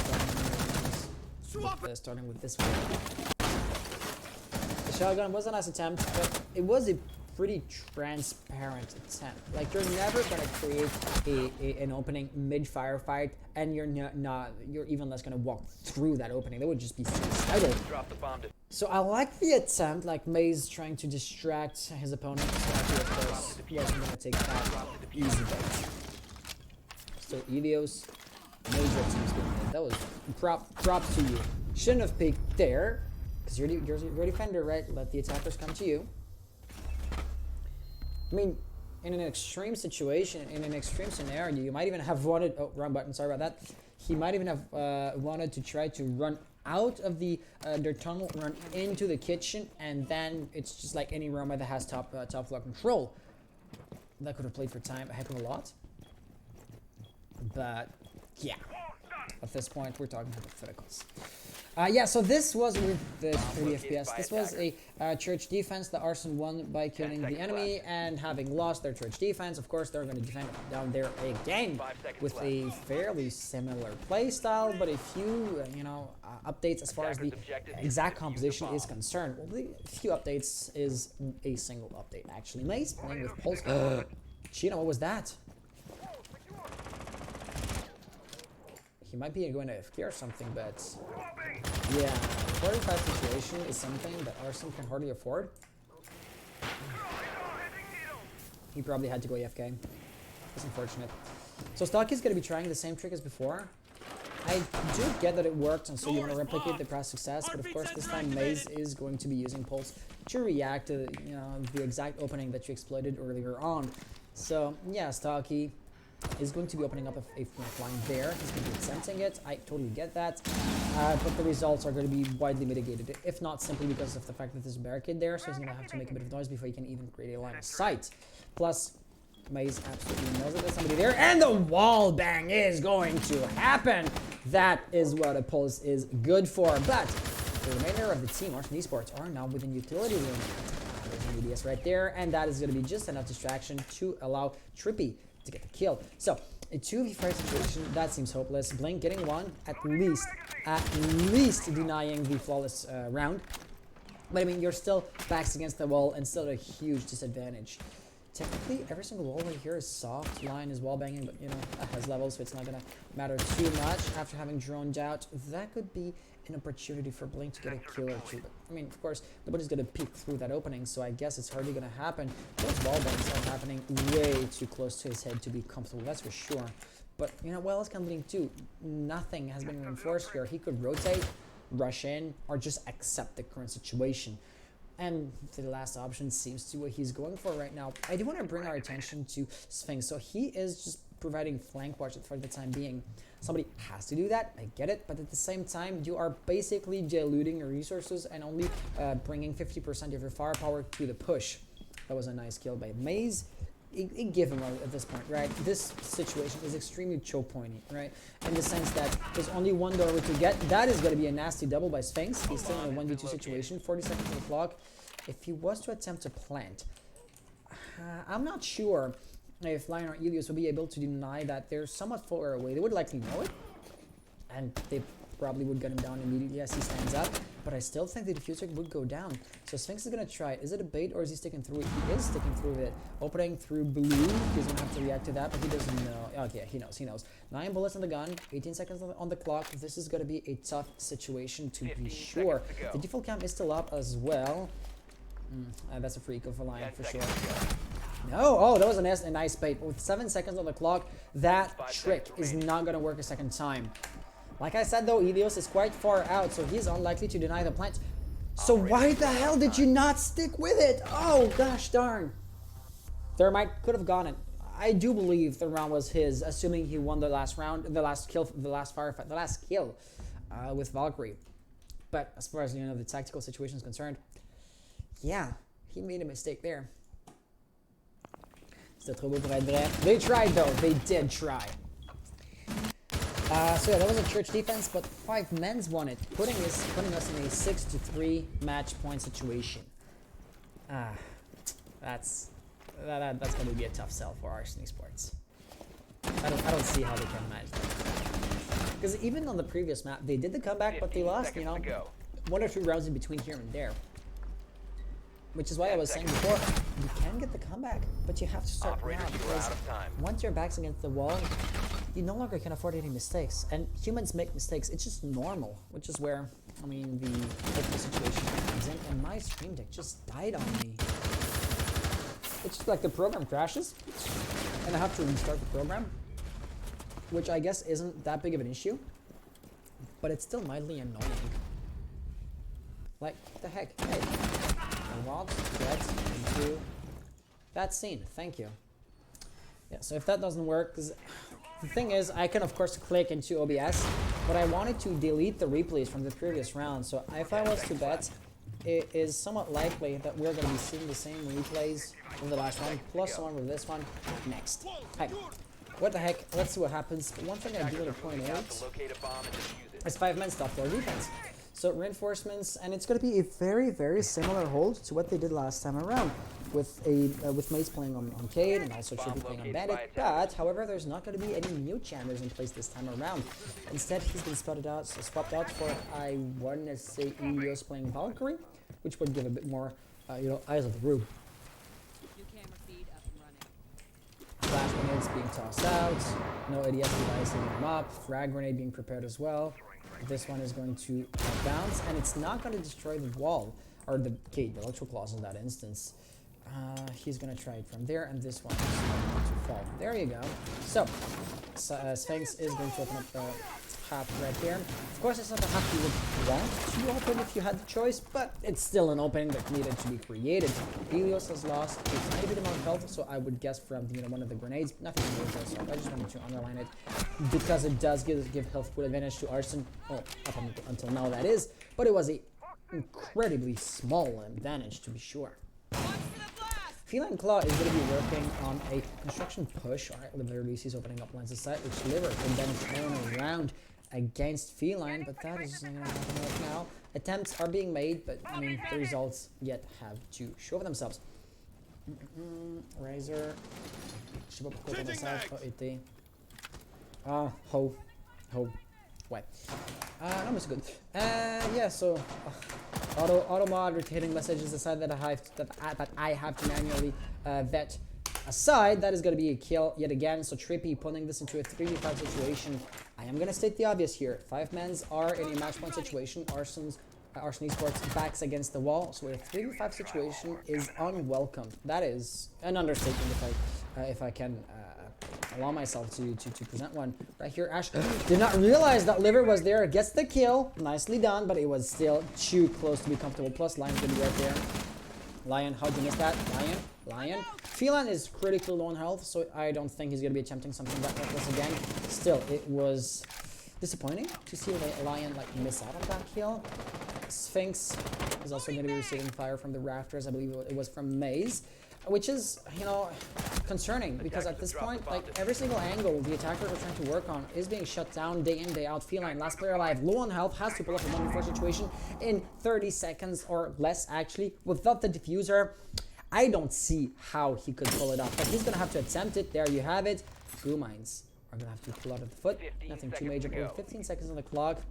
Speaker 1: to starting with this one. The shotgun was a nice attempt, but it was a pretty transparent attempt. Like, you're never gonna create an opening mid-firefight, and you're you're even less gonna walk through that opening. That would just be suicidal.
Speaker 4: Drop the bomb.
Speaker 1: So I like the attempt, like Maze trying to distract his opponent. So I feel, of course, he wasn't gonna take that easy bait. Still Elios. Major teams getting hit. That was props to you. Shouldn't have peeked there, because you're defender, right? Let the attackers come to you. I mean, in an extreme situation, in an extreme scenario, you might even have wanted. Oh, wrong button. Sorry about that. He might even have wanted to try to run out of their tunnel, run into the kitchen, and then it's just like any Roma that has top floor control. That could have played for time a heck of a lot. But yeah, at this point we're talking hypotheticals. Yeah, so this was with the 30 FPS. This was a church defense that Arson won by killing the enemy, and having lost their church defense, of course, they're going to defend down there again with a fairly similar play style, but a few, updates as far as the exact composition is concerned. Well, the few updates is a single update, actually. Maze playing with Pulse. Chino, what was that? He might be going to AFK or something, but yeah, the 45 situation is something that Arson can hardly afford. He probably had to go AFK. It's unfortunate. So Stalky's going to be trying the same trick as before. I do get that it worked, and so you want to replicate the past success, but of course this time Maze is going to be using Pulse to react to the exact opening that you exploited earlier on. So yeah, Stalky is going to be opening up a flank line there. He's going to be attempting it. I totally get that. But the results are going to be widely mitigated, if not simply because of the fact that there's a barricade there, so he's going to have to make a bit of noise before he can even create a line of sight. Plus, Maze absolutely knows that there's somebody there, and the wall bang is going to happen. That is what a Pulse is good for. But the remainder of the team, Arson Esports, are now within utility room. There's an EDS right there, and that is going to be just enough distraction to allow Trippy to get the kill. So a 2v5 situation that seems hopeless. Blink getting one, at least denying the flawless round. But I mean, you're still backs against the wall and still at a huge disadvantage. Technically, every single wall right here is soft. Line is wall banging, but that has levels, so it's not gonna matter too much. After having droned out, that could be an opportunity for Blink to get a kill or two. But I mean, of course, nobody's gonna peek through that opening, so I guess it's hardly gonna happen. Those wall bangs are happening way too close to his head to be comfortable, that's for sure. But what else can Blink do? Nothing has been reinforced here. He could rotate, rush in, or just accept the current situation. And the last option seems to be what he's going for right now. I do want to bring our attention to Sphinx. So he is just providing flank watch for the time being. Somebody has to do that, I get it, but at the same time, you are basically diluting your resources and only bringing 50% of your firepower to the push. That was a nice kill by Maze. It gave him at this point, right? This situation is extremely choke pointy, right? In the sense that there's only one doorway to get. That is going to be a nasty double by Sphinx. He's still in a 1v2 situation, 40 seconds on the clock. If he was to attempt to plant, I'm not sure if Lion or Elios will be able to deny that they're somewhat far away. They would likely know it, and they probably would get him down immediately as he stands up, but I still think the diffuser would go down. So Sphinx is going to try it. Is it a bait or is he sticking through it? He is sticking through it. Opening through blue. He's going to have to react to that, but he doesn't know. Okay, he knows. 9 bullets on the gun, 18 seconds on the clock. This is going to be a tough situation to be sure. The default cam is still up as well. That's a free eco for Lion for sure. No, oh, that was a nice bait. With 7 seconds on the clock, that trick is not going to work a second time. Like I said though, Elios is quite far out, so he's unlikely to deny the plant. So why the hell did you not stick with it? Oh, gosh darn. Thermite could have gone it. I do believe the round was his, assuming he won the last round, the last kill with Valkyrie. But as far as the tactical situation is concerned, yeah, he made a mistake there. C'était trop beau pour être vrai. They tried though. They did try. So yeah, that was a church defense, but 5 men's won it, putting us in a 6-3 match point situation. That's going to be a tough sell for Arson Esports. I don't see how they can manage that. Because even on the previous map, they did the comeback, but they lost, 1 or 2 rounds in between here and there. which is why I was saying before, you can get the comeback, but you have to start
Speaker 4: Operators,
Speaker 1: now
Speaker 4: you are
Speaker 1: because
Speaker 4: out of time.
Speaker 1: once your back's against the wall, you no longer can afford any mistakes. And humans make mistakes. It's just normal, which is where, I mean, the hopeful situation comes in. And my stream deck just died on me. It's just like the program crashes, and I have to restart the program, which I guess isn't that big of an issue, but it's still mildly annoying. Like, what the heck? Hey. I want to get into that scene. Thank you. Yeah, so if that doesn't work, because the thing is, I can of course click into OBS, but I wanted to delete the replays from the previous round. So if I was to bet, it is somewhat likely that we're going to be seeing the same replays from the last one, plus the one with this one next. Hi. What the heck? Let's see what happens. But one thing I do want to point out
Speaker 4: To locate a bomb and defuse it.
Speaker 1: is 5 men stop floor defense. So reinforcements, and it's going to be a very, very similar hold to what they did last time around, with Maze playing on Cade and also Trippy playing on Bandit. But however, there's not going to be any new chambers in place this time around. Instead, he's been swapped out for, I want to say, Ilios playing Valkyrie, which would give a bit more, eyes of the roof.
Speaker 7: New camera feed up and running.
Speaker 1: Flash grenades being tossed out, no ADS device hitting them up, frag grenade being prepared as well. This one is going to bounce, and it's not going to destroy the wall, or the gate, the electrical claws in that instance. He's going to try it from there, and this one is going to fall. There you go. So Sphinx is going to open up the half right there. Of course, it's not a half you would want to open if you had the choice, but it's still an opening that needed to be created. Helios has lost a tiny bit amount of health, so I would guess from one of the grenades. Nothing major, so I just wanted to underline it because it does give health pool advantage to Arson. Well, up until now that is, but it was a incredibly small advantage to be sure. Feline Claw is going to be working on a construction push. Alright, literally he's opening up Lence's side, which Liver can then turn around against Feline, but that is not going to happen right now. Attempts are being made, but I mean, the results yet have to show for themselves. Razor. Je sais pas pourquoi ton message a été. Ho. Ouais. No, it's good. Yeah, so auto mod rotating messages aside that I have to manually vet aside. That is going to be a kill yet again. So Trippy putting this into a 3v5 situation. I am going to state the obvious here. 5 men's are in a match point situation. Arson Esports backs against the wall. So a 3v5 situation is unwelcome. That is an understatement if I can allow myself to present one. Right here, Ash did not realize that Liver was there. Gets the kill. Nicely done, but it was still too close to be comfortable. Plus, Lion's gonna be right there. Lion, how'd you miss that? Lion. Feline is critically low on health, so I don't think he's gonna be attempting something that reckless again. Still, it was disappointing to see Lion miss out on that kill. Sphinx is also gonna be receiving fire from the rafters. I believe it was from Maze, which is, concerning because at this point, every single angle the attackers are trying to work on is being shut down day in, day out. Feline, last player alive, low on health, has to pull up a 1v4 situation in 30 seconds or less actually, without the diffuser. I don't see how he could pull it off, but he's gonna have to attempt it. There you have it. Goo mines are gonna have to pull out of the foot. Nothing too major, but 15 seconds on the clock.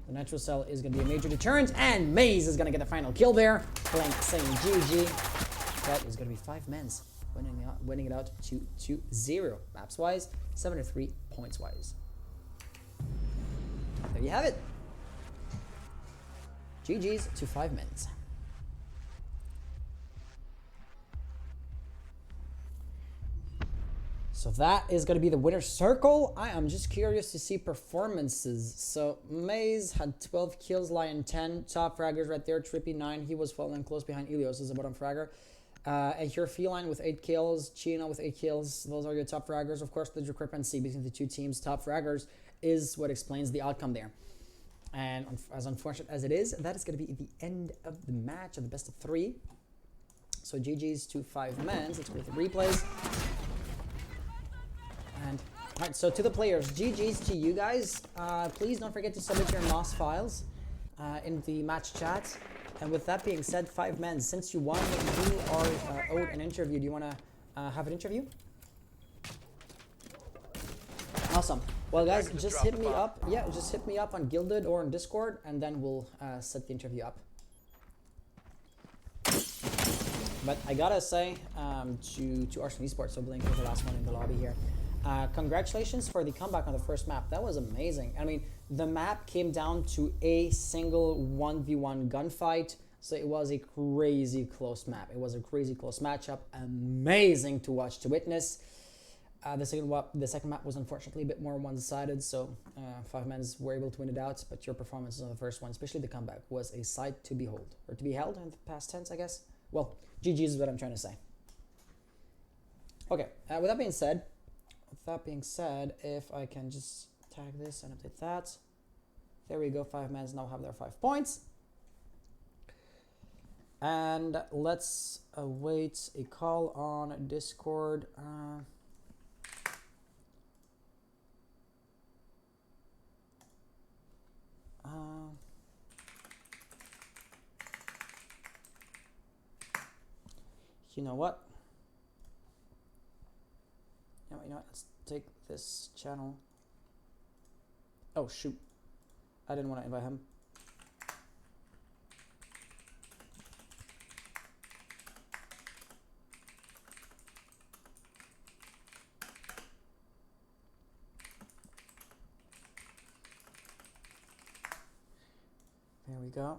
Speaker 1: The natural cell is gonna be a major deterrent, and Maze is gonna get the final kill there. Blank saying GG. That is going to be 5 men's winning it out 2-0 maps wise, 7-3 points wise. There you have it. GG's to 5 men's. So that is going to be the winner's circle. I am just curious to see performances. So Maze had 12 kills, Lion 10, top fraggers right there, Trippy 9. He was following close behind Ilios as a bottom fragger. And here Feline with 8 kills, Chino with 8 kills. Those are your top fraggers. Of course, the discrepancy between the two teams' top fraggers is what explains the outcome there. And as unfortunate as it is, that is going to be the end of the match of the best of 3. So GG's to 5 men's. Let's go with the replays. And all right, so to the players, GG's to you guys. Please don't forget to submit your NOS files in the match chat. And with that being said, 5 men, since you won, you are owed an interview. Do you want to have an interview? Awesome. Well, guys, just hit me up. Yeah, just hit me up on Guilded or on Discord, and then we'll set the interview up. But I gotta say, to Arson Esports, so Blink was the last one in the lobby here. Congratulations for the comeback on the first map. That was amazing. I mean, the map came down to a single 1v1 gunfight. So it was a crazy close map. It was a crazy close matchup. Amazing to watch, to witness. The second map was unfortunately a bit more one-sided, so 5-mans were able to win it out. But your performances on the first one, especially the comeback, was a sight to behold, or to be held in the past tense, I guess. Well, GG's is what I'm trying to say. Okay. With that being said, if I can just tag this and update that, there we go. 5-mans now have their 5 points. And let's await a call on Discord. You know what? You know what? Let's take this channel. Oh shoot! I didn't want to invite him. There we go.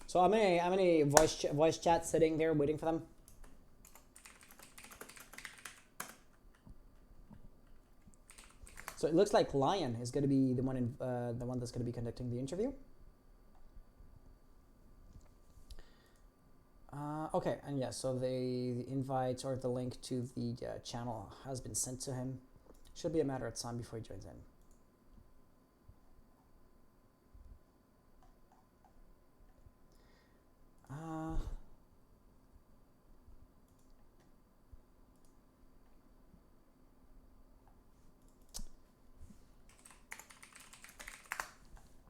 Speaker 1: So how many voice chat sitting there waiting for them? So it looks like Lion is going to be the one that's going to be conducting the interview. Okay, and yeah, so the invite or the link to the channel has been sent to him. Should be a matter of time before he joins in.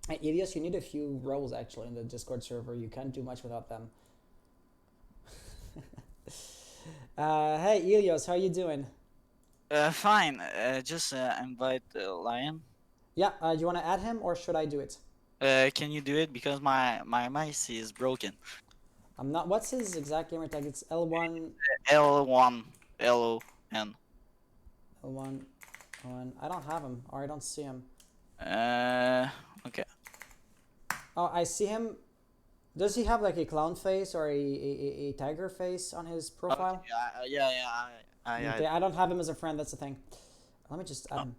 Speaker 1: Hey, Elias, you need a few roles actually in the Discord server. You can't do much without them. Hey, Elias, how you doing?
Speaker 6: Fine. Just invite Lion.
Speaker 1: Yeah, do you want to add him or should I do it?
Speaker 6: Can you do it because my mic is broken?
Speaker 1: I'm not. What's his exact gamer tag? It's L1.
Speaker 6: L1 LON.
Speaker 1: L1. L1. I don't have him, or I don't see him.
Speaker 6: Okay.
Speaker 1: Oh, I see him. Does he have like a clown face or a tiger face on his profile? Okay, I don't have him as a friend. That's the thing. Let me just add him.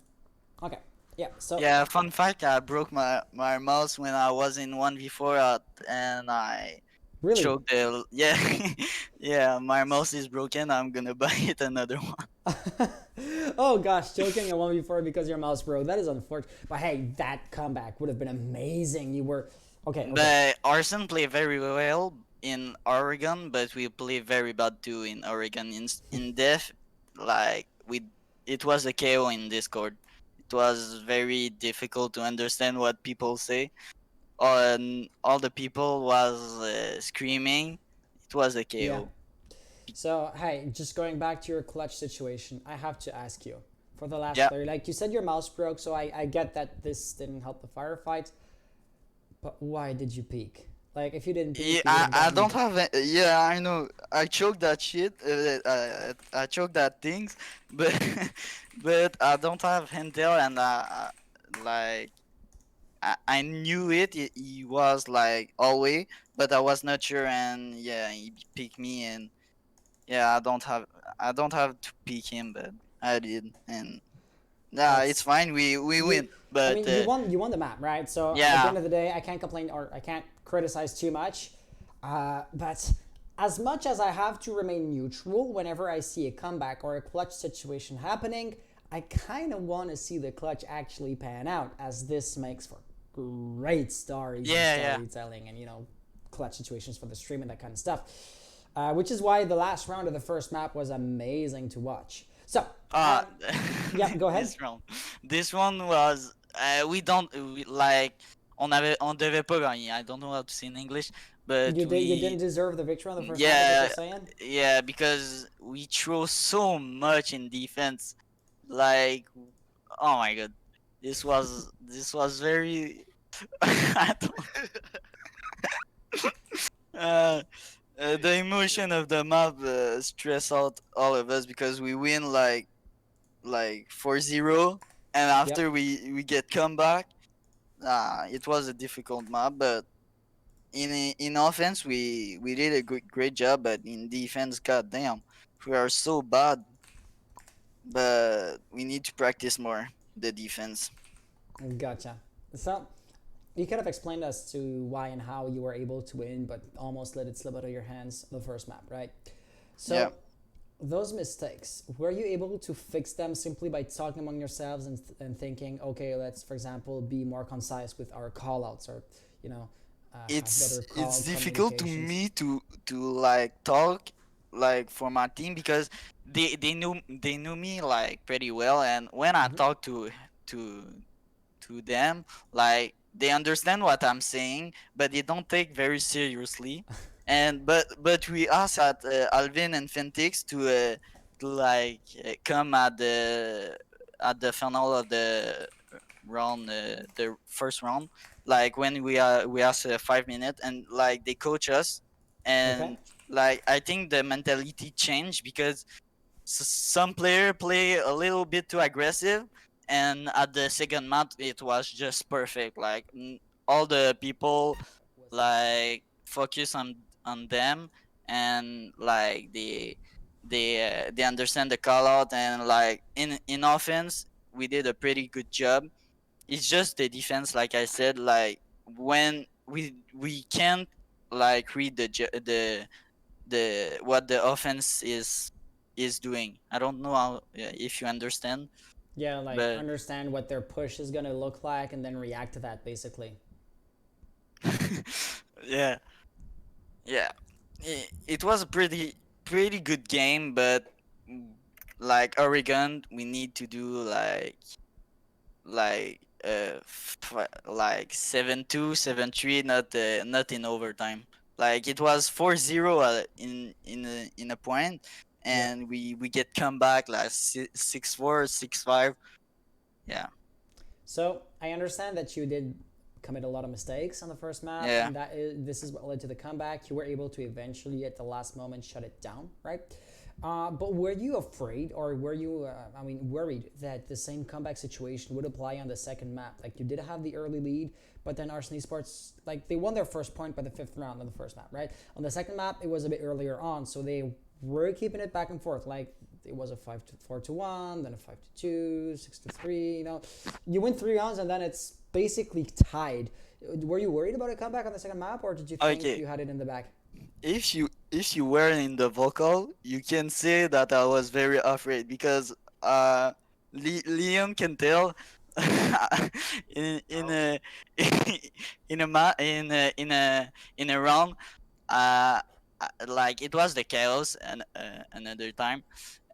Speaker 1: Okay. Yeah. So.
Speaker 6: Yeah. Fun fact: I broke my mouse when I was in 1v4, and I
Speaker 1: Really?
Speaker 6: choked the yeah. My mouse is broken. I'm gonna buy it another one.
Speaker 1: Oh gosh, joking at 1v4 because your mouse broke. That is unfortunate. But hey, that comeback would have been amazing. You were okay.
Speaker 6: But Arson played very well in Oregon, but we play very bad too in Oregon. In Def, like it was a KO in Discord. It was very difficult to understand what people say. And all the people was screaming. It was a KO.
Speaker 1: Yeah. So hey, just going back to your clutch situation, I have to ask you for the last player. Like you said, your mouse broke, so I get that this didn't help the firefight. But why did you peek? Like if you didn't peek,
Speaker 6: I don't have yeah, I know. I choked that shit. I choked that things, but but I don't have intel, and like I knew it. He was like always, but I was not sure, and yeah, he picked me, and yeah, I don't have to pick him, but I did, and nah, it's fine. We win. But
Speaker 1: I mean, you won the map, right? So
Speaker 6: yeah.
Speaker 1: At the end of the day, I can't complain or I can't criticize too much. But as much as I have to remain neutral whenever I see a comeback or a clutch situation happening, I kind of want to see the clutch actually pan out, as this makes for great stories and storytelling and, you know, clutch situations for the stream and that kind of stuff. Which is why the last round of the first map was amazing to watch. So, yeah, go ahead.
Speaker 6: This one was on devait pas gagner. I don't know how to say in English, but
Speaker 1: you didn't deserve the victory on the first map.
Speaker 6: Yeah,
Speaker 1: is what you're saying?
Speaker 6: yeah, because we throw so much in defense. like, oh my god, this was very. I uh, the emotion of the map stress out all of us because we win like 4-0, and
Speaker 1: Yep.
Speaker 6: after we get comeback. It was a difficult map, but in offense we did a great job, but in defense, goddamn, we are so bad. But we need to practice more the defense.
Speaker 1: Gotcha. So you kind of explained us to why and how you were able to win, but almost let it slip out of your hands the first map, right?
Speaker 6: Yeah.
Speaker 1: So those mistakes, were you able to fix them simply by talking among yourselves and thinking, okay, let's, for example, be more concise with our call outs, or, you know, have better
Speaker 6: It's
Speaker 1: call
Speaker 6: difficult to
Speaker 1: communications?
Speaker 6: me to like talk like for my team because they knew me like pretty well, and when I
Speaker 1: Hmm.
Speaker 6: talk to to them, like they understand what I'm saying, but they don't take very seriously. And but we asked at Alvin and Fentix to like come at the final of the round, the first round, like when we asked 5 minutes, and like they coach us,
Speaker 1: Okay.
Speaker 6: and like I think the mentality changed because some player play a little bit too aggressive, and at the second match it was just perfect. Like all the people like focus on them, and like they understand the call out, and like in offense we did a pretty good job. It's just the defense, like I said, like when we can't like read the what the offense is doing. I don't know how, yeah, if you understand,
Speaker 1: Yeah, like
Speaker 6: but
Speaker 1: understand what their push is going to look like and then react to that, basically.
Speaker 6: yeah, yeah, it was a pretty good game, but mm, like Oregon, we need to do like 7-2, 7-3, not in overtime. Like it was 4-0 in a point,
Speaker 1: Yep.
Speaker 6: and we get come back like 6-4, 6-5. Yeah,
Speaker 1: So I understand that you did commit a lot of mistakes on the first map,
Speaker 6: yeah.
Speaker 1: and this is what led to the comeback. You were able to eventually, at the last moment, shut it down, right? But were you afraid, or were you, worried that the same comeback situation would apply on the second map? Like you did have the early lead, but then Arson Esports, like they won their first point by the fifth round on the first map, right? On the second map, it was a bit earlier on, so they were keeping it back and forth. Like it was a 5-4-1, then a 5-2, 6-3. You win 3 rounds and then it's basically tied. Were you worried about a comeback on the second map, or did you think
Speaker 6: Okay,
Speaker 1: you had it in the bag?
Speaker 6: if you were in the vocal, you can say that I was very afraid because Liam can tell in a in a round, uh like it was the chaos, and another time,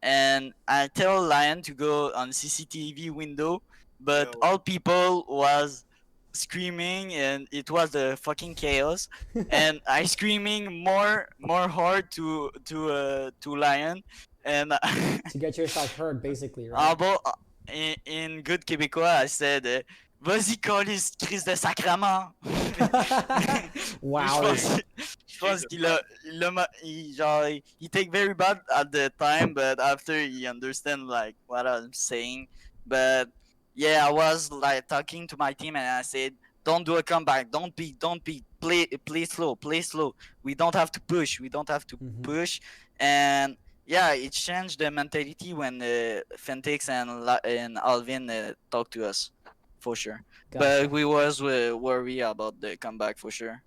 Speaker 6: and I tell Lion to go on CCTV window, but all people was screaming, and it was the fucking chaos, and I screaming more hard to Lion, and
Speaker 1: To get yourself hurt, basically, right?
Speaker 6: Bon, in good Québécois, I said, vas-y, colis, crise de sacrement. Mais je
Speaker 1: Wow.
Speaker 6: pense, je pense genre, he take very bad at the time, but after he understand like what I'm saying. But yeah, I was like talking to my team, and I said, don't do a comeback, don't beat, play slow, play slow. We don't have to push, we don't have to
Speaker 1: Hmm.
Speaker 6: push, and yeah, it changed the mentality when Fentix and Alvin talked to us, for sure. But
Speaker 1: Gotcha.
Speaker 6: we was worried about the comeback for sure.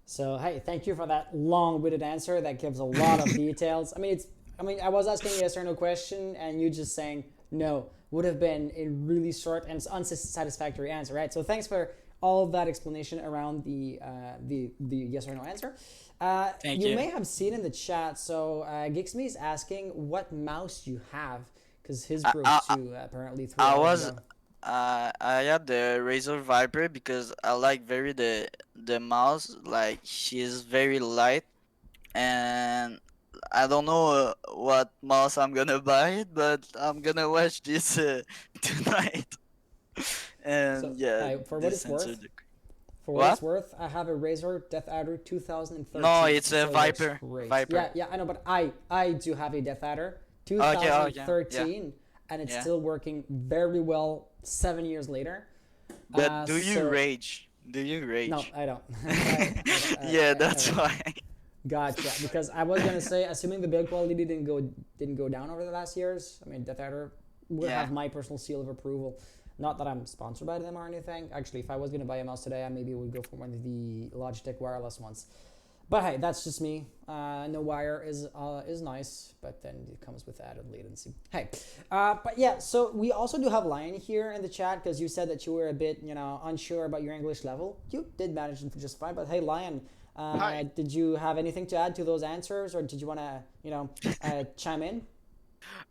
Speaker 1: So hey, thank you for that long-winded answer. That gives a lot of details. I was asking a yes or no question, and you just saying no would have been a really short and unsatisfactory answer, right? So thanks for all of that explanation around the yes or no answer.
Speaker 6: Thank
Speaker 1: You
Speaker 6: you.
Speaker 1: may have seen in the chat. So Gixme is asking what mouse you have, because his
Speaker 6: I,
Speaker 1: broke
Speaker 6: I, I
Speaker 1: too apparently
Speaker 6: I
Speaker 1: 3 hours
Speaker 6: was
Speaker 1: ago.
Speaker 6: I had the Razor Viper because I like very the mouse, like she's very light, and I don't know what mouse I'm gonna buy, but I'm gonna watch this tonight.
Speaker 1: So,
Speaker 6: And yeah,
Speaker 1: for what
Speaker 6: this
Speaker 1: it's worth,
Speaker 6: answered the.
Speaker 1: for what it's
Speaker 6: What?
Speaker 1: worth, I have a Razer Death Adder 2013.
Speaker 6: No, it's a
Speaker 1: so it works
Speaker 6: Viper.
Speaker 1: great.
Speaker 6: Viper.
Speaker 1: Yeah, yeah, I know, but I do have a Death Adder
Speaker 6: Okay, yeah.
Speaker 1: 2013, and it's
Speaker 6: Yeah.
Speaker 1: still working very well 7 years later.
Speaker 6: But do you
Speaker 1: so-
Speaker 6: rage? Do you rage?
Speaker 1: No, I don't.
Speaker 6: Yeah, that's
Speaker 1: don't.
Speaker 6: why.
Speaker 1: Gotcha. Because I was gonna say, assuming the build quality didn't go down over the last years, I mean, Death Adder would
Speaker 6: Yeah.
Speaker 1: have my personal seal of approval. Not that I'm sponsored by them or anything. Actually, if I was gonna buy a mouse today, I maybe would go for one of the Logitech wireless ones. But hey, that's just me. No wire is nice, but then it comes with added latency. Hey, but yeah. So we also do have Lion here in the chat because you said that you were a bit, unsure about your English level. You did manage it just fine. But hey, Lion,
Speaker 8: Hi.
Speaker 1: did you have anything to add to those answers, or did you want to, chime in?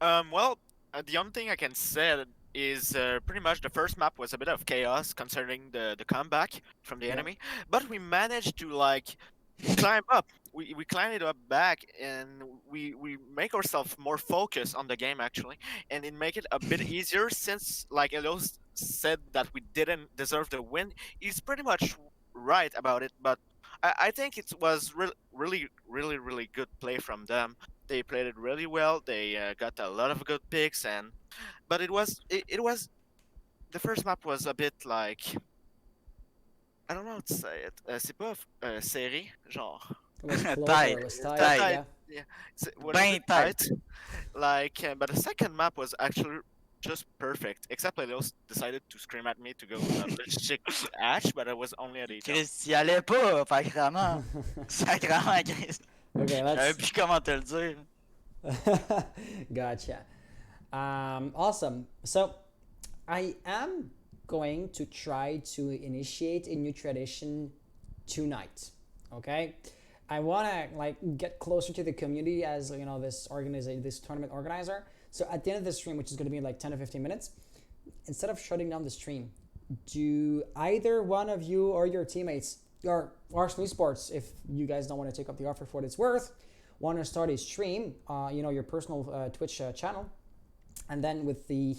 Speaker 8: Well, the only thing I can say is pretty much the first map was a bit of chaos concerning the comeback from the
Speaker 1: Yeah.
Speaker 8: enemy, but we managed to like climb up. We climbed it up back, and we make ourselves more focused on the game actually, and it make it a bit easier since like Elios said that we didn't deserve the win. He's pretty much right about it, but I think it was really good play from them. They played it really well. They got a lot of good picks, but it was the first map was a bit like I don't know how to say it. C'est pas serré, genre.
Speaker 1: It was closer,
Speaker 6: Tight,
Speaker 1: it was tight,
Speaker 6: tight.
Speaker 1: yeah.
Speaker 8: Yeah, it was a
Speaker 6: Bang
Speaker 8: bit
Speaker 6: tight.
Speaker 8: Like, but the second map was actually just perfect. Except Leos decided to scream at me to go chick Ash, but I was only at 8.
Speaker 6: Chris, y allait pas, sacrément. Sacrément, Chris.
Speaker 1: Okay,
Speaker 6: Je
Speaker 1: let's.
Speaker 6: savais plus comment te le dire.
Speaker 1: Gotcha. Awesome. So, I am going to try to initiate a new tradition tonight. Okay, I want to get closer to the community as this tournament organizer. So at the end of the stream, which is going to be like 10 to 15 minutes, instead of shutting down the stream, do either one of you or your teammates or Arson Esports, if you guys don't want to take up the offer for what it's worth, want to start a stream, your personal Twitch channel, and then with the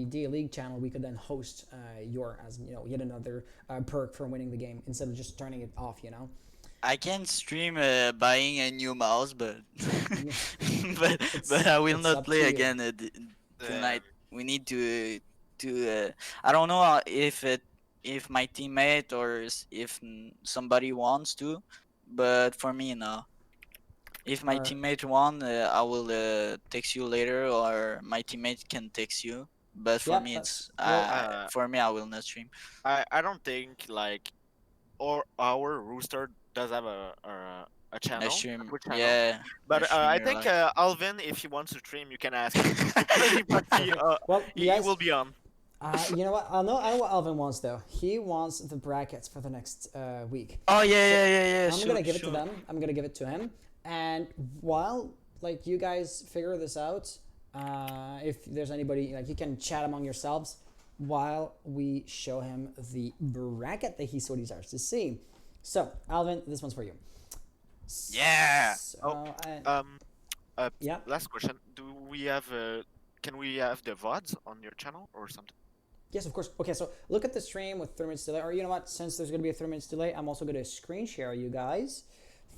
Speaker 1: DAL League channel, we could then host yet another perk for winning the game instead of just turning it off.
Speaker 6: I can stream buying a new mouse, but but I will
Speaker 1: it's
Speaker 6: not
Speaker 1: up
Speaker 6: play
Speaker 1: to you.
Speaker 6: again tonight. We need to I don't know if my teammate or if somebody wants to, but for me no. If my teammate won, I will text you later, or my teammate can text you. But for
Speaker 1: Yeah,
Speaker 6: me,
Speaker 1: that's-
Speaker 6: it's
Speaker 8: well,
Speaker 6: for me, I will not stream.
Speaker 8: I don't think like our rooster does have a channel.
Speaker 6: I stream,
Speaker 8: Twitch channel.
Speaker 6: yeah.
Speaker 8: But
Speaker 6: stream
Speaker 8: I
Speaker 6: real
Speaker 8: think
Speaker 6: life.
Speaker 8: Alvin, if he wants to stream, you can ask him.
Speaker 1: Well,
Speaker 8: He
Speaker 1: guys,
Speaker 8: will be on.
Speaker 1: you know what? I know what Alvin wants though. He wants the brackets for the next week.
Speaker 6: Oh yeah.
Speaker 1: I'm
Speaker 6: Sure,
Speaker 1: gonna give it to
Speaker 6: sure.
Speaker 1: them. I'm gonna give it to him. And while you guys figure this out, if there's anybody you can chat among yourselves while we show him the bracket that he so desires to see. So Alvin, this one's for you.
Speaker 6: Yeah.
Speaker 1: So, yeah.
Speaker 8: Last question: Do we have can we have the VODs on your channel or something?
Speaker 1: Yes, of course. Okay, so look at the stream with 3 minutes delay. Or you know what? Since there's going to be a 3 minutes delay, I'm also going to screen share you guys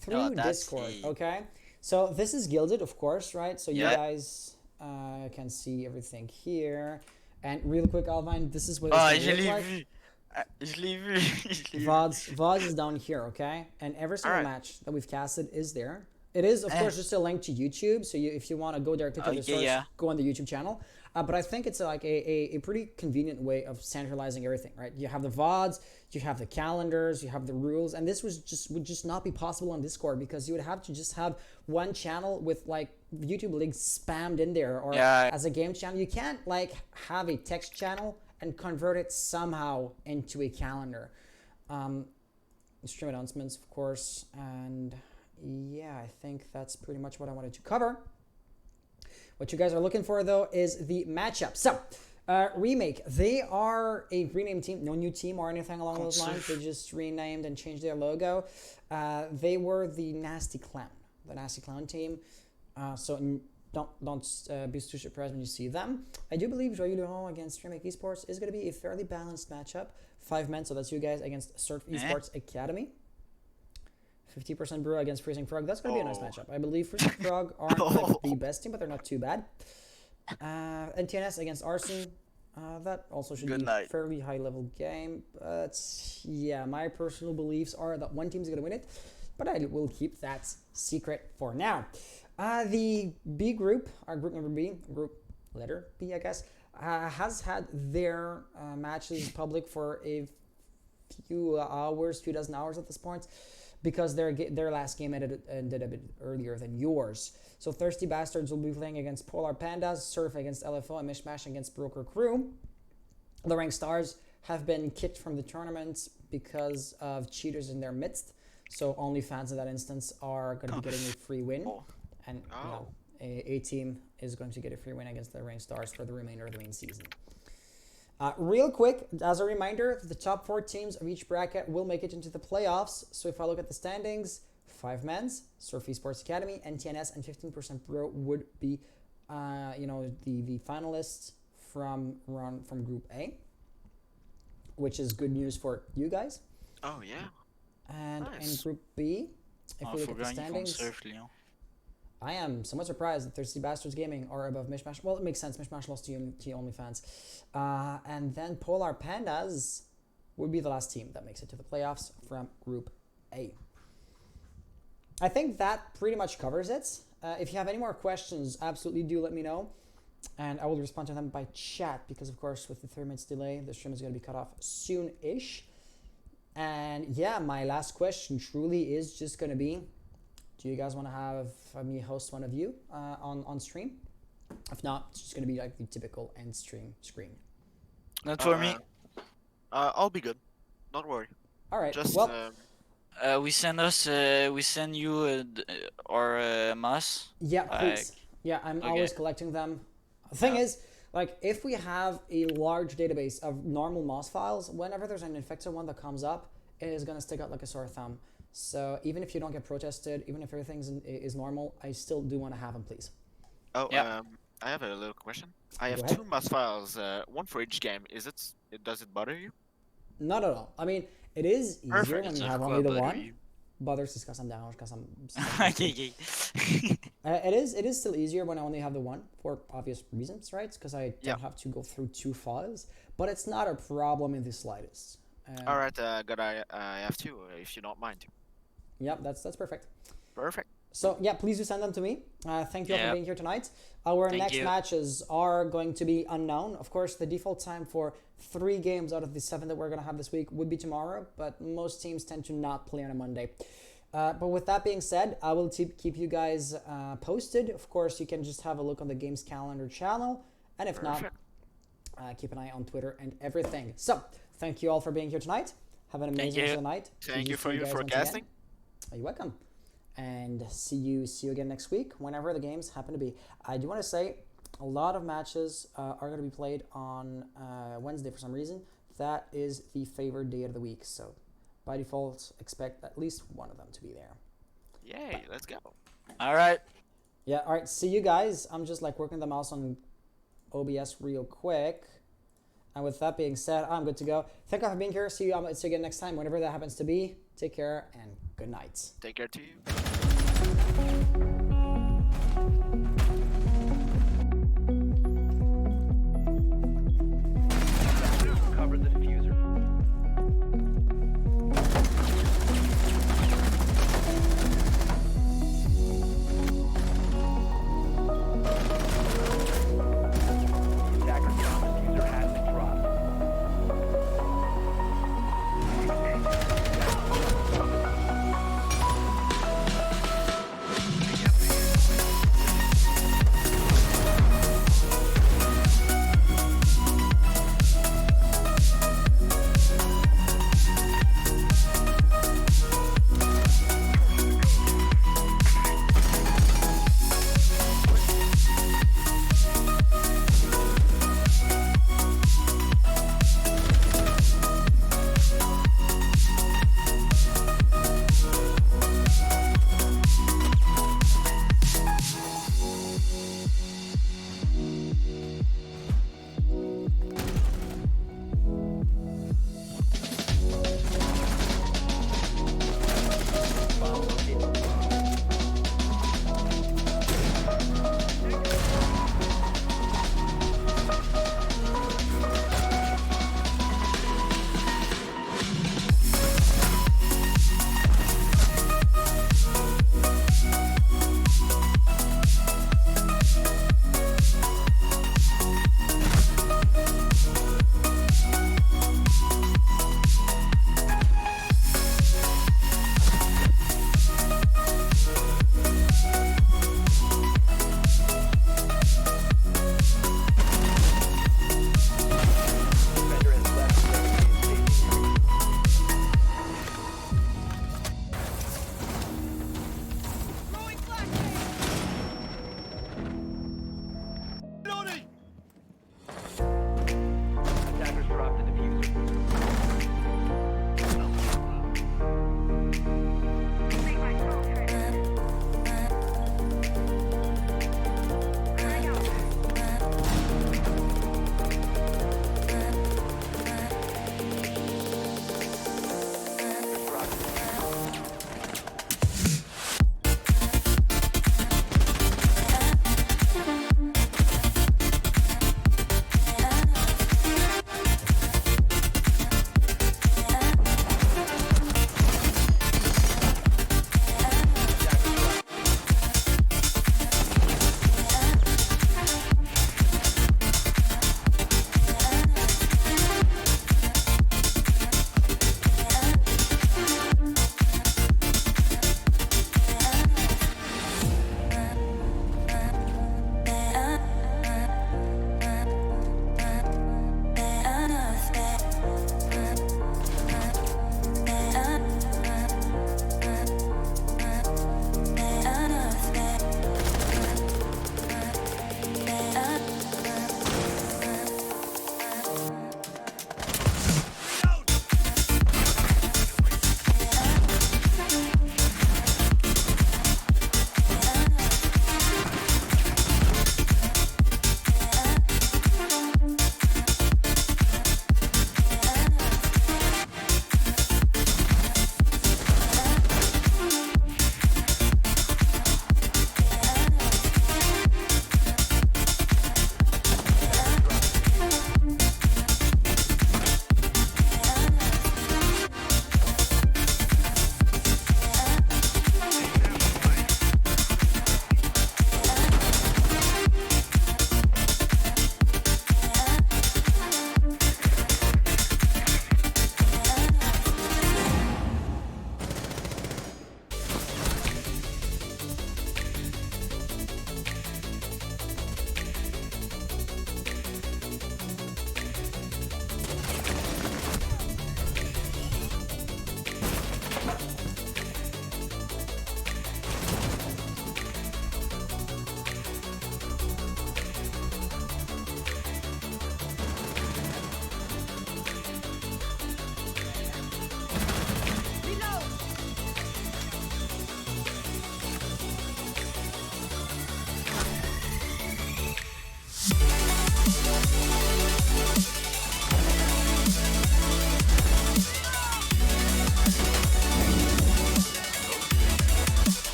Speaker 1: through
Speaker 6: Oh, that's
Speaker 1: Discord.
Speaker 6: the-
Speaker 1: Okay. So this is Gilded, of course, right? So you
Speaker 6: Yeah.
Speaker 1: guys can see everything here. And real quick, Alvin, this is what
Speaker 6: Oh,
Speaker 1: it's
Speaker 6: je
Speaker 1: going to
Speaker 6: l'ai
Speaker 1: look like.
Speaker 6: vu. Je l'ai vu. Je l'ai vu.
Speaker 1: VODs is down here, okay? And every single
Speaker 8: Alright.
Speaker 1: match that we've casted is there. It is, of course, just a link to YouTube. So if you want to go directly to the
Speaker 6: Okay,
Speaker 1: source,
Speaker 6: yeah.
Speaker 1: go on the YouTube channel. But I think it's like a pretty convenient way of centralizing everything, right? You have the VODs, you have the calendars, you have the rules, and this would just not be possible on Discord because you would have to just have one channel with YouTube links spammed in there, or
Speaker 6: Yeah.
Speaker 1: as a game channel. You can't have a text channel and convert it somehow into a calendar. Stream announcements, of course, and yeah, I think that's pretty much what I wanted to cover. What you guys are looking for, though, is the matchup. So, Remake, they are a renamed team, no new team or anything along those lines. They just renamed and changed their logo. They were the Nasty Clown. the Nasty Clown team. So don't be too surprised when you see them. I do believe Joyeux Laurent against Arson Esports is going to be a fairly balanced matchup. 5 men, so that's you guys against Surf Esports Academy. 50% Brew against Freezing Frog. That's going to be a nice matchup. I believe Freezing Frog aren't like the best team, but they're not too bad. NTNS against Arson. That also should be a fairly high-level game. But yeah, my personal beliefs are that one team's going to win it, but I will keep that secret for now. The B group, our group number B, group letter B, I guess, has had their matches public for a few dozen hours at this point, because their last game ended a bit earlier than yours. So Thirsty Bastards will be playing against Polar Pandas, Surf against LFO, and Mishmash against Broker Crew. The Ranked Stars have been kicked from the tournament because of cheaters in their midst. So only fans in that instance are going to be getting a free win. And you know, a team is going to get a free win against the Ranked Stars for the remainder of the main season. Real quick, as a reminder, the top 4 teams of each bracket will make it into the playoffs. So if I look at the standings, 5 men's, Surf Esports Academy, NTNS, and 15% Pro would be, the finalists from Group A, which is good news for you guys.
Speaker 8: Oh yeah.
Speaker 1: And in Group B, if we look at the standings, I am somewhat surprised that Thirsty Bastards Gaming are above Mishmash. Well, it makes sense. Mishmash lost to OnlyFans. And then Polar Pandas would be the last team that makes it to the playoffs from Group A. I think that pretty much covers it. If you have any more questions, absolutely do let me know. And I will respond to them by chat because, of course, with the 3 minutes delay, the stream is going to be cut off soon-ish. And yeah, my last question truly is just going to be, do you guys want to have me host one of you on stream? If not, it's just going to be like the typical end stream screen.
Speaker 6: Not for me.
Speaker 8: I'll be good. Don't worry.
Speaker 1: All right.
Speaker 8: Just
Speaker 6: we send you our mass.
Speaker 1: Yeah, please. Yeah, I'm always collecting them. The thing is, like, if we have a large database of normal MOS files, whenever there's an infected one that comes up, it is going to stick out like a sore thumb. So even if you don't get protested, even if everything is normal, I still do want to have them, please.
Speaker 8: Oh, yeah. I have a little question. I have 2 MOS files, one for each game. Does it bother you?
Speaker 1: Not at all. I mean, it is easier when you have only the one. Bothers because I'm down, because I'm. It is still easier when I only have the one for obvious reasons, right? Because I don't have to go through 2 files, but it's not a problem in the slightest.
Speaker 8: All right, good. I have 2, if you don't mind.
Speaker 1: Yep, that's perfect.
Speaker 8: Perfect.
Speaker 1: So yeah, please do send them to me. Thank you all for being here tonight. Our next matches are going to be unknown. Of course, the default time for 3 games out of the 7 that we're going to have this week would be tomorrow, but most teams tend to not play on a Monday. But with that being said, I will keep you guys posted. Of course, you can just have a look on the Games Calendar channel, and if not, keep an eye on Twitter and everything. So thank you all for being here tonight. Have an amazing night.
Speaker 8: Thank you for your forecasting.
Speaker 1: You're welcome. And see you again next week whenever the games happen to be. I do want to say a lot of matches are going to be played on Wednesday for some reason. That is the favored day of the week, so by default expect at least one of them to be there.
Speaker 8: Yay, let's go.
Speaker 6: All right.
Speaker 1: Yeah, all right, see you guys. I'm just like working the mouse on OBS real quick. And with that being said, I'm good to go. Thank you for being here. See you again next time, whenever that happens to be. Take care and good night.
Speaker 8: Take care to you.